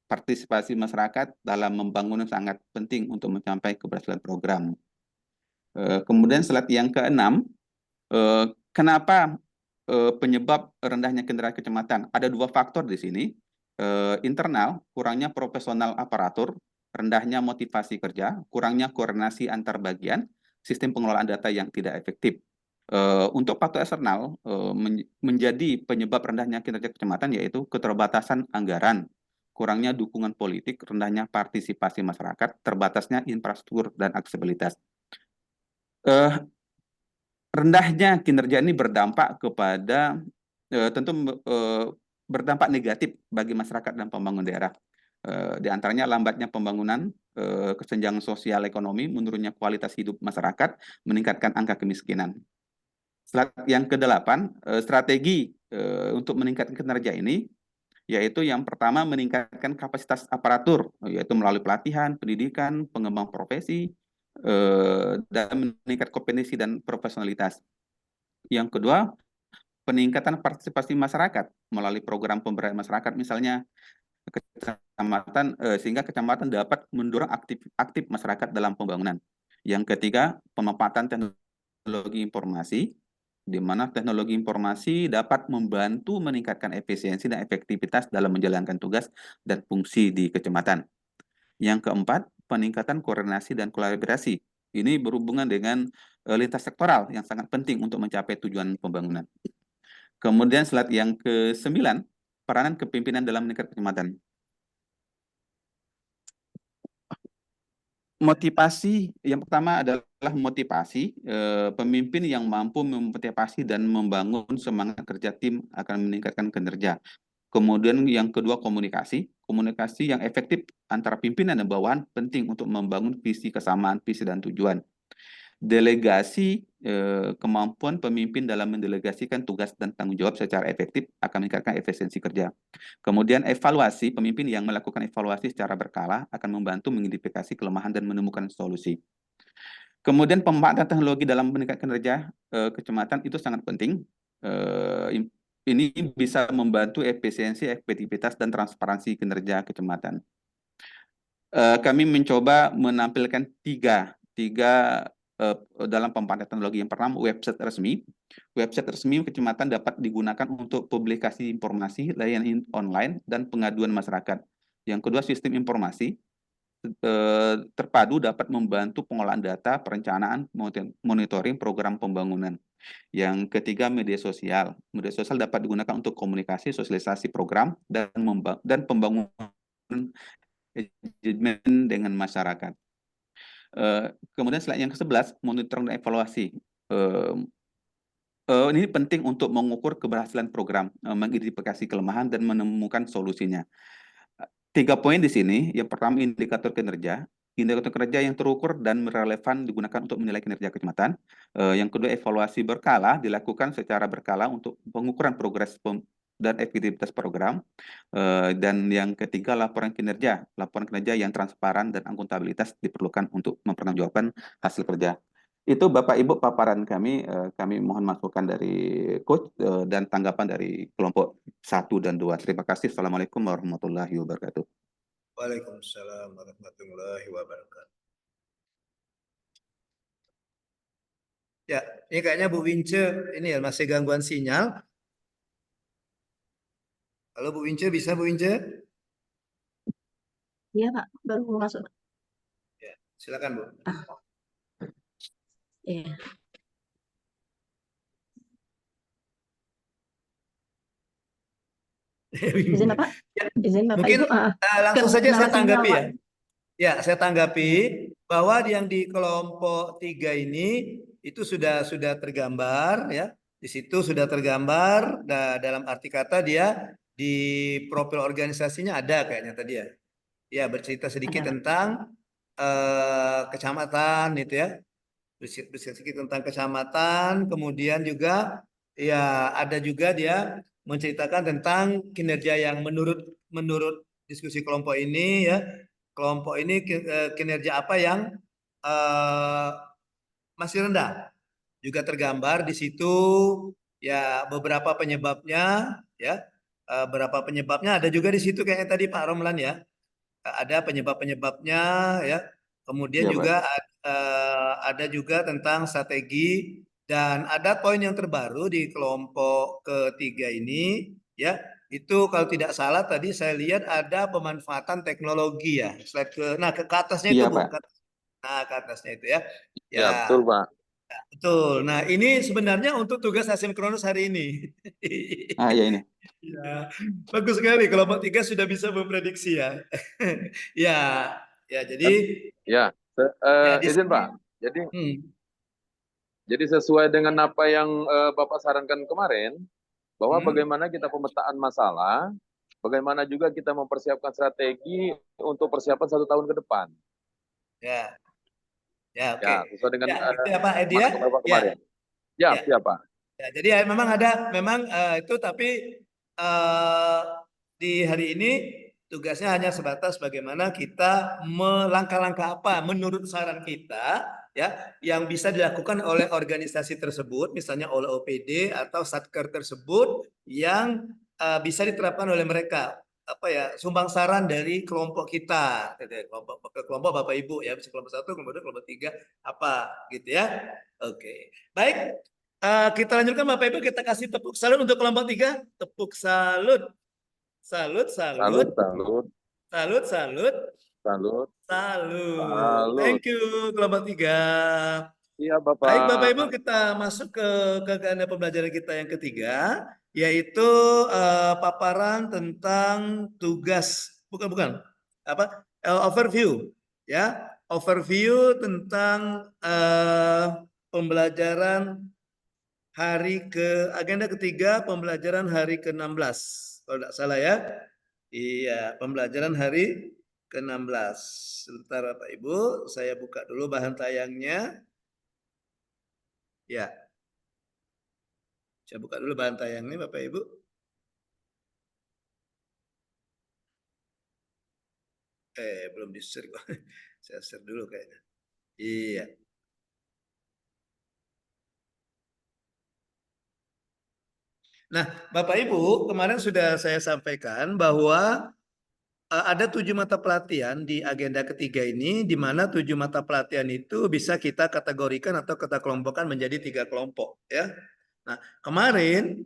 [SPEAKER 7] partisipasi masyarakat dalam membangun sangat penting untuk mencapai keberhasilan program. Kemudian slide yang keenam, kenapa penyebab rendahnya kinerja kecamatan? Ada 2 faktor di sini. Internal, kurangnya profesional aparatur, rendahnya motivasi kerja, kurangnya koordinasi antar bagian, sistem pengelolaan data yang tidak efektif. Untuk faktor eksternal, menjadi penyebab rendahnya kinerja kecamatan yaitu keterbatasan anggaran, kurangnya dukungan politik, rendahnya partisipasi masyarakat, terbatasnya infrastruktur dan aksesibilitas. Rendahnya kinerja ini berdampak kepada tentu berdampak negatif bagi masyarakat dan pembangun daerah. Di antaranya lambatnya pembangunan, kesenjangan sosial ekonomi, menurunnya kualitas hidup masyarakat, meningkatkan angka kemiskinan. Slide yang ke-8, strategi untuk meningkatkan kinerja ini, yaitu yang pertama meningkatkan kapasitas aparatur, yaitu melalui pelatihan, pendidikan, pengembangan profesi, dan meningkatkan kompetensi dan profesionalitas. Yang kedua, peningkatan partisipasi masyarakat melalui program pemberdayaan masyarakat, misalnya kecamatan, sehingga kecamatan dapat mendorong aktif masyarakat dalam pembangunan. Yang ketiga, pemanfaatan teknologi informasi, di mana teknologi informasi dapat membantu meningkatkan efisiensi dan efektivitas dalam menjalankan tugas dan fungsi di kecamatan. Yang keempat, peningkatan koordinasi dan kolaborasi. Ini berhubungan dengan lintas sektoral yang sangat penting untuk mencapai tujuan pembangunan. Kemudian slide yang ke-9, peranan kepemimpinan dalam meningkatkan kecamatan. Motivasi, yang pertama adalah motivasi. Pemimpin yang mampu memotivasi dan membangun semangat kerja tim akan meningkatkan kinerja. Kemudian yang kedua, komunikasi yang efektif antara pimpinan dan bawahan penting untuk membangun visi kesamaan, visi dan tujuan. Delegasi, kemampuan pemimpin dalam mendelegasikan tugas dan tanggung jawab secara efektif akan meningkatkan efisiensi kerja. Kemudian evaluasi, pemimpin yang melakukan evaluasi secara berkala akan membantu mengidentifikasi kelemahan dan menemukan solusi. Kemudian pemanfaatan teknologi dalam meningkatkan kinerja kecamatan itu sangat penting. Ini bisa membantu efisiensi, efektivitas, dan transparansi kinerja kecamatan. Kami mencoba menampilkan tiga dalam pemanfaatan teknologi. Yang pertama, website resmi. Website resmi kecamatan dapat digunakan untuk publikasi informasi, layanan online, dan pengaduan masyarakat. Yang kedua, sistem informasi terpadu dapat membantu pengolahan data, perencanaan, monitoring program pembangunan. Yang ketiga, media sosial. Media sosial dapat digunakan untuk komunikasi, sosialisasi program, dan pembangunan engagement dengan masyarakat. Kemudian slide yang ke-11, monitoring dan evaluasi. Ini penting untuk mengukur keberhasilan program, mengidentifikasi kelemahan, dan menemukan solusinya. 3 poin di sini. Yang pertama, indikator kinerja. Indikator kinerja yang terukur dan relevan digunakan untuk menilai kinerja kecamatan. Yang kedua, evaluasi berkala dilakukan secara berkala untuk pengukuran progres dan efektivitas program. Dan yang ketiga, laporan kinerja. Laporan kinerja yang transparan dan akuntabilitas diperlukan untuk mempertanggungjawabkan hasil kerja. Itu Bapak Ibu paparan kami. Kami mohon masukan dari Coach dan tanggapan dari kelompok 1 dan 2. Terima kasih. Assalamualaikum warahmatullahi wabarakatuh.
[SPEAKER 1] Waalaikumsalam warahmatullahi wabarakatuh. Ya, ini kayaknya Bu Wince ini ya masih gangguan sinyal. Halo Bu Wince, bisa Bu Wince?
[SPEAKER 3] Iya Pak, baru masuk.
[SPEAKER 1] Ya, silakan Bu.
[SPEAKER 3] Iya. Izin Bapak?
[SPEAKER 1] Ya,
[SPEAKER 3] Izin Bapak
[SPEAKER 1] mungkin
[SPEAKER 3] Ibu.
[SPEAKER 1] langsung saja saya
[SPEAKER 3] Kendala sinyal
[SPEAKER 1] tanggapi
[SPEAKER 3] Pak.
[SPEAKER 1] ya. Ya, saya tanggapi bahwa yang di kelompok 3 ini itu sudah tergambar ya. Di situ sudah tergambar dalam arti kata dia di profil organisasinya ada kayaknya tadi ya. Ya, bercerita sedikit
[SPEAKER 3] Ada.
[SPEAKER 1] tentang kecamatan itu ya. Bercerita sedikit tentang kecamatan, kemudian juga ya ada juga dia menceritakan tentang kinerja yang menurut diskusi kelompok ini ya. Kelompok ini kinerja apa yang masih rendah. Juga tergambar di situ ya beberapa penyebabnya ya. Berapa penyebabnya ada juga di situ kayaknya tadi Pak Romlan ya. Ada penyebab-penyebabnya ya. Kemudian
[SPEAKER 12] Iya, Pak.
[SPEAKER 1] juga ada juga tentang strategi dan ada poin yang terbaru di kelompok ketiga ini ya. Itu kalau tidak salah tadi saya lihat ada pemanfaatan teknologi ya. Slide ke atasnya itu
[SPEAKER 12] Iya,
[SPEAKER 1] Bu.
[SPEAKER 12] Pak.
[SPEAKER 1] Nah, ke atasnya itu ya.
[SPEAKER 12] Ya,
[SPEAKER 1] Ya,
[SPEAKER 12] betul, Pak.
[SPEAKER 1] betul. Nah, ini sebenarnya untuk tugas asinkronus hari ini.
[SPEAKER 12] Ah, ya ini.
[SPEAKER 1] Ya, bagus sekali kelompok 3 sudah bisa memprediksi ya. Ya, ya jadi
[SPEAKER 12] Ya,
[SPEAKER 1] ya di
[SPEAKER 12] izin
[SPEAKER 1] sini
[SPEAKER 12] Pak. Jadi sesuai dengan apa yang Bapak sarankan kemarin, bahwa bagaimana kita pemetaan masalah, bagaimana juga kita mempersiapkan strategi untuk persiapan 1 tahun ke depan.
[SPEAKER 1] Ya. Ya, oke.
[SPEAKER 12] Ya, sesuai dengan
[SPEAKER 1] Ya, gitu ya Pak Edi ya.
[SPEAKER 12] Bapak
[SPEAKER 1] Ya.
[SPEAKER 12] kemarin. Ya,
[SPEAKER 1] Ya.
[SPEAKER 12] siap Pak.
[SPEAKER 1] Ya, jadi memang itu tapi di hari ini tugasnya hanya sebatas bagaimana kita melangkah-langkah apa menurut saran kita ya yang bisa dilakukan oleh organisasi tersebut misalnya oleh OPD atau satker tersebut yang bisa diterapkan oleh mereka apa ya sumbang saran dari kelompok kita kelompok Bapak Ibu ya bisa kelompok 1 kelompok 2 kelompok 3 apa gitu ya. Oke. Baik. Kita lanjutkan Bapak Ibu, kita kasih tepuk salut untuk kelompok 3. Tepuk salut. Salut, salut.
[SPEAKER 12] Salut, salut.
[SPEAKER 1] Salut, salut.
[SPEAKER 12] Salut.
[SPEAKER 1] Salut.
[SPEAKER 12] Salut.
[SPEAKER 1] Thank you kelompok 3.
[SPEAKER 12] Iya, Bapak.
[SPEAKER 1] Baik Bapak Ibu, kita masuk ke agenda pembelajaran kita yang ketiga, yaitu paparan tentang tugas, bukan, apa? Overview, ya. Overview tentang pembelajaran agenda ketiga pembelajaran hari ke-16 kalau tidak salah ya. Iya, pembelajaran hari ke-16. Sebentar Bapak Ibu, saya buka dulu bahan tayangnya. Ya. Saya buka dulu bahan tayangnya Bapak Ibu. Belum di-share kok. Saya share dulu kayaknya. Iya. Nah, Bapak Ibu, kemarin sudah saya sampaikan bahwa ada 7 mata pelatihan di agenda ketiga ini, di mana 7 mata pelatihan itu bisa kita kategorikan atau kita kelompokkan menjadi 3 kelompok. Ya. Nah, kemarin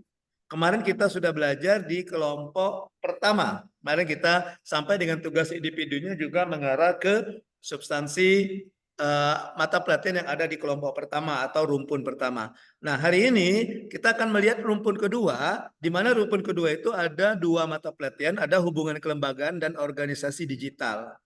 [SPEAKER 1] kita sudah belajar di kelompok pertama. Kemarin kita sampai dengan tugas individunya juga mengarah ke substansi mata pelatihan yang ada di kelompok pertama atau rumpun pertama. Nah, hari ini kita akan melihat rumpun kedua, di mana rumpun kedua itu ada 2 mata pelatihan, ada hubungan kelembagaan dan organisasi digital.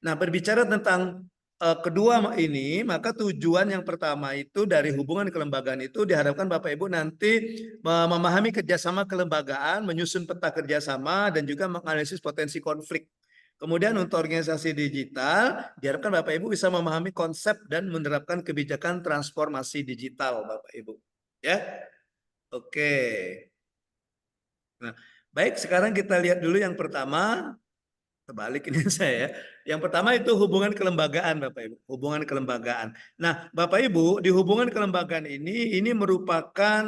[SPEAKER 1] Nah, berbicara tentang kedua ini, maka tujuan yang pertama itu dari hubungan kelembagaan itu diharapkan Bapak Ibu nanti memahami kerjasama kelembagaan, menyusun peta kerjasama, dan juga menganalisis potensi konflik. Kemudian untuk organisasi digital, diharapkan Bapak Ibu bisa memahami konsep dan menerapkan kebijakan transformasi digital, Bapak Ibu. Ya, oke. Nah, baik sekarang kita lihat dulu yang pertama. Terbalik ini saya. Yang pertama itu hubungan kelembagaan, Bapak Ibu. Hubungan kelembagaan. Nah, Bapak Ibu, di hubungan kelembagaan ini merupakan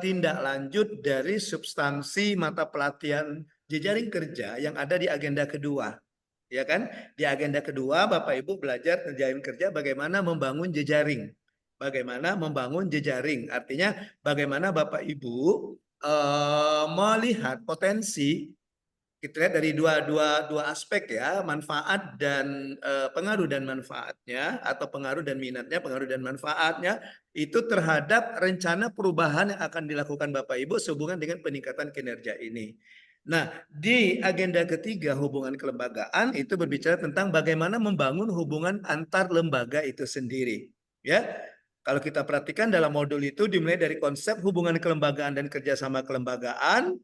[SPEAKER 1] tindak lanjut dari substansi mata pelatihan jejaring kerja yang ada di agenda kedua. Ya kan? Di agenda kedua Bapak Ibu belajar jejaring kerja bagaimana membangun jejaring. bagaimana membangun jejaring. Artinya bagaimana Bapak Ibu melihat potensi. Kita lihat dari dua aspek ya, manfaat dan pengaruh dan manfaatnya, atau pengaruh dan minatnya, pengaruh dan manfaatnya itu terhadap rencana perubahan yang akan dilakukan Bapak Ibu sehubungan dengan peningkatan kinerja ini. Nah, di agenda ketiga hubungan kelembagaan itu berbicara tentang bagaimana membangun hubungan antar lembaga itu sendiri. Ya, kalau kita perhatikan dalam modul itu dimulai dari konsep hubungan kelembagaan dan kerjasama kelembagaan,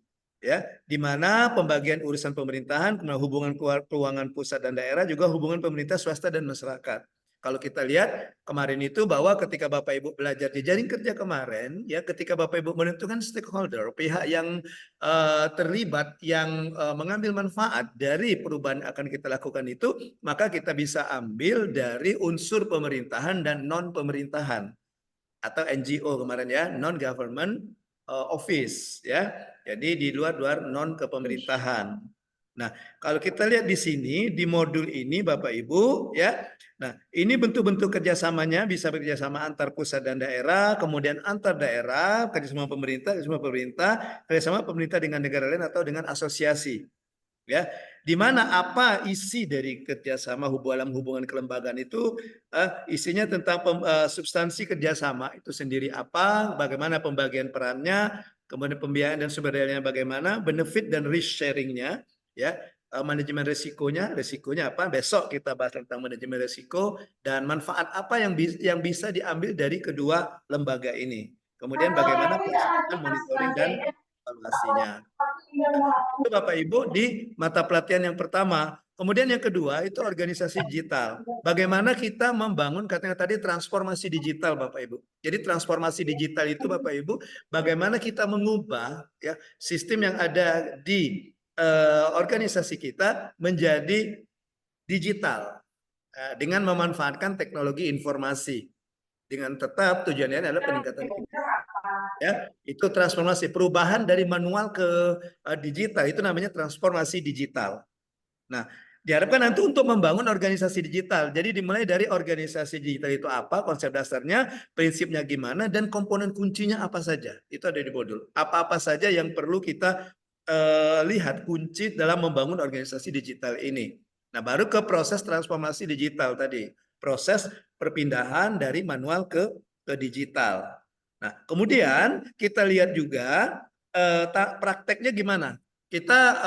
[SPEAKER 1] ya, di mana pembagian urusan pemerintahan, kemudian hubungan keuangan pusat dan daerah, juga hubungan pemerintah swasta dan masyarakat. Kalau kita lihat kemarin itu bahwa ketika Bapak Ibu belajar jejaring kerja kemarin, ya, ketika Bapak Ibu menentukan stakeholder, pihak yang terlibat, yang mengambil manfaat dari perubahan yang akan kita lakukan itu, maka kita bisa ambil dari unsur pemerintahan dan non pemerintahan atau NGO kemarin ya, non government office ya. Jadi di luar non kepemerintahan. Nah, kalau kita lihat di sini di modul ini Bapak Ibu ya. Nah, ini bentuk-bentuk kerjasamanya bisa kerjasama antar pusat dan daerah, kemudian antar daerah, kerjasama pemerintah dengan negara lain atau dengan asosiasi. Ya, di mana apa isi dari kerjasama hubungan kelembagaan itu isinya tentang substansi kerjasama itu sendiri apa, bagaimana pembagian perannya, kemudian pembiayaan dan sumber dayanya bagaimana, benefit dan risk sharingnya, ya, manajemen risikonya apa, besok kita bahas tentang manajemen risiko dan manfaat apa yang bisa diambil dari kedua lembaga ini, kemudian bagaimana pelaksanaan monitoring dan evaluasinya. Itu Bapak Ibu di mata pelatihan yang pertama. Kemudian yang kedua itu organisasi digital. Bagaimana kita membangun, katanya tadi transformasi digital Bapak Ibu. Jadi transformasi digital itu Bapak Ibu, bagaimana kita mengubah ya sistem yang ada di organisasi kita menjadi digital dengan memanfaatkan teknologi informasi. Dengan tetap tujuannya adalah peningkatan ya, itu transformasi perubahan dari manual ke digital, itu namanya transformasi digital. Nah, diharapkan nanti untuk membangun organisasi digital. Jadi dimulai dari organisasi digital itu apa, konsep dasarnya, prinsipnya gimana, dan komponen kuncinya apa saja. Itu ada di modul. Apa-apa saja yang perlu kita lihat kunci dalam membangun organisasi digital ini. Nah, baru ke proses transformasi digital tadi. Proses perpindahan dari manual ke digital. Nah, kemudian kita lihat juga prakteknya gimana. Kita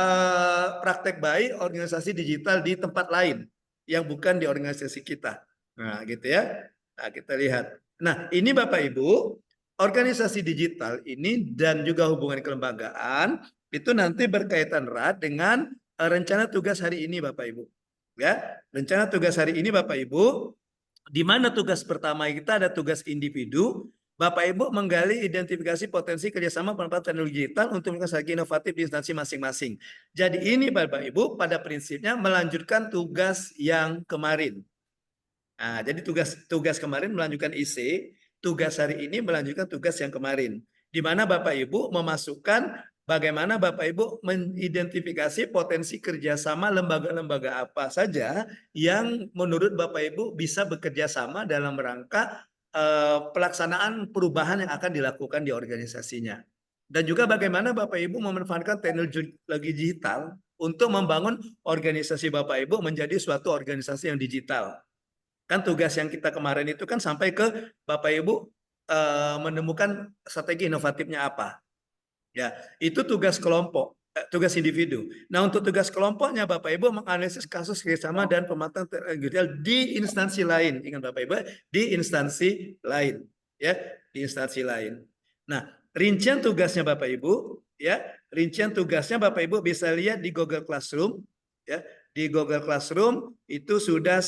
[SPEAKER 1] praktek baik organisasi digital di tempat lain yang bukan di organisasi kita. Nah, gitu ya. Nah, kita lihat. Nah, ini Bapak Ibu, organisasi digital ini dan juga hubungan kelembagaan itu nanti berkaitan erat dengan rencana tugas hari ini Bapak Ibu. Ya, rencana tugas hari ini Bapak Ibu, di mana tugas pertama kita ada tugas individu. Bapak Ibu menggali identifikasi potensi kerjasama pemanfaatan teknologi digital untuk melakukan strategi inovatif di instansi masing-masing. Jadi ini Bapak Ibu pada prinsipnya melanjutkan tugas yang kemarin. Nah, jadi tugas kemarin melanjutkan IC, tugas hari ini melanjutkan tugas yang kemarin. Di mana Bapak Ibu memasukkan bagaimana Bapak Ibu mengidentifikasi potensi kerjasama lembaga-lembaga apa saja yang menurut Bapak Ibu bisa bekerja sama dalam rangka pelaksanaan perubahan yang akan dilakukan di organisasinya. Dan juga bagaimana Bapak Ibu memanfaatkan teknologi digital untuk membangun organisasi Bapak Ibu menjadi suatu organisasi yang digital. Kan tugas yang kita kemarin itu kan sampai ke Bapak Ibu menemukan strategi inovatifnya apa. Ya, itu tugas kelompok, tugas individu. Nah, untuk tugas kelompoknya Bapak Ibu menganalisis kasus kerjasama dan pemanfaatan digital di instansi lain. Ingat Bapak Ibu, di instansi lain, ya, di instansi lain. Nah, rincian tugasnya Bapak Ibu, ya, rincian tugasnya Bapak Ibu bisa lihat di Google Classroom, ya, di Google Classroom itu sudah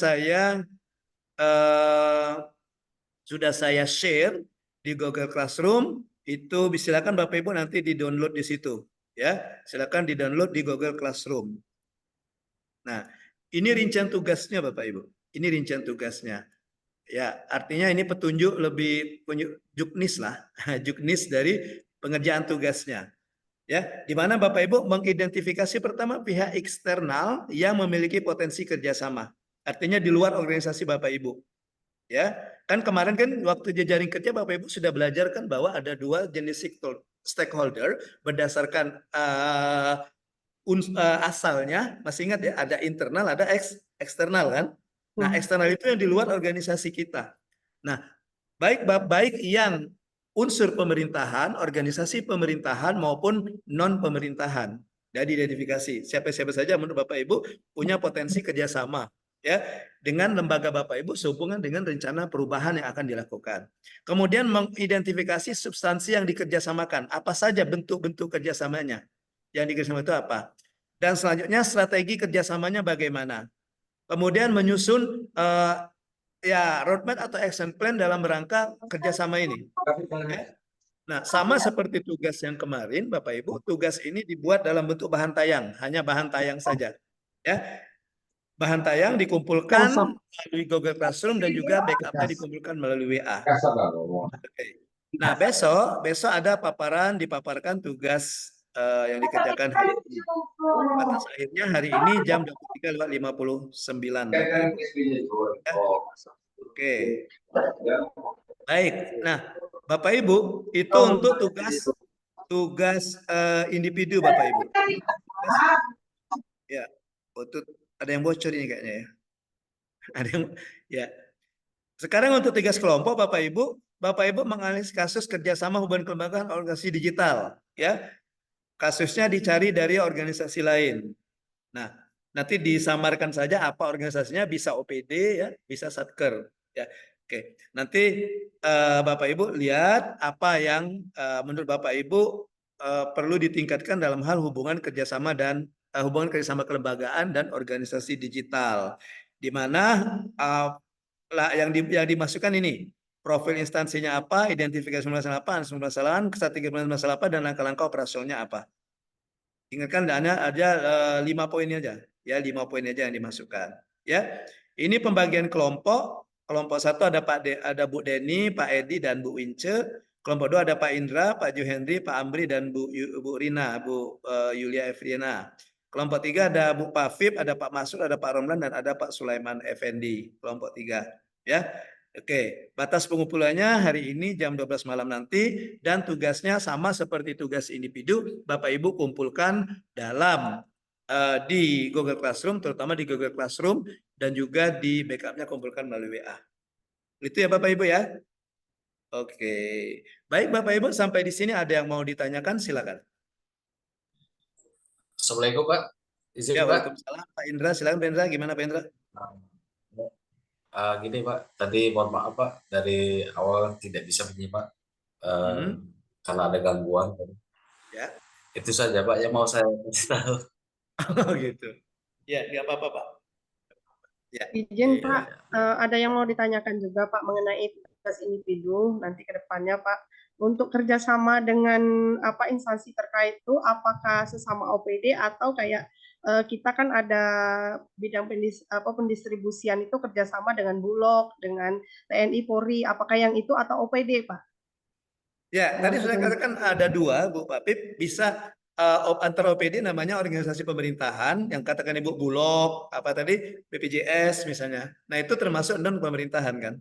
[SPEAKER 1] saya share di Google Classroom. Itu silakan Bapak Ibu nanti di-download di situ, ya. Silakan di-download di Google Classroom. Nah, ini rincian tugasnya Bapak Ibu. Ini rincian tugasnya. Ya, artinya ini petunjuk lebih juknis lah, juknis dari pengerjaan tugasnya. Ya, di mana Bapak Ibu mengidentifikasi pertama pihak eksternal yang memiliki potensi kerjasama. Artinya di luar organisasi Bapak Ibu. Ya, Kan kemarin kan waktu jejaring kerja Bapak Ibu sudah belajar kan bahwa ada dua jenis stakeholder berdasarkan asalnya, masih ingat ya, ada internal, ada eksternal kan. Nah, eksternal itu yang di luar organisasi kita. Nah, baik yang unsur pemerintahan, organisasi pemerintahan maupun non pemerintahan. Jadi identifikasi siapa-siapa saja menurut Bapak Ibu punya potensi kerjasama ya dengan lembaga Bapak Ibu sehubungan dengan rencana perubahan yang akan dilakukan. Kemudian mengidentifikasi substansi yang dikerjasamakan, apa saja bentuk-bentuk kerjasamanya. Yang dikerjasama itu apa? Dan selanjutnya strategi kerjasamanya bagaimana? Kemudian menyusun roadmap atau action plan dalam rangka kerjasama ini. Nah, sama seperti tugas yang kemarin, Bapak Ibu, tugas ini dibuat dalam bentuk bahan tayang, hanya bahan tayang saja. Ya, bahan tayang dikumpulkan melalui Google Classroom dan juga backupnya dikumpulkan melalui WA. Oke. Nah, besok ada dipaparkan tugas yang dikerjakan hari ini. Batas akhirnya hari ini jam 23:59. Bapak Ibu. Ya. Oke. Baik. Nah, Bapak Ibu, itu untuk tugas individu Bapak Ibu. Ya, untuk ada yang bocor ini kayaknya ya. Ada yang ya. Sekarang untuk tugas kelompok Bapak Ibu menganalisis kasus kerjasama hubungan kelembagaan organisasi digital, ya. Kasusnya dicari dari organisasi lain. Nah, nanti disamarkan saja apa organisasinya, bisa OPD ya, bisa Satker ya. Oke, nanti Bapak Ibu lihat apa yang menurut Bapak Ibu perlu ditingkatkan dalam hal hubungan kerjasama dan hubungan kerjasama kelembagaan dan organisasi digital, di mana yang dimasukkan ini profil instansinya apa, identifikasi masalah apa, permasalahan, strategi masalah apa, dan langkah-langkah operasionalnya apa. Ingatkan ada 5 poin aja, ya 5 poin aja yang dimasukkan. Ya, ini pembagian kelompok. Kelompok 1 ada Bu Deni, Pak Edi, dan Bu Wince. Kelompok 2 ada Pak Indra, Pak Juhendri, Pak Amri, dan Bu Rina, Bu Yulia Efriana. Kelompok 3 ada Bu Pafib, ada Pak Masud, ada Pak Romlan, dan ada Pak Sulaiman Effendi. Kelompok 3. Ya. Oke, batas pengumpulannya hari ini jam 12 malam nanti, dan tugasnya sama seperti tugas individu, Bapak Ibu kumpulkan dalam di Google Classroom, terutama di Google Classroom, dan juga di backupnya kumpulkan melalui WA. Itu ya Bapak Ibu ya. Oke, baik Bapak Ibu, sampai di sini ada yang mau ditanyakan, silakan.
[SPEAKER 11] Assalamualaikum Pak. Izin
[SPEAKER 1] Ya,
[SPEAKER 11] Pak.
[SPEAKER 1] waalaikumsalam. Pak Indra, silakan Pak Indra. Gimana Pak Indra?
[SPEAKER 11] Gini Pak, tadi mohon maaf Pak, dari awal tidak bisa menyimak karena ada gangguan.
[SPEAKER 1] Ya.
[SPEAKER 11] Itu saja Pak yang mau saya kasih tahu.
[SPEAKER 1] Oh gitu. Ya, nggak apa-apa Pak. Ya.
[SPEAKER 6] Izin Pak, ada yang mau ditanyakan juga Pak mengenai tugas individu nanti ke depannya Pak. Untuk kerjasama dengan instansi terkait itu, apakah sesama OPD atau kayak kita kan ada bidang pendistribusian itu kerjasama dengan Bulog, dengan TNI, Polri, apakah yang itu atau OPD Pak?
[SPEAKER 1] Ya, tadi sudah katakan ada 2, Bu Papip, bisa antara OPD namanya organisasi pemerintahan, yang katakan Ibu Bulog, apa tadi, BPJS misalnya. Nah itu termasuk non pemerintahan kan?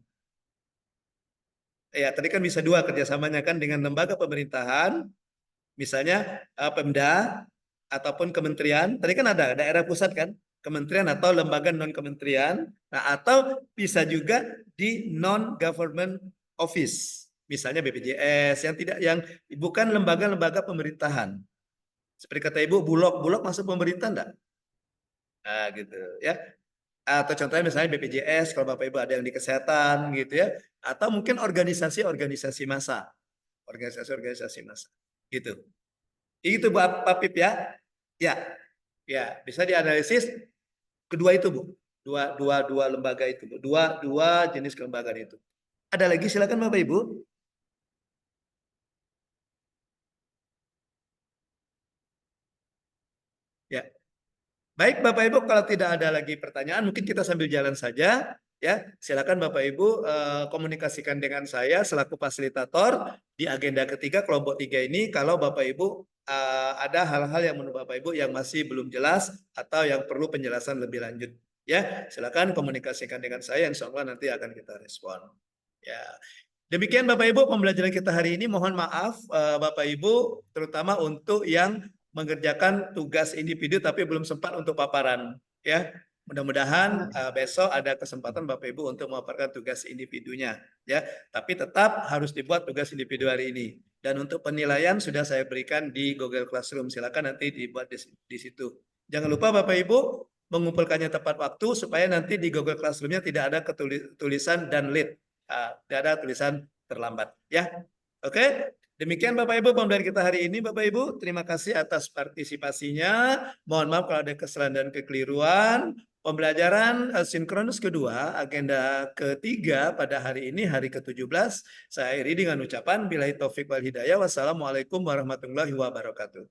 [SPEAKER 1] Ya, tadi kan bisa 2 kerjasamanya kan dengan lembaga pemerintahan, misalnya Pemda ataupun kementerian. Tadi kan ada daerah pusat kan, kementerian atau lembaga non kementerian. Nah, atau bisa juga di non government office, misalnya BPJS yang bukan lembaga-lembaga pemerintahan. Seperti kata Ibu, Bulog masuk pemerintah enggak? Nah, gitu ya. Atau contohnya misalnya BPJS, kalau Bapak Ibu ada yang di kesehatan gitu ya, atau mungkin organisasi-organisasi massa. Organisasi-organisasi massa. Gitu. Itu Pak Pip ya. Ya, bisa dianalisis kedua itu, Bu. Dua lembaga itu, Bu. Dua jenis kelembagaan itu. Ada lagi silakan Bapak Ibu. Ya. Baik Bapak Ibu, kalau tidak ada lagi pertanyaan, mungkin kita sambil jalan saja. Ya, silakan Bapak Ibu komunikasikan dengan saya selaku fasilitator di agenda ketiga kelompok 3 ini. Kalau Bapak Ibu ada hal-hal yang menurut Bapak Ibu yang masih belum jelas atau yang perlu penjelasan lebih lanjut, ya silakan komunikasikan dengan saya. Insya Allah nanti akan kita respon. Ya. Demikian Bapak Ibu pembelajaran kita hari ini. Mohon maaf Bapak Ibu, terutama untuk yang mengerjakan tugas individu tapi belum sempat untuk paparan. Ya, mudah-mudahan besok ada kesempatan Bapak Ibu untuk memaparkan tugas individunya. Ya, tapi tetap harus dibuat tugas individu hari ini. Dan untuk penilaian sudah saya berikan di Google Classroom. Silakan nanti dibuat di situ. Jangan lupa Bapak Ibu mengumpulkannya tepat waktu supaya nanti di Google Classroom-nya tidak ada tulisan dan late. Tidak ada tulisan terlambat ya. Oke, demikian Bapak Ibu pembelajaran kita hari ini. Bapak Ibu, terima kasih atas partisipasinya. Mohon maaf kalau ada kesalahan dan kekeliruan. Pembelajaran sinkronus kedua, agenda ketiga pada hari ini, hari ke-17. Saya akhiri dengan ucapan billahi taufik wal hidayah. Wassalamualaikum warahmatullahi wabarakatuh.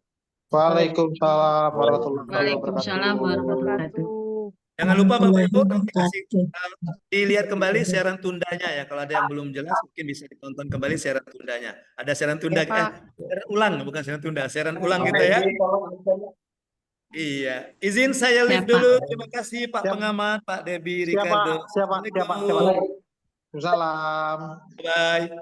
[SPEAKER 10] Waalaikumsalam warahmatullahi
[SPEAKER 13] Waalaikumsalam warahmatullahi
[SPEAKER 10] wabarakatuh.
[SPEAKER 1] Jangan lupa Bapak Ibu nanti kasih dilihat kembali siaran tundanya ya. Kalau ada yang belum jelas mungkin bisa ditonton kembali siaran tundanya. Ada siaran tunda siaran ulang bukan siaran tunda, siaran ulang gitu ya. Iya, izin saya live dulu. Terima kasih Pak Pengamat, Pak Debbie, Ricardo.
[SPEAKER 10] Siapa?
[SPEAKER 1] Assalamualaikum.
[SPEAKER 10] Salam.
[SPEAKER 1] Bye.